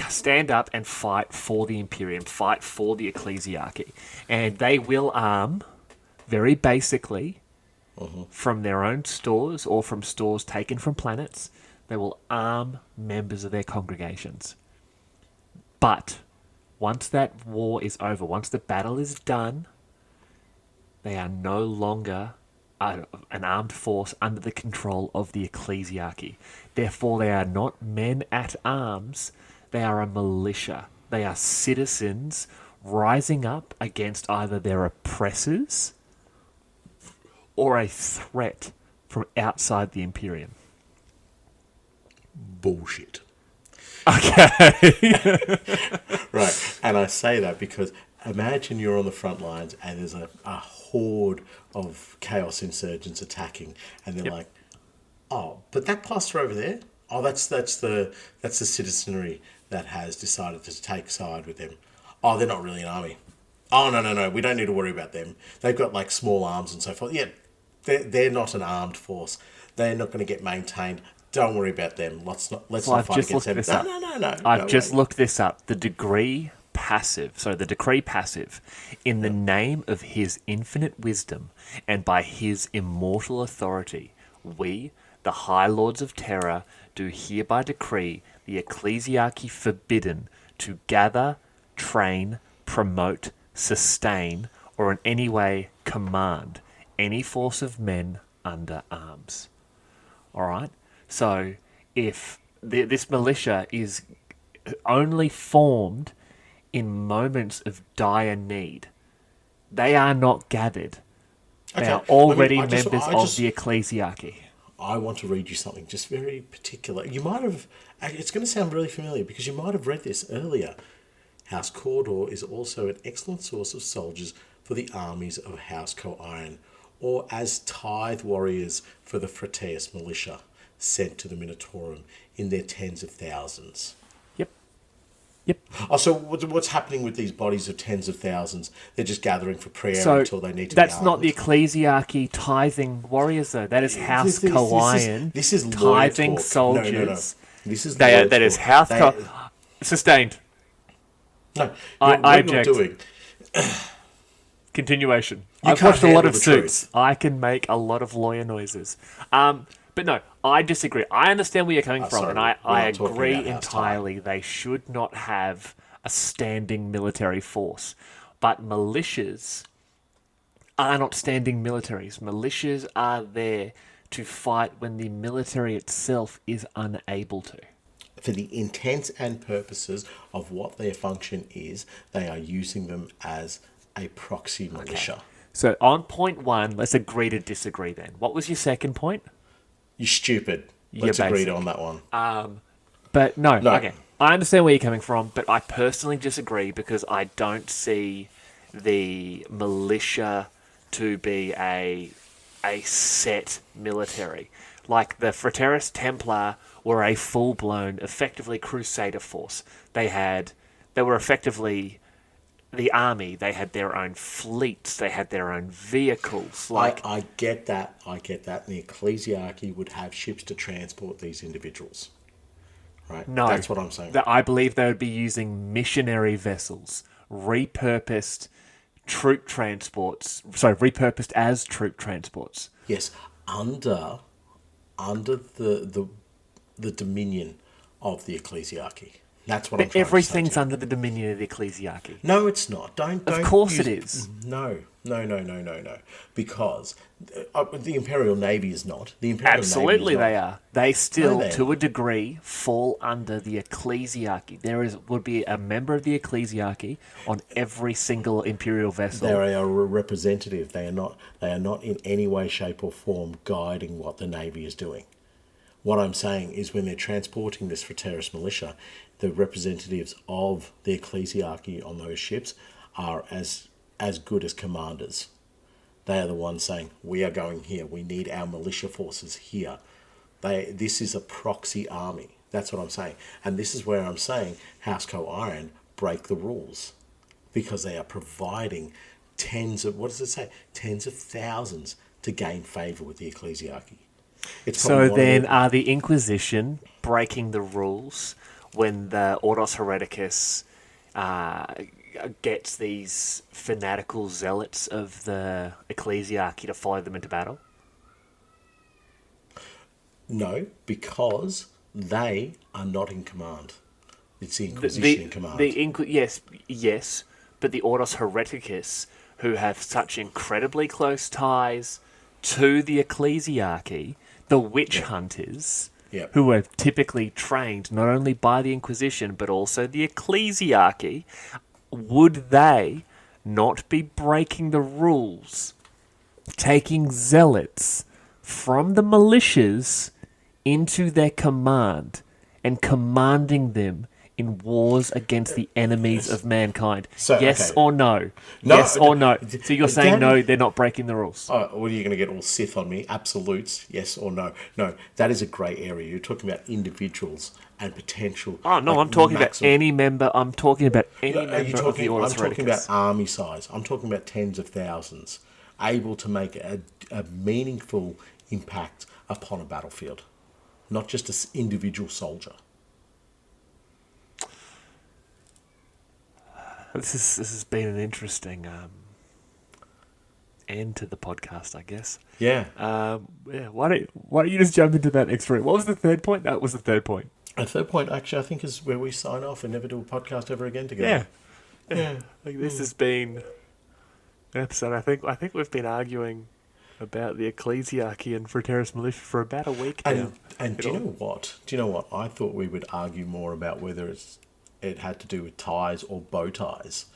stand up and fight for the Imperium, fight for the Ecclesiarchy. And they will arm, very basically, from their own stores or from stores taken from planets, they will arm members of their congregations. But once that war is over, once the battle is done, they are no longer an armed force under the control of the Ecclesiarchy. Therefore, they are not men at arms, they are a militia. They are citizens rising up against either their oppressors or a threat from outside the Imperium. Bullshit. Okay. Right, and I say that because imagine you're on the front lines and there's a horde of chaos insurgents attacking, and they're like, "Oh, but that cluster over there, oh, that's the citizenry that has decided to take side with them. Oh, they're not really an army. Oh, no, we don't need to worry about them. They've got like small arms and so forth. Yeah, they're not an armed force. They're not going to get maintained. Don't worry about them. Let's not fight against them." No. I've just looked this up. The decree passive in the name of his infinite wisdom and by his immortal authority, we, the High Lords of Terra, do hereby decree the Ecclesiarchy forbidden to gather, train, promote, sustain, or in any way command any force of men under arms. Alright? So, if this militia is only formed in moments of dire need, they are not gathered. They are already members of the Ecclesiarchy. I want to read you something just very particular. You might have... It's going to sound really familiar because you might have read this earlier. House Cawdor is also an excellent source of soldiers for the armies of House Coiron, or as tithe warriors for the Frateus militia, sent to the Minotaurum in their tens of thousands. Yep. Oh, so what's happening with these bodies of tens of thousands? They're just gathering for prayer until they need to be armed. That's not the Ecclesiarchy tithing warriors, though. That is House Coiron. This is tithing talk. soldiers. No. This is that is House Sustained. No, I what object. you're doing... Continuation. You I've can't watched a lot handle of the Suits. truth. I can make a lot of lawyer noises. But no, I disagree. I understand where you're coming from, sorry, and we're I not talking agree about House entirely. They should not have a standing military force. But militias are not standing militaries. Militias are there to fight when the military itself is unable to. For the intents and purposes of what their function is, they are using them as a proxy militia. Okay. So on point one, let's agree to disagree then. What was your second point? You're stupid. Let's agree on that one. But no, okay. I understand where you're coming from, but I personally disagree because I don't see the militia to be a set military. Like the Frateris Templar were a full-blown, effectively crusader force. They were effectively the army. They had their own fleets. They had their own vehicles. I get that. And the Ecclesiarchy would have ships to transport these individuals. Right? No. That's what I'm saying. I believe they would be using missionary vessels, repurposed troop transports. Sorry, repurposed as troop transports. Yes, under the dominion of the Ecclesiarchy. That's what I'm trying to say. Everything's under the dominion of the Ecclesiarchy. No, it's not. Don't. Of course it is. No. Because the Imperial Navy is not. The Imperial Absolutely, Navy is they not. are. They still, No, to a degree, fall under the Ecclesiarchy. Would be a member of the Ecclesiarchy on every single Imperial vessel. They are a representative. They are not in any way, shape, or form guiding what the Navy is doing. What I'm saying is when they're transporting this Frateris militia, the representatives of the Ecclesiarchy on those ships are as good as commanders. They are the ones saying, we are going here. We need our militia forces here. This is a proxy army. That's what I'm saying. And this is where I'm saying House Coiron break the rules because they are providing tens of thousands to gain favour with the Ecclesiarchy. So then are the Inquisition breaking the rules when the Ordos Hereticus gets these fanatical zealots of the ecclesiarchy to follow them into battle? No, because they are not in command. It's the Inquisition in command. Yes, but the Ordos Hereticus, who have such incredibly close ties to the ecclesiarchy, the witch hunters, who are typically trained not only by the Inquisition but also the ecclesiarchy, would they not be breaking the rules, taking zealots from the militias into their command and commanding them in wars against the enemies of mankind? So, yes okay. or no? No, yes or no? So you're saying no, they're not breaking the rules? What are you going to get all Sith on me? Absolutes, yes or no? No, that is a grey area. You're talking about individuals and potential. Oh no, I'm talking about any member. I'm talking about any member of the Ordos I'm talking about Hereticus. army size. I'm talking about tens of thousands, able to make a meaningful impact upon a battlefield, not just an individual soldier. This has been an interesting end to the podcast, I guess. Yeah. Yeah. Why don't you just jump into that next route? What was the third point? That was the third point. A third point, actually, I think, is where we sign off and never do a podcast ever again together. Yeah. Like, this has been an episode. I think we've been arguing about the ecclesiarchy and Fraterus Militia for about a week now. And do you know what? Do you know what? I thought we would argue more about whether it had to do with ties or bow ties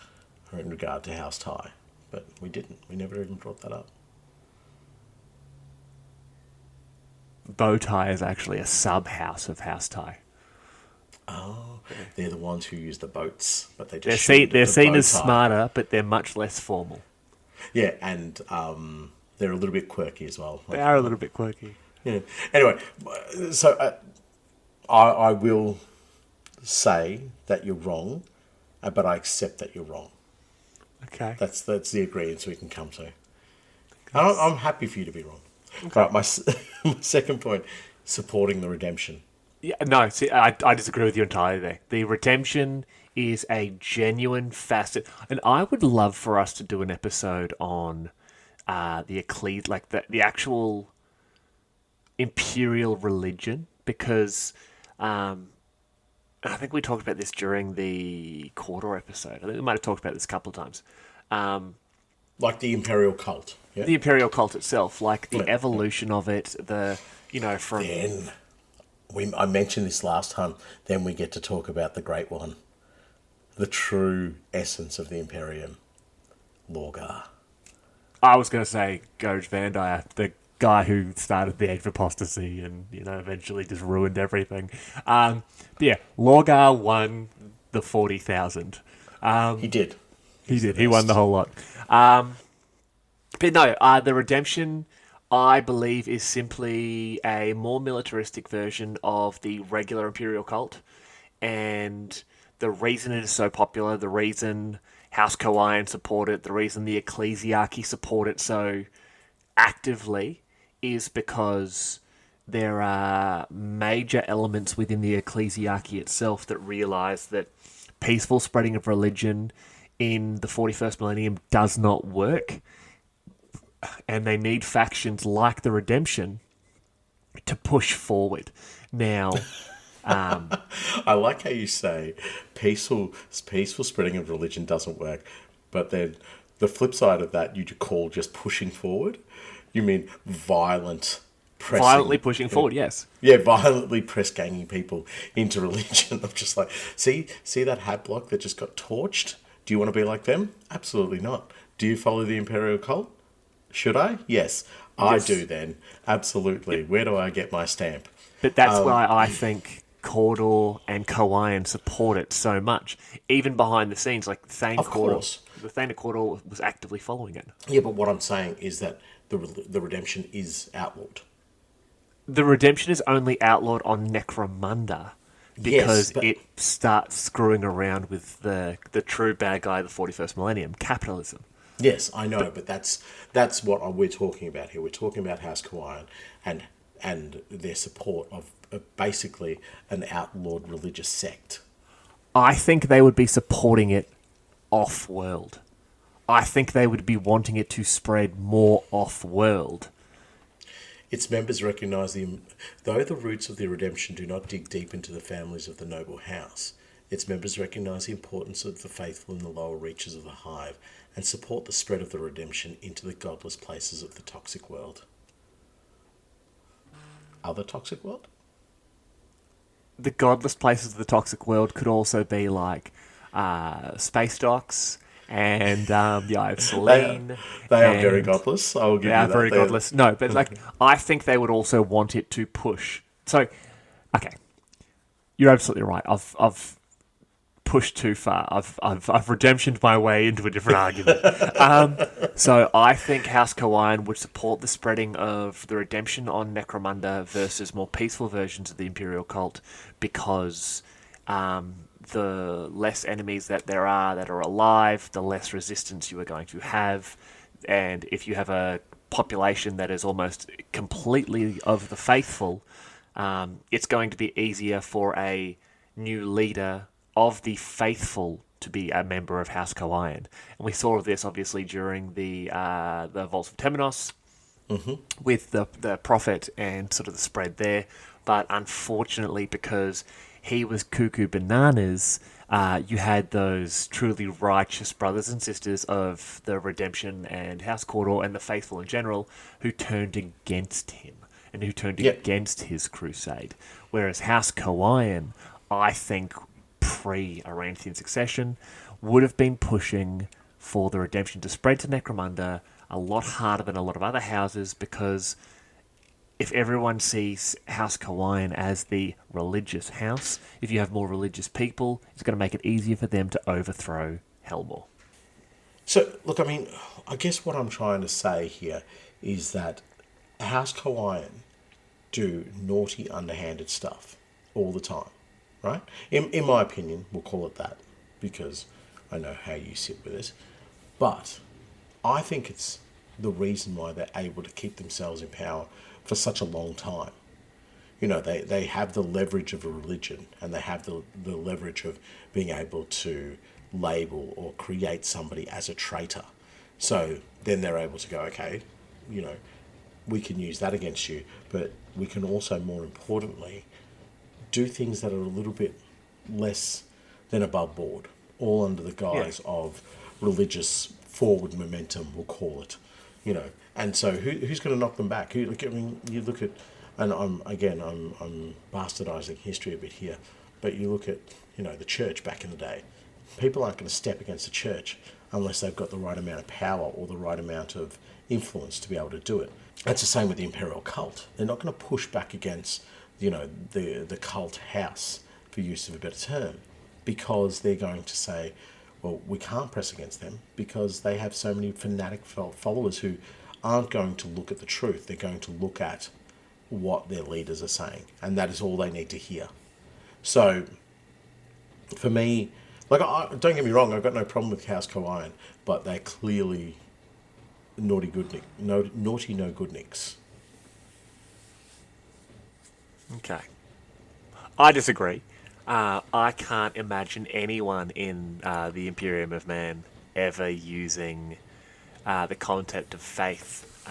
in regard to house tie. But we didn't. We never even brought that up. Bow tie is actually a sub-house of house tie. Oh, they're the ones who use the boats, but they They're just seen as smarter, but they're much less formal. Yeah, and they're a little bit quirky as well. They are a little bit quirky. Yeah. Anyway, so I will say that you're wrong, but I accept that you're wrong. Okay. That's the agreement we can come to. I'm happy for you to be wrong. Okay. Right, my second point, supporting the redemption. Yeah, no, see, I disagree with you entirely there. The redemption is a genuine facet, and I would love for us to do an episode on the actual imperial religion, because I think we talked about this during the Quarter episode. I think we might have talked about this a couple of times. Like the imperial cult. Yeah? The imperial cult itself, like the evolution of it, from... Then, I mentioned this last time, then we get to talk about the Great One. The true essence of the Imperium. Lorgar. I was going to say Goj Vandire, the guy who started the Age of Apostasy and, eventually just ruined everything. But yeah, Lorgar won the 40,000. He did. He did. He won the whole lot. But no, the redemption, I believe, is simply a more militaristic version of the regular Imperial cult. And the reason it is so popular, the reason House Kawaiian support it, the reason the ecclesiarchy support it so actively is because there are major elements within the ecclesiarchy itself that realise that peaceful spreading of religion in the 41st millennium does not work, and they need factions like the Redemption to push forward. Now, I like how you say peaceful spreading of religion doesn't work, but then the flip side of that you call just pushing forward. You mean violently pushing forward, yes. Yeah, violently press ganging people into religion. I'm just like, see that hat block that just got torched? Do you want to be like them? Absolutely not. Do you follow the Imperial cult? Should I? Yes. I do then. Absolutely. Yep. Where do I get my stamp? But that's why I think Cawdor and Kawaiian support it so much. Even behind the scenes, like the Thane of Cawdor was actively following it. Yeah, but what I'm saying is that the redemption is outlawed. The redemption is only outlawed on Necromunda because it starts screwing around with the true bad guy of the 41st millennium, capitalism. Yes, I know, but that's what we're talking about here. We're talking about House Kawaiian and their support basically an outlawed religious sect. I think they would be supporting it off-world. I think they would be wanting it to spread more off-world. Its members recognise though the roots of the redemption do not dig deep into the families of the noble house, its members recognise the importance of the faithful in the lower reaches of the hive and support the spread of the redemption into the godless places of the toxic world. Other toxic world? The godless places of the toxic world could also be like space docks and the Eye of Selene. They are very godless. I will give They you are that. very godless. No, but like I think they would also want it to push. So, okay, you're absolutely right. I've pushed too far. I've redemptioned my way into a different argument. So I think House Kawain would support the spreading of the redemption on Necromunda versus more peaceful versions of the Imperial cult because the less enemies that there are that are alive, the less resistance you are going to have. And if you have a population that is almost completely of the faithful, it's going to be easier for a new leader of the faithful to be a member of House Kawain. And we saw this obviously during the Vaults of Temenos with the Prophet and sort of the spread there. But unfortunately, because he was cuckoo bananas, you had those truly righteous brothers and sisters of the Redemption and House Cawdor and the faithful in general who turned against him and who turned against his crusade. Whereas House Kawain, I think, pre-Aranthian succession, would have been pushing for the redemption to spread to Necromunda a lot harder than a lot of other houses because if everyone sees House Kawain as the religious house, if you have more religious people, it's going to make it easier for them to overthrow Helmore. So, look, I mean, I guess what I'm trying to say here is that House Kawain do naughty, underhanded stuff all the time, right? In my opinion, we'll call it that, because I know how you sit with it. But I think it's the reason why they're able to keep themselves in power for such a long time. You know, they have the leverage of a religion, and they have the leverage of being able to label or create somebody as a traitor. So then they're able to go, okay, you know, we can use that against you, but we can also, more importantly, do things that are a little bit less than above board, all under the guise of religious forward momentum, we'll call it, you know. And so who's going to knock them back? I mean, you look at, and I'm bastardizing history a bit here, but you look at, you know, the church back in the day. People aren't going to step against the church unless they've got the right amount of power or the right amount of influence to be able to do it. That's the same with the imperial cult. They're not going to push back against, you know, the cult house, for use of a better term, because they're going to say, well, we can't press against them because they have so many fanatic followers who aren't going to look at the truth. They're going to look at what their leaders are saying, and that is all they need to hear. So, for me, like, don't get me wrong, I've got no problem with House Kawain, but they're clearly naughty no good nicks. Okay. I disagree. I can't imagine anyone in the Imperium of Man ever using the concept of faith,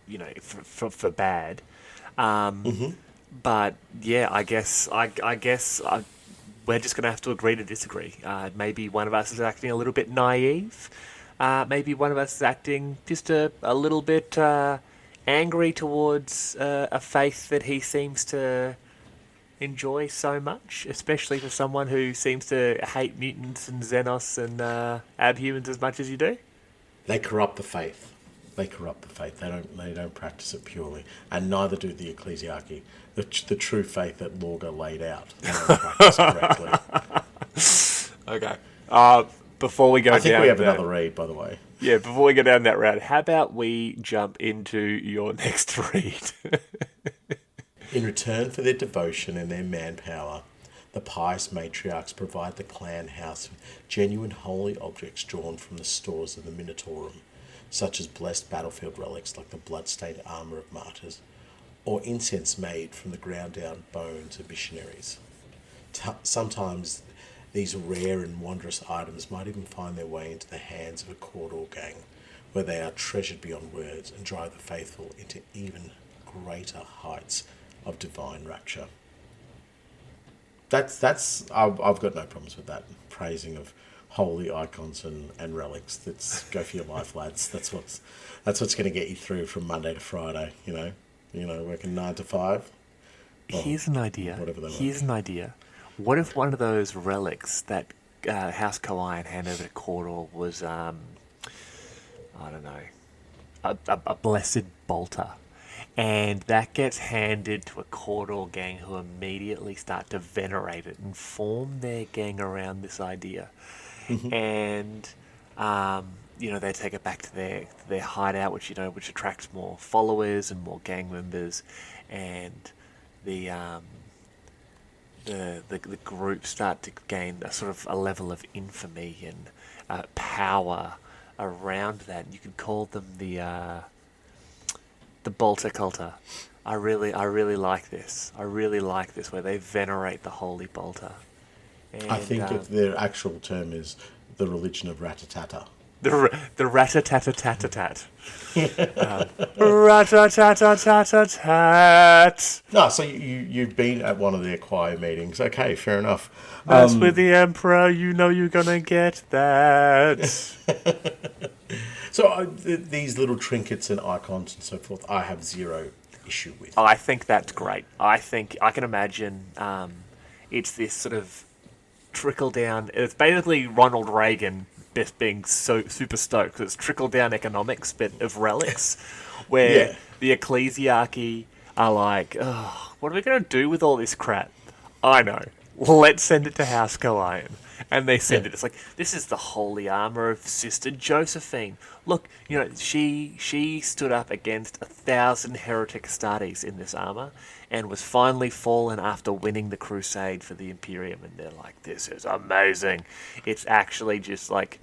you know, for bad. But yeah, I guess we're just going to have to agree to disagree. Maybe one of us is acting a little bit naive. Maybe one of us is acting just a little bit angry towards a faith that he seems to enjoy so much, especially for someone who seems to hate mutants and Xenos and abhumans as much as you do. They corrupt the faith. They don't practice it purely, and neither do the ecclesiarchy. The true faith that Lorga laid out. They don't practice correctly. Okay. Before we go down, I think we have another read, by the way. Yeah, before we go down that route, how about we jump into your next read? In return for their devotion and their manpower, the pious matriarchs provide the clan house with genuine holy objects drawn from the stores of the Minotaurum, such as blessed battlefield relics like the blood-stained armour of martyrs, or incense made from the ground down bones of missionaries. Sometimes these rare and wondrous items might even find their way into the hands of a Cawdor gang, where they are treasured beyond words and drive the faithful into even greater heights of divine rapture. That's I've got no problems with that praising of holy icons and relics. That's go for your life, lads. That's what's going to get you through from Monday to Friday. Working 9 to 5. Here's an idea. Here's an idea. What if one of those relics that House Kawaiian handed over to Cawdor was, I don't know, a blessed bolter? And that gets handed to a Cawdor gang who immediately start to venerate it and form their gang around this idea. Mm-hmm. And, they take it back to their hideout, which attracts more followers and more gang members. And the group start to gain a sort of a level of infamy and power around that. You could call them the Bolter Culter. I really like this. I really like this, where they venerate the Holy Bolter. And, I think their actual term is the religion of Ratatata. The Ratatata-tata-tat. Ratatata-tata-tat. No, so you've been at one of their choir meetings. Okay, fair enough. That's with the Emperor, you're going to get that. So these little trinkets and icons and so forth, I have zero issue with. I think that's great. I can imagine it's this sort of trickle down. It's basically Ronald Reagan just being so super stoked because it's trickle down economics, but of relics, where the ecclesiarchy are like, oh, what are we going to do with all this crap? I know. Let's send it to House Kawaiian. And they send it. It's like, this is the holy armour of Sister Josephine. Look, she stood up against 1,000 heretic Astartes in this armour and was finally fallen after winning the crusade for the Imperium. And they're like, this is amazing. It's actually just like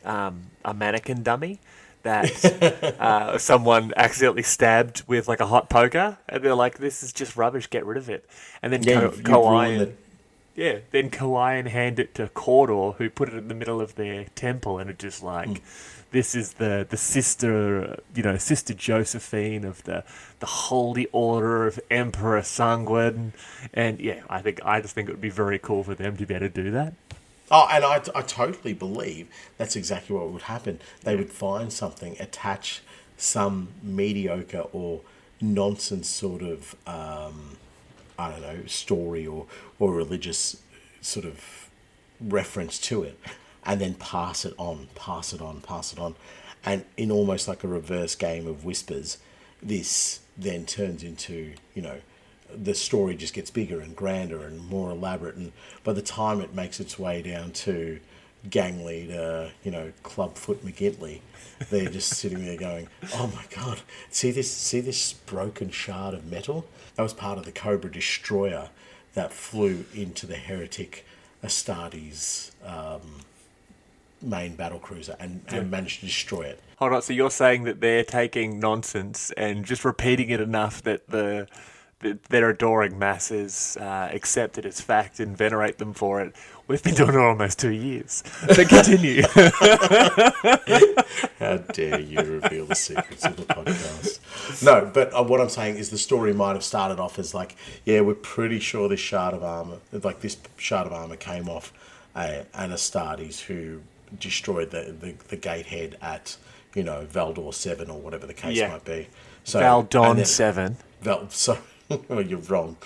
a mannequin dummy that someone accidentally stabbed with like a hot poker. And they're like, this is just rubbish, get rid of it. And then Kawaiian... Yeah, then Kawaiian hand it to Cawdor, who put it in the middle of their temple, and it just like, this is the sister, Sister Josephine of the Holy Order of Emperor Sanguine, and I just think it would be very cool for them to be able to do that. Oh, and I totally believe that's exactly what would happen. They would find something, attach some mediocre or nonsense sort of... I don't know, story or religious sort of reference to it, and then pass it on. And in almost like a reverse game of whispers, this then turns into, the story just gets bigger and grander and more elaborate. And by the time it makes its way down to gang leader, Clubfoot McGintley, they're just sitting there going, oh my God, see this broken shard of metal? That was part of the Cobra Destroyer that flew into the heretic Astartes main battlecruiser and managed to destroy it. Hold on, so you're saying that they're taking nonsense and just repeating it enough that their adoring masses accept it as fact and venerate them for it. We've been doing it almost 2 years. But continue. How dare you reveal the secrets of the podcast. No, but what I'm saying is the story might have started off as like, we're pretty sure this shard of armour came off an Astartes who destroyed the gatehead at, Valdor 7 or whatever the case might be. So, Valdon 7. Well, you're wrong.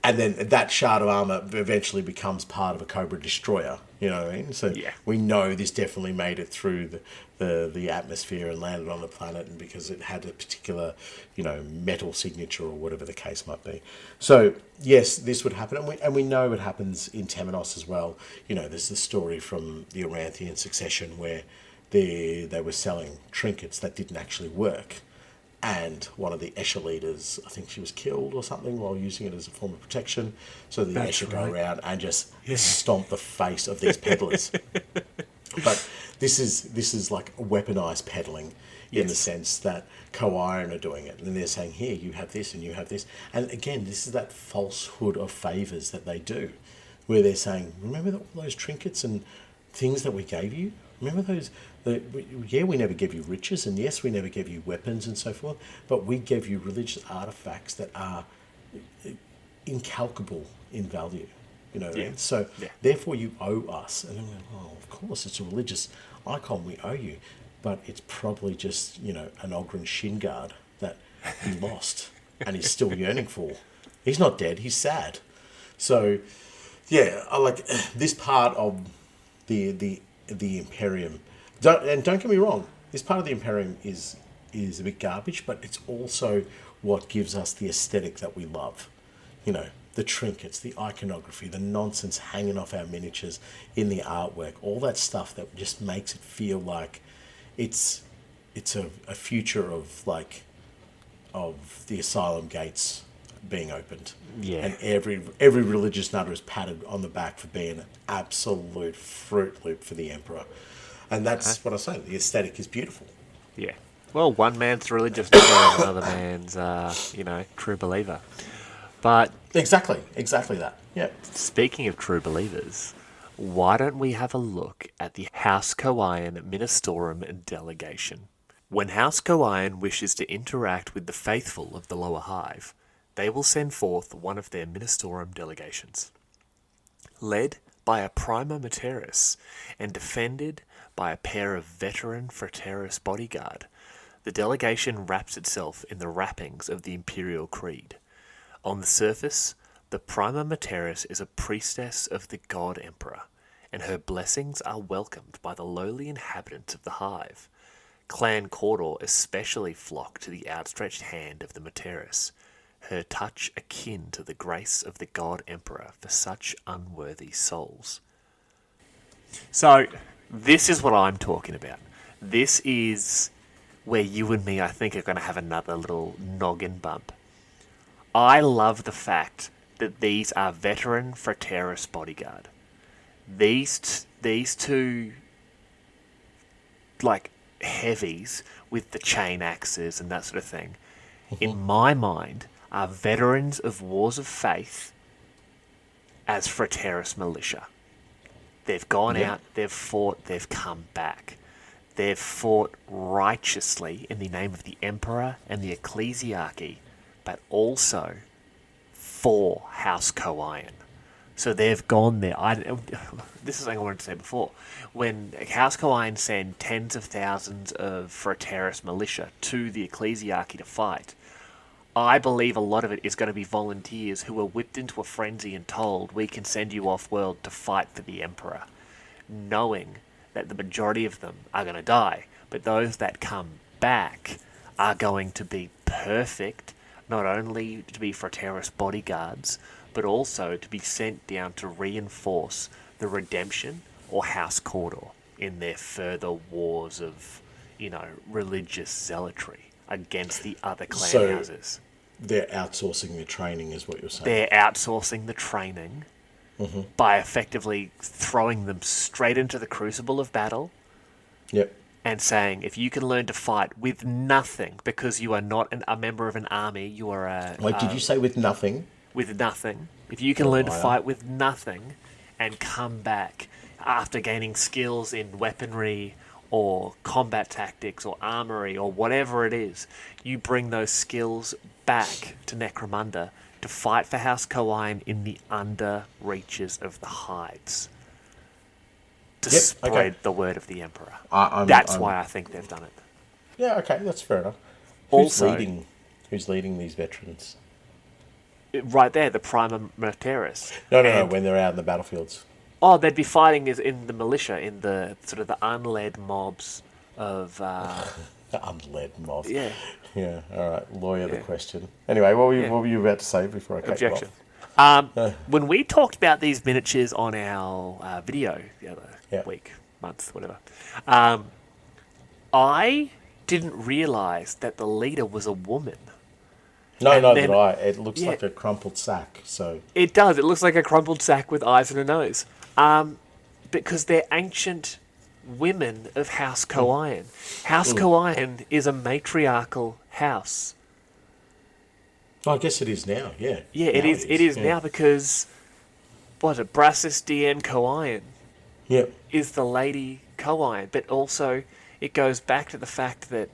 And then that shard of armour eventually becomes part of a Cobra Destroyer. You know what I mean? So we know this definitely made it through the atmosphere and landed on the planet, and because it had a particular, metal signature or whatever the case might be. So yes, this would happen, and we know it happens in Temenos as well. There's the story from the Oranthian succession where they were selling trinkets that didn't actually work. And one of the Escher leaders, I think she was killed or something while using it as a form of protection. So the Escher go around and just stomp the face of these peddlers. But this is like weaponized peddling in the Yes. sense that Co-Iron are doing it, and they're saying, here, you have this and you have this. And again, this is that falsehood of favours that they do, where they're saying, remember all those trinkets and things that we gave you? Remember those? We never gave you riches, and yes, we never gave you weapons and so forth, but we gave you religious artifacts that are incalculable in value. You know what I mean? So therefore you owe us. And I'm like, oh, of course, it's a religious icon, we owe you. But it's probably just, an Ogren shin guard that he lost and he's still yearning for. He's not dead, he's sad. So, yeah, I like this part of the Imperium. Don't get me wrong, this part of the Imperium is a bit garbage, but it's also what gives us the aesthetic that we love. The trinkets, the iconography, the nonsense hanging off our miniatures in the artwork, all that stuff that just makes it feel like it's a future of the asylum gates being opened. Yeah. And every religious nutter is patted on the back for being an absolute Fruit Loop for the Emperor. And that's what I say, the aesthetic is beautiful. Yeah. Well, one man's religious and another man's, true believer. But Exactly that. Yeah. speaking of true believers, why don't we have a look at the House Co-Iron Ministorum delegation? When House Co-Iron wishes to interact with the faithful of the Lower Hive, they will send forth one of their Ministorum delegations. Led by a Prima Materis and defended by a pair of veteran Frateris bodyguard, the delegation wraps itself in the wrappings of the Imperial Creed. On the surface, the Prima Materis is a priestess of the God Emperor, and her blessings are welcomed by the lowly inhabitants of the Hive. Clan Cawdor especially flock to the outstretched hand of the Materis, her touch akin to the grace of the God Emperor for such unworthy souls. So, this is what I'm talking about. This is where you and me, I think, are going to have another little noggin bump. I love the fact that these are veteran Frateris bodyguard. These two, heavies with the chain axes and that sort of thing, in my mind, are veterans of Wars of Faith as Frateris militia. They've gone out, they've fought, they've come back. They've fought righteously in the name of the Emperor and the Ecclesiarchy, but also for House Co-Iron. So they've gone there. This is something I wanted to say before. When House Co-Iron send tens of thousands of Frateris militia to the Ecclesiarchy to fight, I believe a lot of it is going to be volunteers who are whipped into a frenzy and told, we can send you off-world to fight for the Emperor, knowing that the majority of them are going to die, but those that come back are going to be perfect, not only to be Frateris bodyguards, but also to be sent down to reinforce the Redemption or House Cawdor in their further wars of, religious zealotry against the other clan houses. They're outsourcing the training, is what you're saying. They're outsourcing the training by effectively throwing them straight into the crucible of battle. Yep. And saying, if you can learn to fight with nothing, because you are not a member of an army, you are a... Wait, did you say with nothing? With nothing. If you can learn to fight with nothing and come back after gaining skills in weaponry or combat tactics or armory or whatever it is, you bring those skills back to Necromunda to fight for House Co-Iron in the under reaches of the Hives. To spread the word of the Emperor. That's why I think they've done it. Yeah, okay, that's fair enough. Who's leading these veterans? Right there, the Prima Materis. No, when they're out in the battlefields. Oh, they'd be fighting in the militia, in the sort of the unled mobs of... The unled mobs. Yeah. Yeah, all right, lawyer the question. Anyway, what were you about to say before I cut you off? When we talked about these miniatures on our video the other week, month, whatever, I didn't realise that the leader was a woman. No, did I. It looks like a crumpled sack. So it does. It looks like a crumpled sack with eyes and a nose. Because they're ancient women of House Koion. House Koion is a matriarchal house. I guess it is now, yeah. Yeah, Now it is yeah. now because, what, Brassus Dien Koion Yeah. is the Lady Koion, but also it goes back to the fact that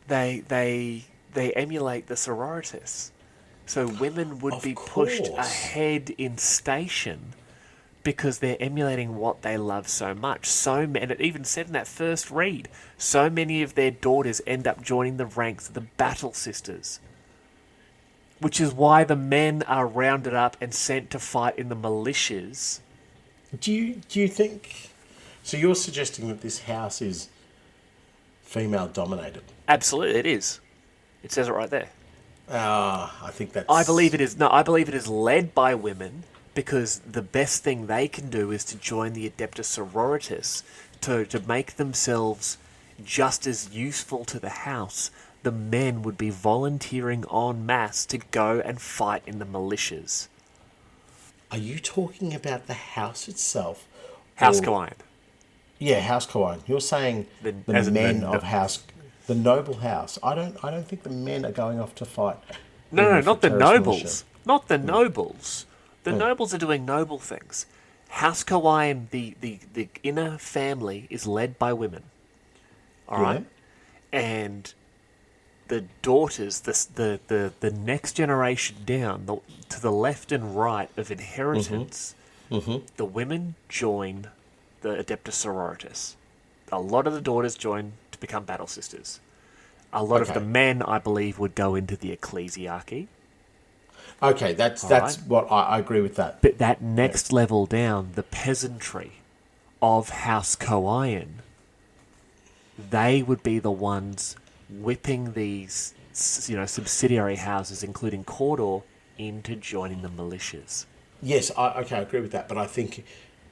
they emulate the sororitas. So women would Of be pushed course. ahead in station because they're emulating what they love so much. And it even said in that first read, so many of their daughters end up joining the ranks of the Battle Sisters. Which is why the men are rounded up and sent to fight in the militias. Do you think... So you're suggesting that this house is female dominated? Absolutely, it is. It says it right there. I think I that's... believe it is. No, I believe it is led by women because the best thing they can do is to join the Adeptus Sororitas to make themselves just as useful to the house. The men would be volunteering en masse to go and fight in the militias. Are you talking about the house itself? House Or... Koion. Yeah, House Kawan. You're saying the As in men of House... The noble house. I don't think the men are going off to fight. No, For not the Terra's nobles. militia. Not the nobles. The nobles are doing noble things. House Kawaii, the inner family, is led by women. All right? And the daughters, the next generation down, to the left and right of inheritance, the women join the Adeptus Sororitas. A lot of the daughters join to become Battle Sisters. A lot of the men, I believe, would go into the ecclesiarchy. Okay, that's right. what I agree with that. But that next level down, the peasantry of House Koion, they would be the ones whipping these, subsidiary houses, including Cawdor, into joining the militias. Yes, I agree with that. But I think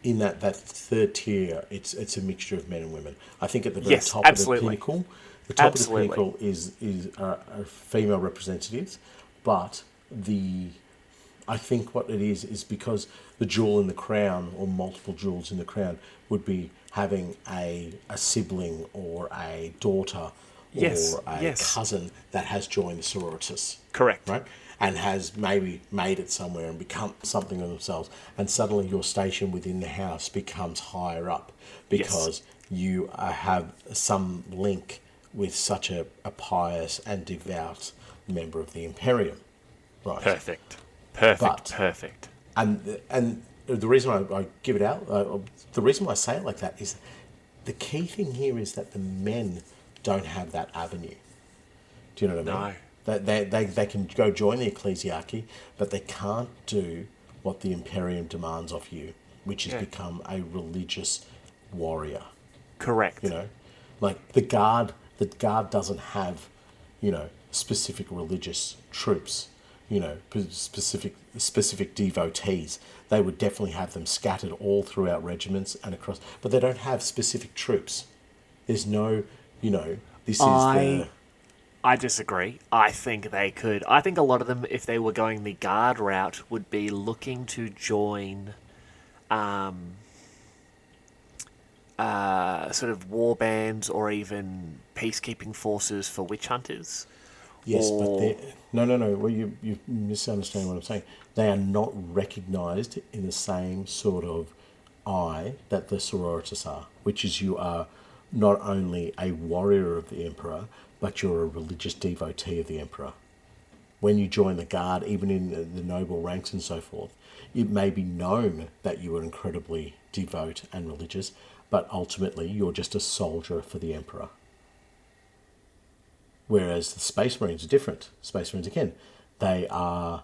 in that third tier, it's a mixture of men and women. I think at the very top absolutely. of the pinnacle, the top Absolutely. of the pinnacle are female representatives, but I think what it is because the jewel in the crown or multiple jewels in the crown would be having a sibling or a daughter Yes, or a yes. cousin that has joined the sororitas. Correct. Right? And has maybe made it somewhere and become something of themselves. And suddenly your station within the house becomes higher up because you have some link with such a pious and devout member of the Imperium. Right. Perfect. And the reason I give it out, the reason why I say it like that is the key thing here is that the men don't have that avenue. Do you know what I mean? No. They can go join the ecclesiarchy, but they can't do what the Imperium demands of you, which is become a religious warrior. Correct. Like the guard doesn't have, specific religious troops, specific devotees. They would definitely have them scattered all throughout regiments and across, but they don't have specific troops. There's no, this is the... I disagree. I think they could. I think a lot of them, if they were going the guard route, would be looking to join sort of war bands or even peacekeeping forces for witch hunters. Yes, but they're... No. Well, you misunderstand what I'm saying. They are not recognised in the same sort of eye that the sororitas are, which is you are not only a warrior of the Emperor, but you're a religious devotee of the Emperor. When you join the guard, even in the noble ranks and so forth, it may be known that you are incredibly devout and religious, but ultimately you're just a soldier for the Emperor. Whereas the Space Marines are different. Space Marines, again, they are,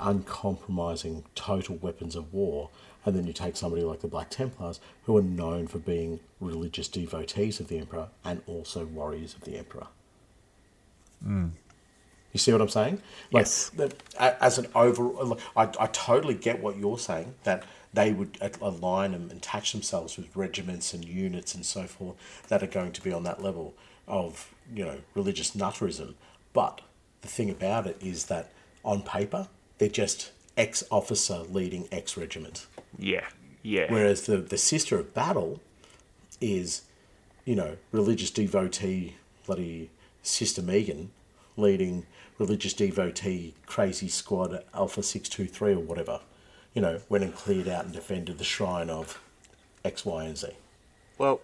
uncompromising total weapons of war. And then you take somebody like the Black Templars, who are known for being religious devotees of the Emperor and also warriors of the Emperor. You see what I'm saying? Yes. As an overall... I totally get what you're saying, that they would align and attach themselves with regiments and units and so forth that are going to be on that level of, religious nutterism. But the thing about it is that on paper, they're just ex-officer leading ex-regiment. Yeah. Yeah. Whereas the Sister of Battle is, religious devotee, bloody Sister Megan, leading religious devotee crazy squad Alpha 623 or whatever, went and cleared out and defended the shrine of X, Y, and Z. Well,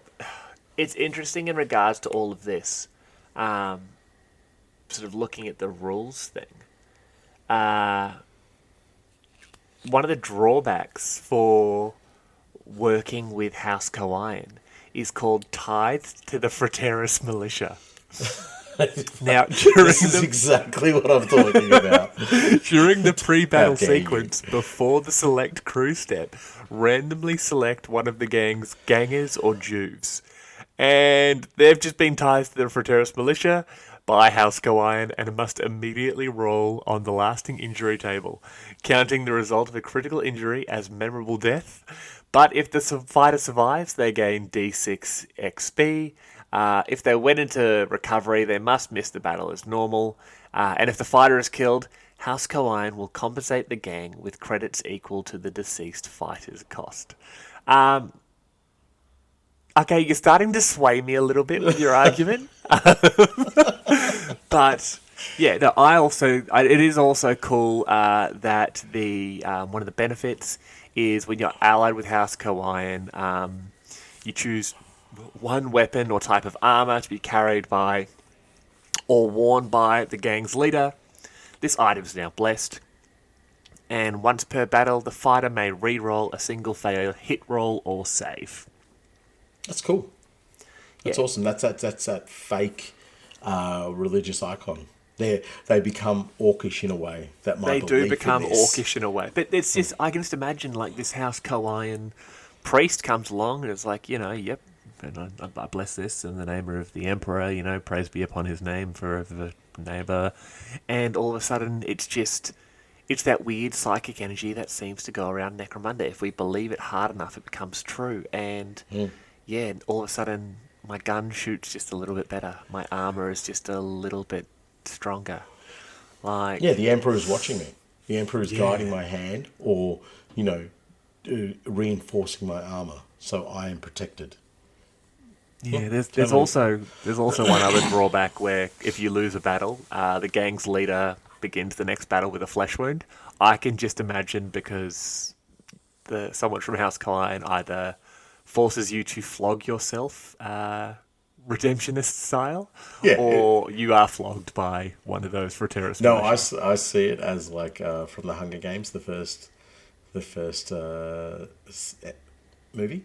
it's interesting in regards to all of this, sort of looking at the rules thing. One of the drawbacks for working with House Coion is called Tithe to the Frateris Militia. Now, This is exactly what I'm talking about. during the pre-battle How dare you. sequence, before the select crew step, randomly select one of the gang's gangers or juves. And they've just been tied to the Frateris Militia by House Coion and must immediately roll on the lasting injury table, counting the result of a critical injury as memorable death. But if the fighter survives, they gain D6 XP. If they went into recovery, they must miss the battle as normal. And if the fighter is killed, House Coion will compensate the gang with credits equal to the deceased fighter's cost. Okay, you're starting to sway me a little bit with your argument. But yeah, no, it is also cool that the one of the benefits is when you're allied with House Coion, you choose one weapon or type of armor to be carried by or worn by the gang's leader. This item is now blessed. And once per battle, the fighter may re-roll a single fail hit roll or save. That's cool. That's Yeah. awesome. That's that fake religious icon. They become orcish in a way. That my They do belief become in this. orcish in a way. But it's just, I can just imagine, like, this House Coion priest comes along and it's like, yep, and I bless this in the name of the Emperor, praise be upon his name for the neighbour. And all of a sudden, it's that weird psychic energy that seems to go around Necromunda. If we believe it hard enough, it becomes true. And, yeah, all of a sudden, my gun shoots just a little bit better. My armour is just a little bit stronger. Like, Yeah, the Emperor is watching me. The Emperor is Yeah. guiding my hand, or reinforcing my armor, so I am protected. yeah, there's totally. also one other drawback where if you lose a battle, the gang's leader begins the next battle with a flesh wound. I can just imagine because someone from House Coion either forces you to flog yourself, redemptionist style, Yeah, or you are flogged by one of those Frateris No, militia. I see it as like from the Hunger Games, the first movie,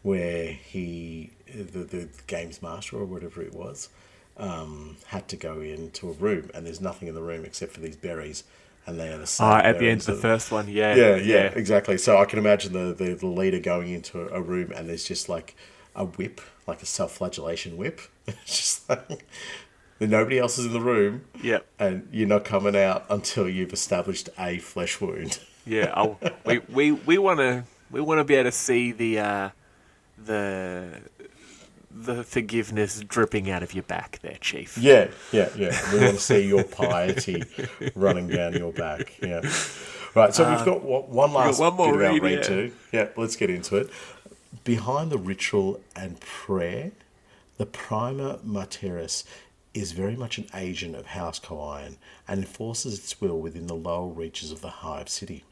where the games master or whatever it was, had to go into a room and there's nothing in the room except for these berries, and they are the same. At the end of the first one, yeah. Yeah, exactly. So I can imagine the leader going into a room and there's just like a whip, like a self-flagellation whip. It's just like nobody else is in the room. Yep. And you're not coming out until you've established a flesh wound. Yeah, we want to be able to see the forgiveness dripping out of your back, there, Chief. Yeah. We want to see your piety running down your back. Yeah. Right. So we've got one last one more bit about read, read two. Yeah. Let's get into it. Behind the ritual and prayer, the Prima Martyris is very much an agent of House Coion and enforces its will within the lower reaches of the Hive City.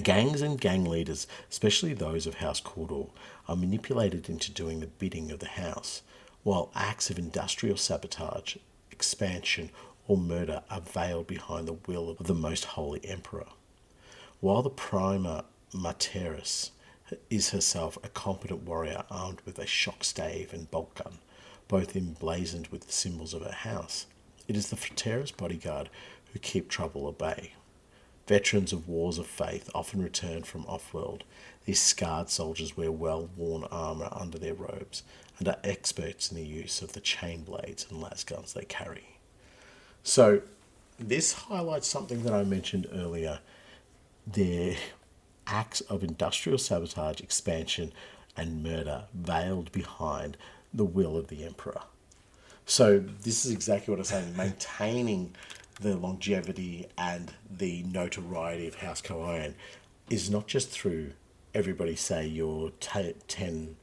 Gangs and gang leaders, especially those of House Cawdor, are manipulated into doing the bidding of the house, while acts of industrial sabotage, expansion, or murder are veiled behind the will of the Most Holy Emperor. While the Prima Martyris is herself a competent warrior armed with a shock stave and bolt gun, both emblazoned with the symbols of her house, it is the Frateris bodyguard who keep trouble at bay. Veterans of wars of faith often return from off-world. These scarred soldiers wear well-worn armour under their robes and are experts in the use of the chain blades and las guns they carry. So, this highlights something that I mentioned earlier. Their acts of industrial sabotage, expansion, and murder veiled behind the will of the Emperor. So, this is exactly what I'm saying, maintaining the longevity and the notoriety of House Coion is not just through everybody say your 10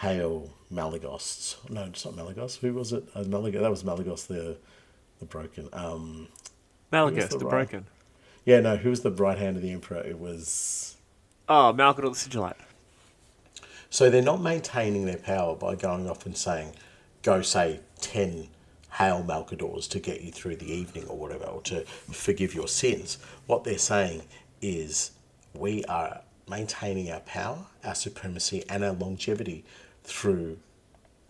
Hail Malagosts. No, it's not Malagos. Who was it? That was Malagos the broken. Who was Malagos, the the right? Broken. Yeah, no, who was the right hand of the Emperor? It was... Oh, Malgador the Sigillite. So they're not maintaining their power by going off and saying, go say 10 Hail Malgadors to get you through the evening or whatever, or to forgive your sins. What they're saying is we are maintaining our power, our supremacy, and our longevity through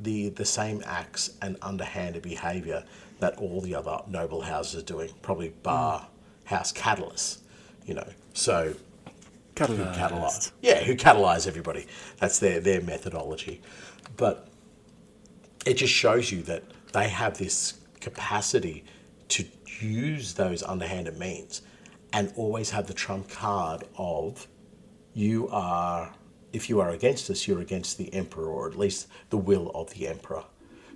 the same acts and underhanded behaviour that all the other noble houses are doing, probably bar House Catalyst, So who catalyse? Yeah, who catalyse everybody. That's their methodology. But it just shows you that they have this capacity to use those underhanded means and always have the trump card of if you are against us, you're against the Emperor, or at least the will of the Emperor.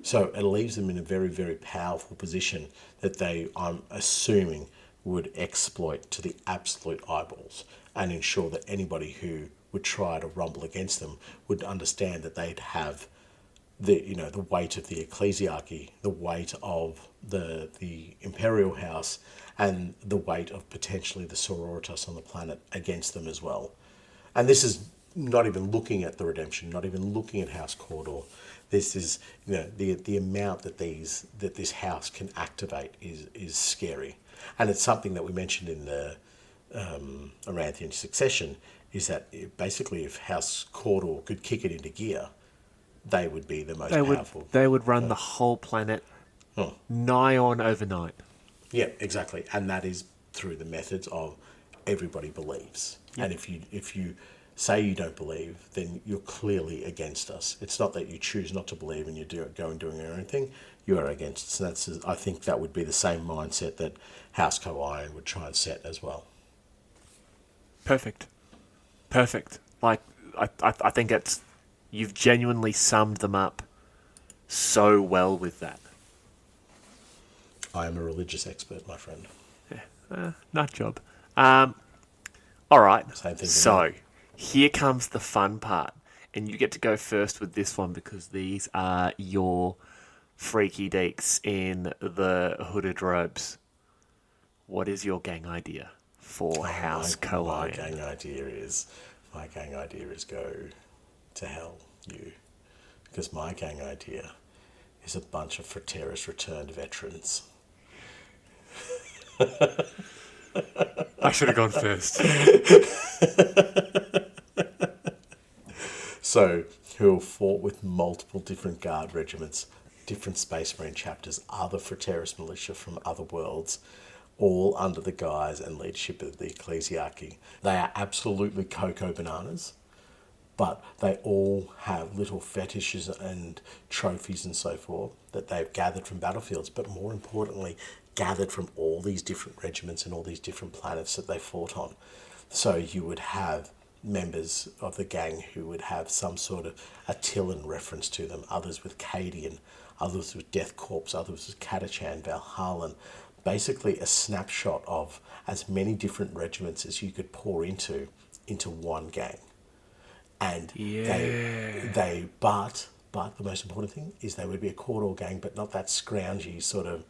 So it leaves them in a very, very powerful position that they, I'm assuming, would exploit to the absolute eyeballs and ensure that anybody who would try to rumble against them would understand that they'd have the weight of the ecclesiarchy, the weight of the imperial house, and the weight of potentially the sororitas on the planet against them as well. And this is not even looking at the redemption, not even looking at House Cawdor. This is the amount that this house can activate is scary, and it's something that we mentioned in the Aranthian Succession. Is that basically if House Cawdor could kick it into gear, they would be the most powerful. They would run the whole planet nigh on overnight. Yeah, exactly, and that is through the methods of everybody believes. Yep. And if you say you don't believe, then you're clearly against us. It's not that you choose not to believe and you go and doing your own thing. You are against us. And I think that would be the same mindset that House Co-Iron would try and set as well. Perfect. Like, I think you've genuinely summed them up so well with that. I am a religious expert, my friend. Yeah, nut job. All right. Same thing. So, here comes the fun part. And you get to go first with this one because these are your freaky deeks in the hooded robes. What is your gang idea for House Co-Iron? My gang idea is go to hell, you. Because my gang idea is a bunch of Fraterra's returned veterans. I should have gone first. So, who have fought with multiple different guard regiments, different Space Marine chapters, other Fraterra's militia from other worlds, all under the guise and leadership of the ecclesiarchy. They are absolutely cocoa bananas, but they all have little fetishes and trophies and so forth that they've gathered from battlefields, but more importantly, gathered from all these different regiments and all these different planets that they fought on. So you would have members of the gang who would have some sort of Attilan reference to them, others with Cadian, others with Death Corps, others with Catachan, Valhallan. Basically a snapshot of as many different regiments as you could pour into one gang. And but the most important thing is they would be a Cawdor gang, but not that scroungy sort of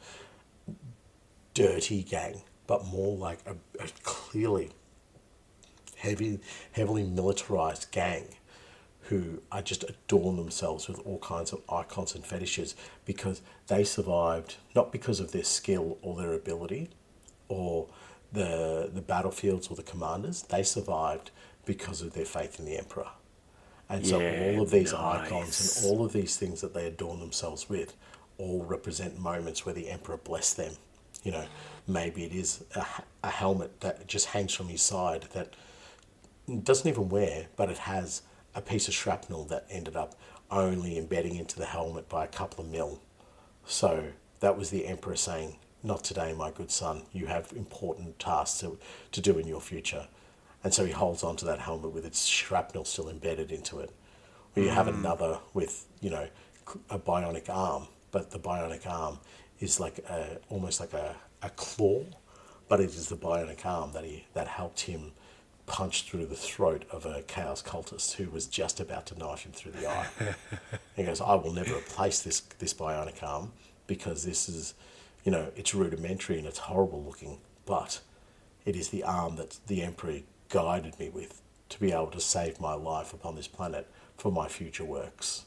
dirty gang, but more like a clearly heavily militarized gang who are just adorn themselves with all kinds of icons and fetishes because they survived, not because of their skill or their ability or the battlefields or the commanders. They survived because of their faith in the Emperor. And so all of these icons and all of these things that they adorn themselves with all represent moments where the Emperor blessed them. Maybe it is a helmet that just hangs from his side that doesn't even wear, but it has a piece of shrapnel that ended up only embedding into the helmet by a couple of mil. So that was the Emperor saying, not today, my good son, you have important tasks to do in your future. And so he holds on to that helmet with its shrapnel still embedded into it. Or you have another with, a bionic arm, but the bionic arm is like almost like a claw, but it is the bionic arm that helped him punched through the throat of a chaos cultist who was just about to knife him through the eye. He goes, I will never replace this bionic arm because this is, it's rudimentary and it's horrible looking, but it is the arm that the Emperor guided me with to be able to save my life upon this planet for my future works.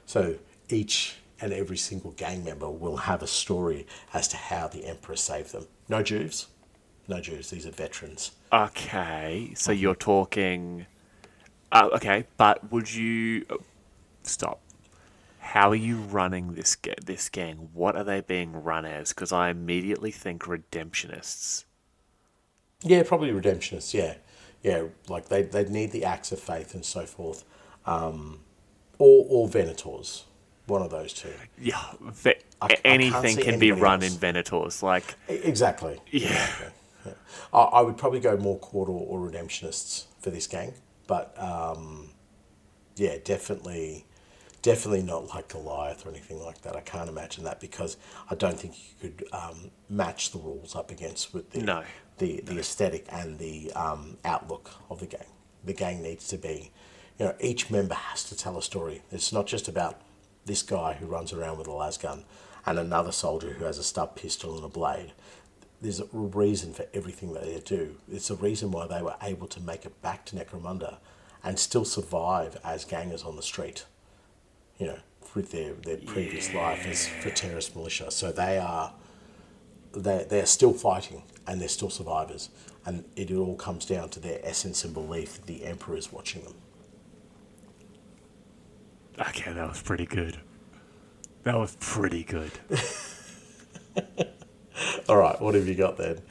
So each and every single gang member will have a story as to how the Emperor saved them. No Jews. No Jews. These are veterans. Okay, so you're talking... okay, but would you... Stop. How are you running this gang? What are they being run as? Because I immediately think redemptionists. Yeah, probably redemptionists, yeah. Yeah, like they'd need the Acts of Faith and so forth. Or Venators. One of those two. Yeah, I anything can't see can be anybody run else. in Venators. Like, Exactly. yeah. Exactly. Yeah. I would probably go more Quarter or redemptionists for this gang. But, yeah, definitely not like Goliath or anything like that. I can't imagine that because I don't think you could match the rules up against with the aesthetic and the outlook of the gang. The gang needs to be, each member has to tell a story. It's not just about this guy who runs around with a lasgun and another soldier who has a stub pistol and a blade. There's a reason for everything that they do. It's a reason why they were able to make it back to Necromunda and still survive as gangers on the street, with their previous life as for terrorist militia. So they're still fighting and they're still survivors. And it all comes down to their essence and belief that the Emperor is watching them. Okay, that was pretty good. That was pretty good. All right, what have you got then?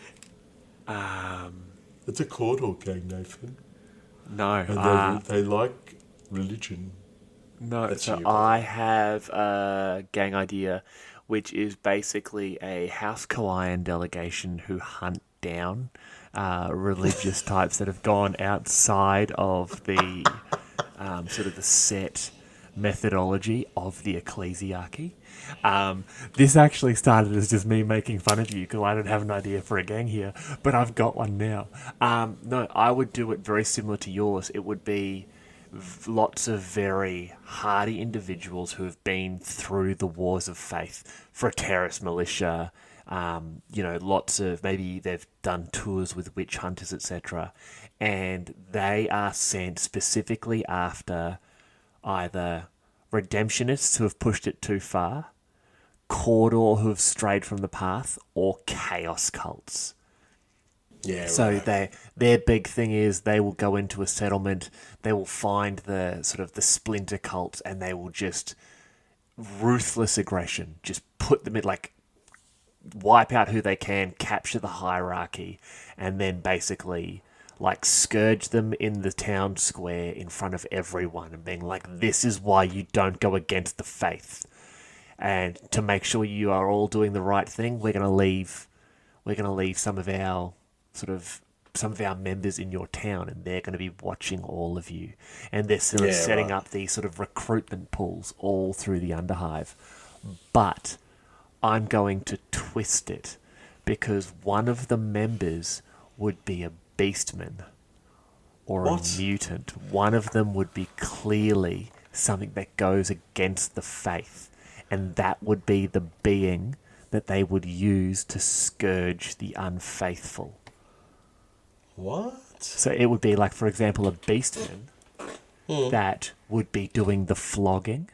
Um, It's a Cawdor gang, Nathan. no, And they like religion. no. That's So you, I have a gang idea, which is basically a House Kawayan delegation who hunt down religious types that have gone outside of the sort of the set methodology of the ecclesiarchy. This actually started as just me making fun of you because I don't have an idea for a gang here, but I've got one now. No, I would do it very similar to yours. It would be lots of very hardy individuals who have been through the wars of faith for a terrorist militia. Lots of, maybe they've done tours with witch hunters, etc. And they are sent specifically after either redemptionists who have pushed it too far, Cawdor who have strayed from the path, or chaos cults. Yeah, So right. their big thing is they will go into a settlement, they will find the sort of the splinter cults, and they will just ruthless aggression, just put them in, like, wipe out who they can, capture the hierarchy, and then basically like scourge them in the town square in front of everyone and being like, this is why you don't go against the faith. And to make sure you are all doing the right thing, we're gonna leave some of our members in your town, and they're going to be watching all of you. And they're sort of Yeah, setting right. up these sort of recruitment pools all through the Underhive. But I'm going to twist it because one of the members would be a beastman or What? a mutant. One of them would be clearly something that goes against the faith, and that would be the being that they would use to scourge the unfaithful. What? So it would be like, for example, a beastman that would be doing the flogging.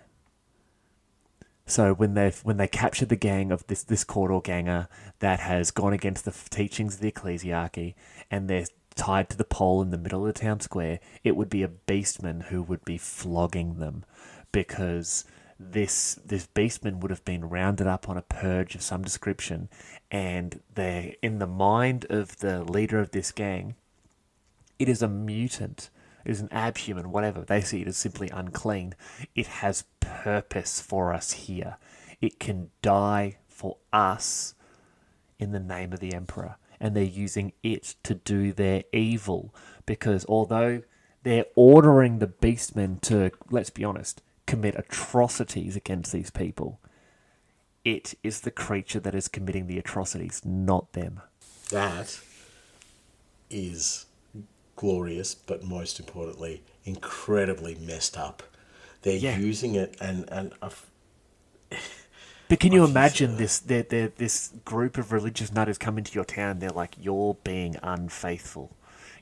So when they capture the gang of this Cawdor ganger that has gone against the teachings of the ecclesiarchy, and they're tied to the pole in the middle of the town square, it would be a beastman who would be flogging them, because this beastman would have been rounded up on a purge of some description, and they're in the mind of the leader of this gang, it is a mutant. It is an abhuman, whatever. They see it as simply unclean. It has purpose for us here. It can die for us in the name of the Emperor. And they're using it to do their evil. Because although they're ordering the beastmen to, let's be honest, commit atrocities against these people, it is the creature that is committing the atrocities, not them. That is glorious, but most importantly, incredibly messed up. They're Yeah. using it, But can you like imagine this group of religious nutters come into your town? They're like, "You're being unfaithful.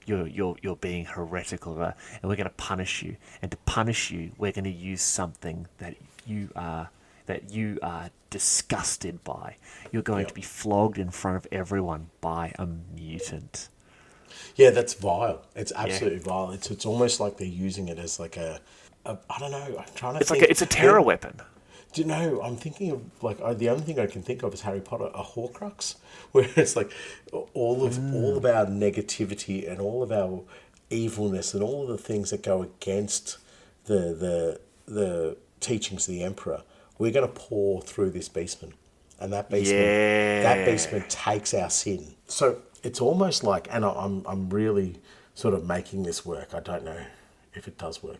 You're being heretical, right? And we're going to punish you. And to punish you, we're going to use something that you are disgusted by. You're going to Yep. be flogged in front of everyone by a mutant." Yeah, that's vile. It's Yeah, absolutely vile. It's almost like they're using it as like a I don't know. I'm trying to it's like think. it's a terror weapon. Do you know? I'm thinking of like the only thing I can think of is Harry Potter, a Horcrux, where it's like all of our negativity and all of our evilness and all of the things that go against the teachings of the Emperor. We're going to pour through this basement, and that Yeah. basement takes our sin. So it's almost like, and I'm really sort of making this work. I don't know if it does work.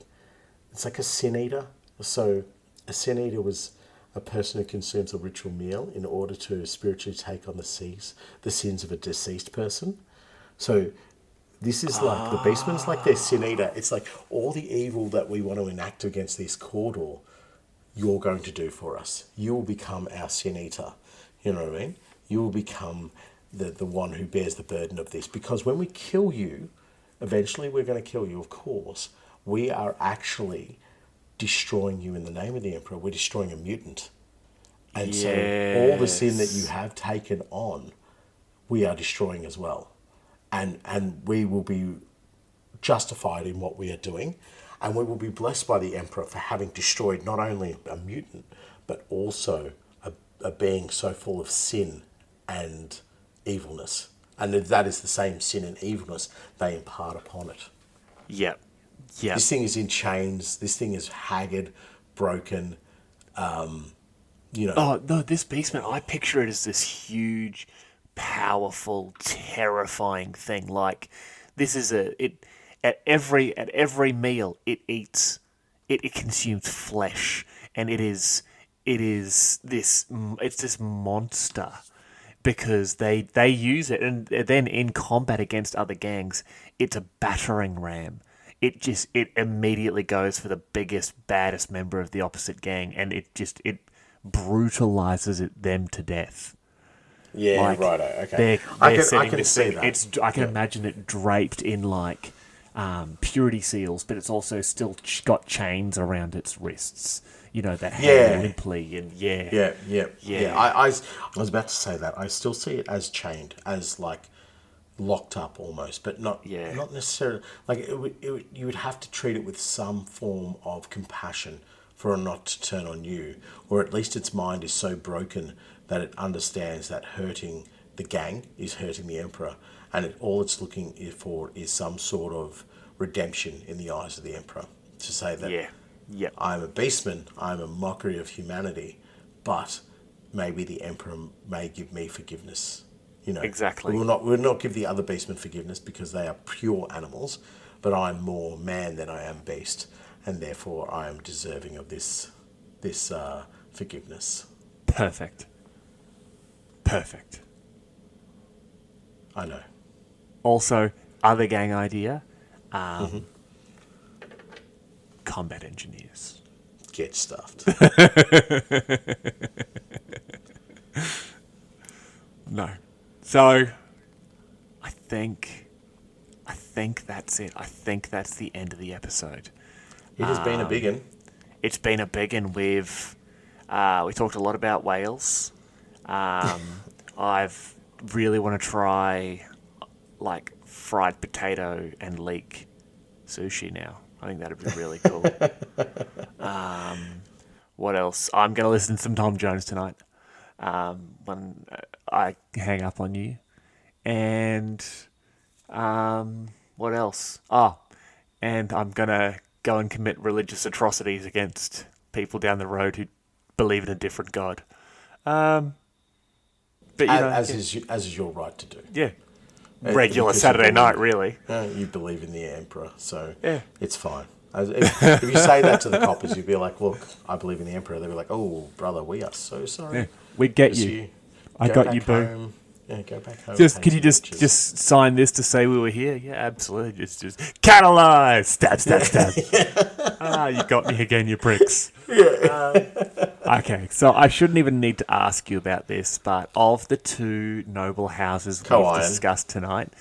It's like a sin eater. So a sin eater was a person who consumes a ritual meal in order to spiritually take on the sins of a deceased person. So this is like the basement's like their sin eater. It's like all the evil that we want to enact against this corridor, you're going to do for us. You will become our sin eater. You know what I mean? You will become the one who bears the burden of this. Because when we kill you, eventually we're going to kill you, of course. We are actually destroying you in the name of the Emperor. We're destroying a mutant. And so all the sin that you Yes. have taken on, we are destroying as well. And we will be justified in what we are doing. And we will be blessed by the Emperor for having destroyed not only a mutant, but also a being so full of sin and evilness. And that is the same sin and evilness they impart upon it. Yep. Yep. This thing is in chains. This thing is haggard, broken. You know, Oh no, this basement, I picture it as this huge, powerful, terrifying thing. Like this is it at every meal it eats, it consumes flesh, and it is it's this monster because they use it, and then in combat against other gangs, it's a battering ram. It immediately goes for the biggest, baddest member of the opposite gang, and it brutalizes them to death. yeah, Like right. Okay, they're I setting can this see thing. that. I can Yeah, imagine it draped in like purity seals, but it's also still got chains around its wrists. You know that hang yeah, limply, and yeah, yeah. yeah, I was about to say that. I still see it as chained, as like locked up almost, but yeah, not necessarily. Like you would have to treat it with some form of compassion for it not to turn on you, or at least its mind is so broken that it understands that hurting the gang is hurting the Emperor, and all it's looking for is some sort of redemption in the eyes of the Emperor to say that yeah, yep, I'm a beastman, I'm a mockery of humanity, but maybe the Emperor may give me forgiveness. You know, exactly. we will not give the other beastmen forgiveness because they are pure animals, but I'm more man than I am beast, and therefore I am deserving of this forgiveness. Perfect, perfect. I know. Also, other gang idea, combat engineers. Get stuffed. No. So, I think, I think that's it. I think that's the end of the episode. It has been a big one. It's been a big one. We talked a lot about whales. I've really want to try like fried potato and leek sushi now. I think that'd be really cool. What else? I'm gonna listen to some Tom Jones tonight. When I hang up on you, and what else? Oh, and I'm gonna go and commit religious atrocities against people down the road who believe in a different god. But you know, As is your right to do. yeah, regular Because you Saturday night, believe, really. you believe in the Emperor, so Yeah. it's fine. If you say that to the coppers, you'd be like, "Look, I believe in the Emperor." They'd be like, "Oh, brother, we are so sorry." Yeah, we get Just you. I go got back you, boo. home, Yeah, go back home. Could you just sign this to say we were here? Yeah, absolutely. Just catalyze. Stab, stab, stab. You got me again, you pricks. Okay, so I shouldn't even need to ask you about this, but of the two noble houses we've discussed tonight,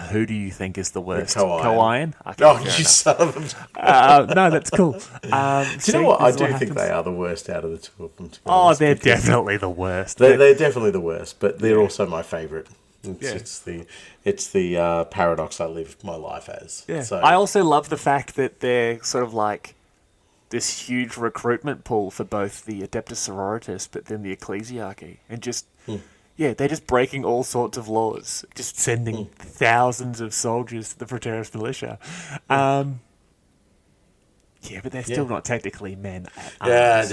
who do you think is the worst? Koian? Okay, oh, you son of a... no, that's cool. Do you know what? I do think they are the worst out of the two of them. Oh, they're definitely the worst. They're definitely the worst, but they're also my favourite. It's the paradox I live my life as. Yeah. So, I also love the fact that they're sort of like this huge recruitment pool for both the Adeptus Sororitas, but then the Ecclesiarchy, and just they're just breaking all sorts of laws, just sending thousands of soldiers to the Praetorius Militia. But they're still not technically men at arms.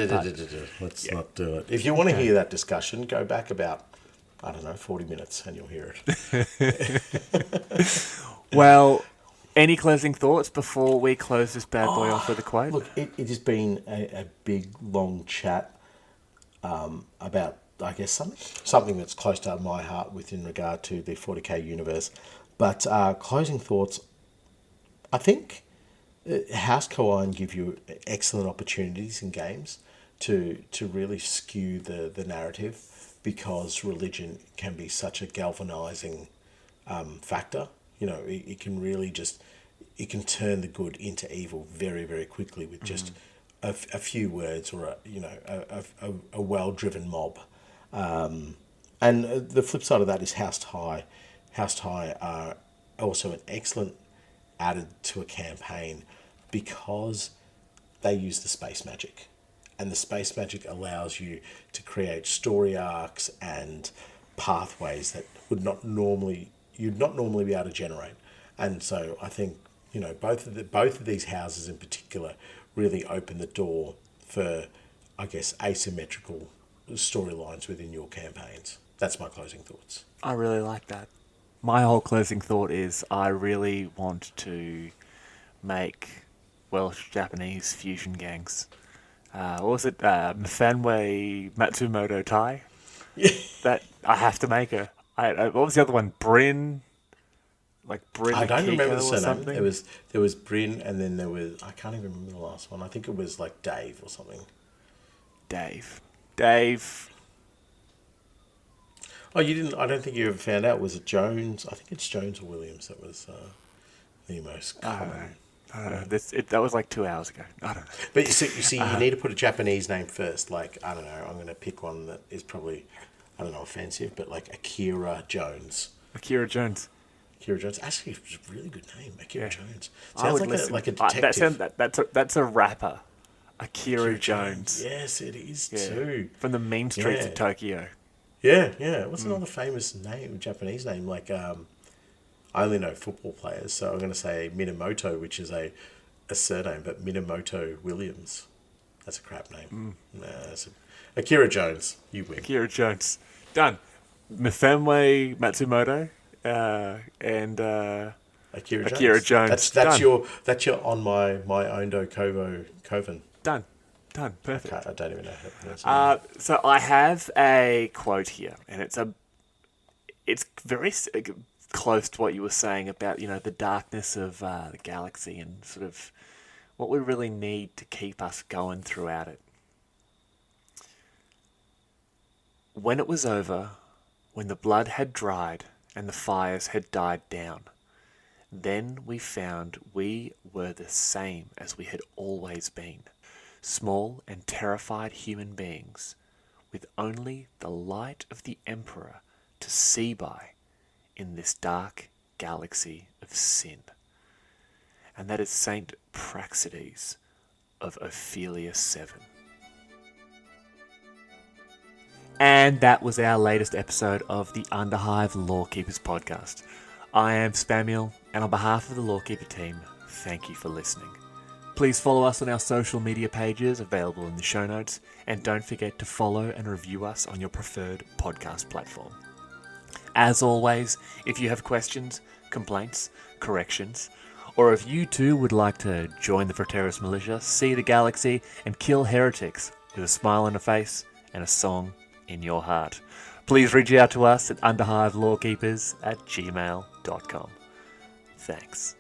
Let's not do it. If you want to hear that discussion, go back about 40 minutes, and you'll hear it. Well. Any closing thoughts before we close this bad boy off with a quote? Look, it has been a big, long chat about, I guess, something that's close to my heart within regard to the 40k universe. But closing thoughts, I think House Koian give you excellent opportunities in games to really skew the narrative, because religion can be such a galvanizing factor. You know, it can really it can turn the good into evil very, very quickly with just a few words or a well-driven mob. And the flip side of that is House High. House High are also an excellent added to a campaign because they use the space magic. And the space magic allows you to create story arcs and pathways that you'd not normally be able to generate. And so I think, both of these houses in particular really open the door for, I guess, asymmetrical storylines within your campaigns. That's my closing thoughts. I really like that. My whole closing thought is I really want to make Welsh-Japanese fusion gangs. What was it? Mfanwe Matsumoto Tai? That I have to make her. What was the other one? Bryn? Like Bryn I don't Akiko remember the surname. something? There was Bryn, and then there was... I can't even remember the last one. I think it was like Dave or something. Dave. Oh, you didn't... I don't think you ever found out. Was it Jones? I think it's Jones or Williams that was the most common. I don't know. That was like 2 hours ago. I don't know. But you see, you need to put a Japanese name first. Like, I don't know, I'm going to pick one that is probably, offensive, but like Akira Jones. Akira Jones. Actually, it's a really good name, Akira Jones. Sounds like a detective. That's a rapper. Akira Jones. Yes, it is too. From the mean streets of Tokyo. Yeah. What's another famous name, Japanese name? Like, I only know football players, so I'm going to say Minamoto, which is a surname, but Minamoto Williams. That's a crap name. Akira Jones. You win. Akira Jones. Done. Mifemwe Matsumoto and Akira Jones. That's your on my Ondo Coven. Done. Perfect. I don't even know. So I have a quote here, and it's very close to what you were saying about the darkness of the galaxy and sort of what we really need to keep us going throughout it. When it was over, when the blood had dried and the fires had died down, then we found we were the same as we had always been, small and terrified human beings, with only the light of the Emperor to see by in this dark galaxy of sin. And that is Saint Praxedes of Ophelia 7. And that was our latest episode of the Underhive Lorekeepers podcast. I am Spamiel, and on behalf of the Lorekeeper team, thank you for listening. Please follow us on our social media pages available in the show notes, and don't forget to follow and review us on your preferred podcast platform. As always, if you have questions, complaints, corrections, or if you too would like to join the Praetorius Militia, see the galaxy, and kill heretics with a smile on your face and a song in your heart, please reach out to us at underhivelorekeepers@gmail.com. Thanks.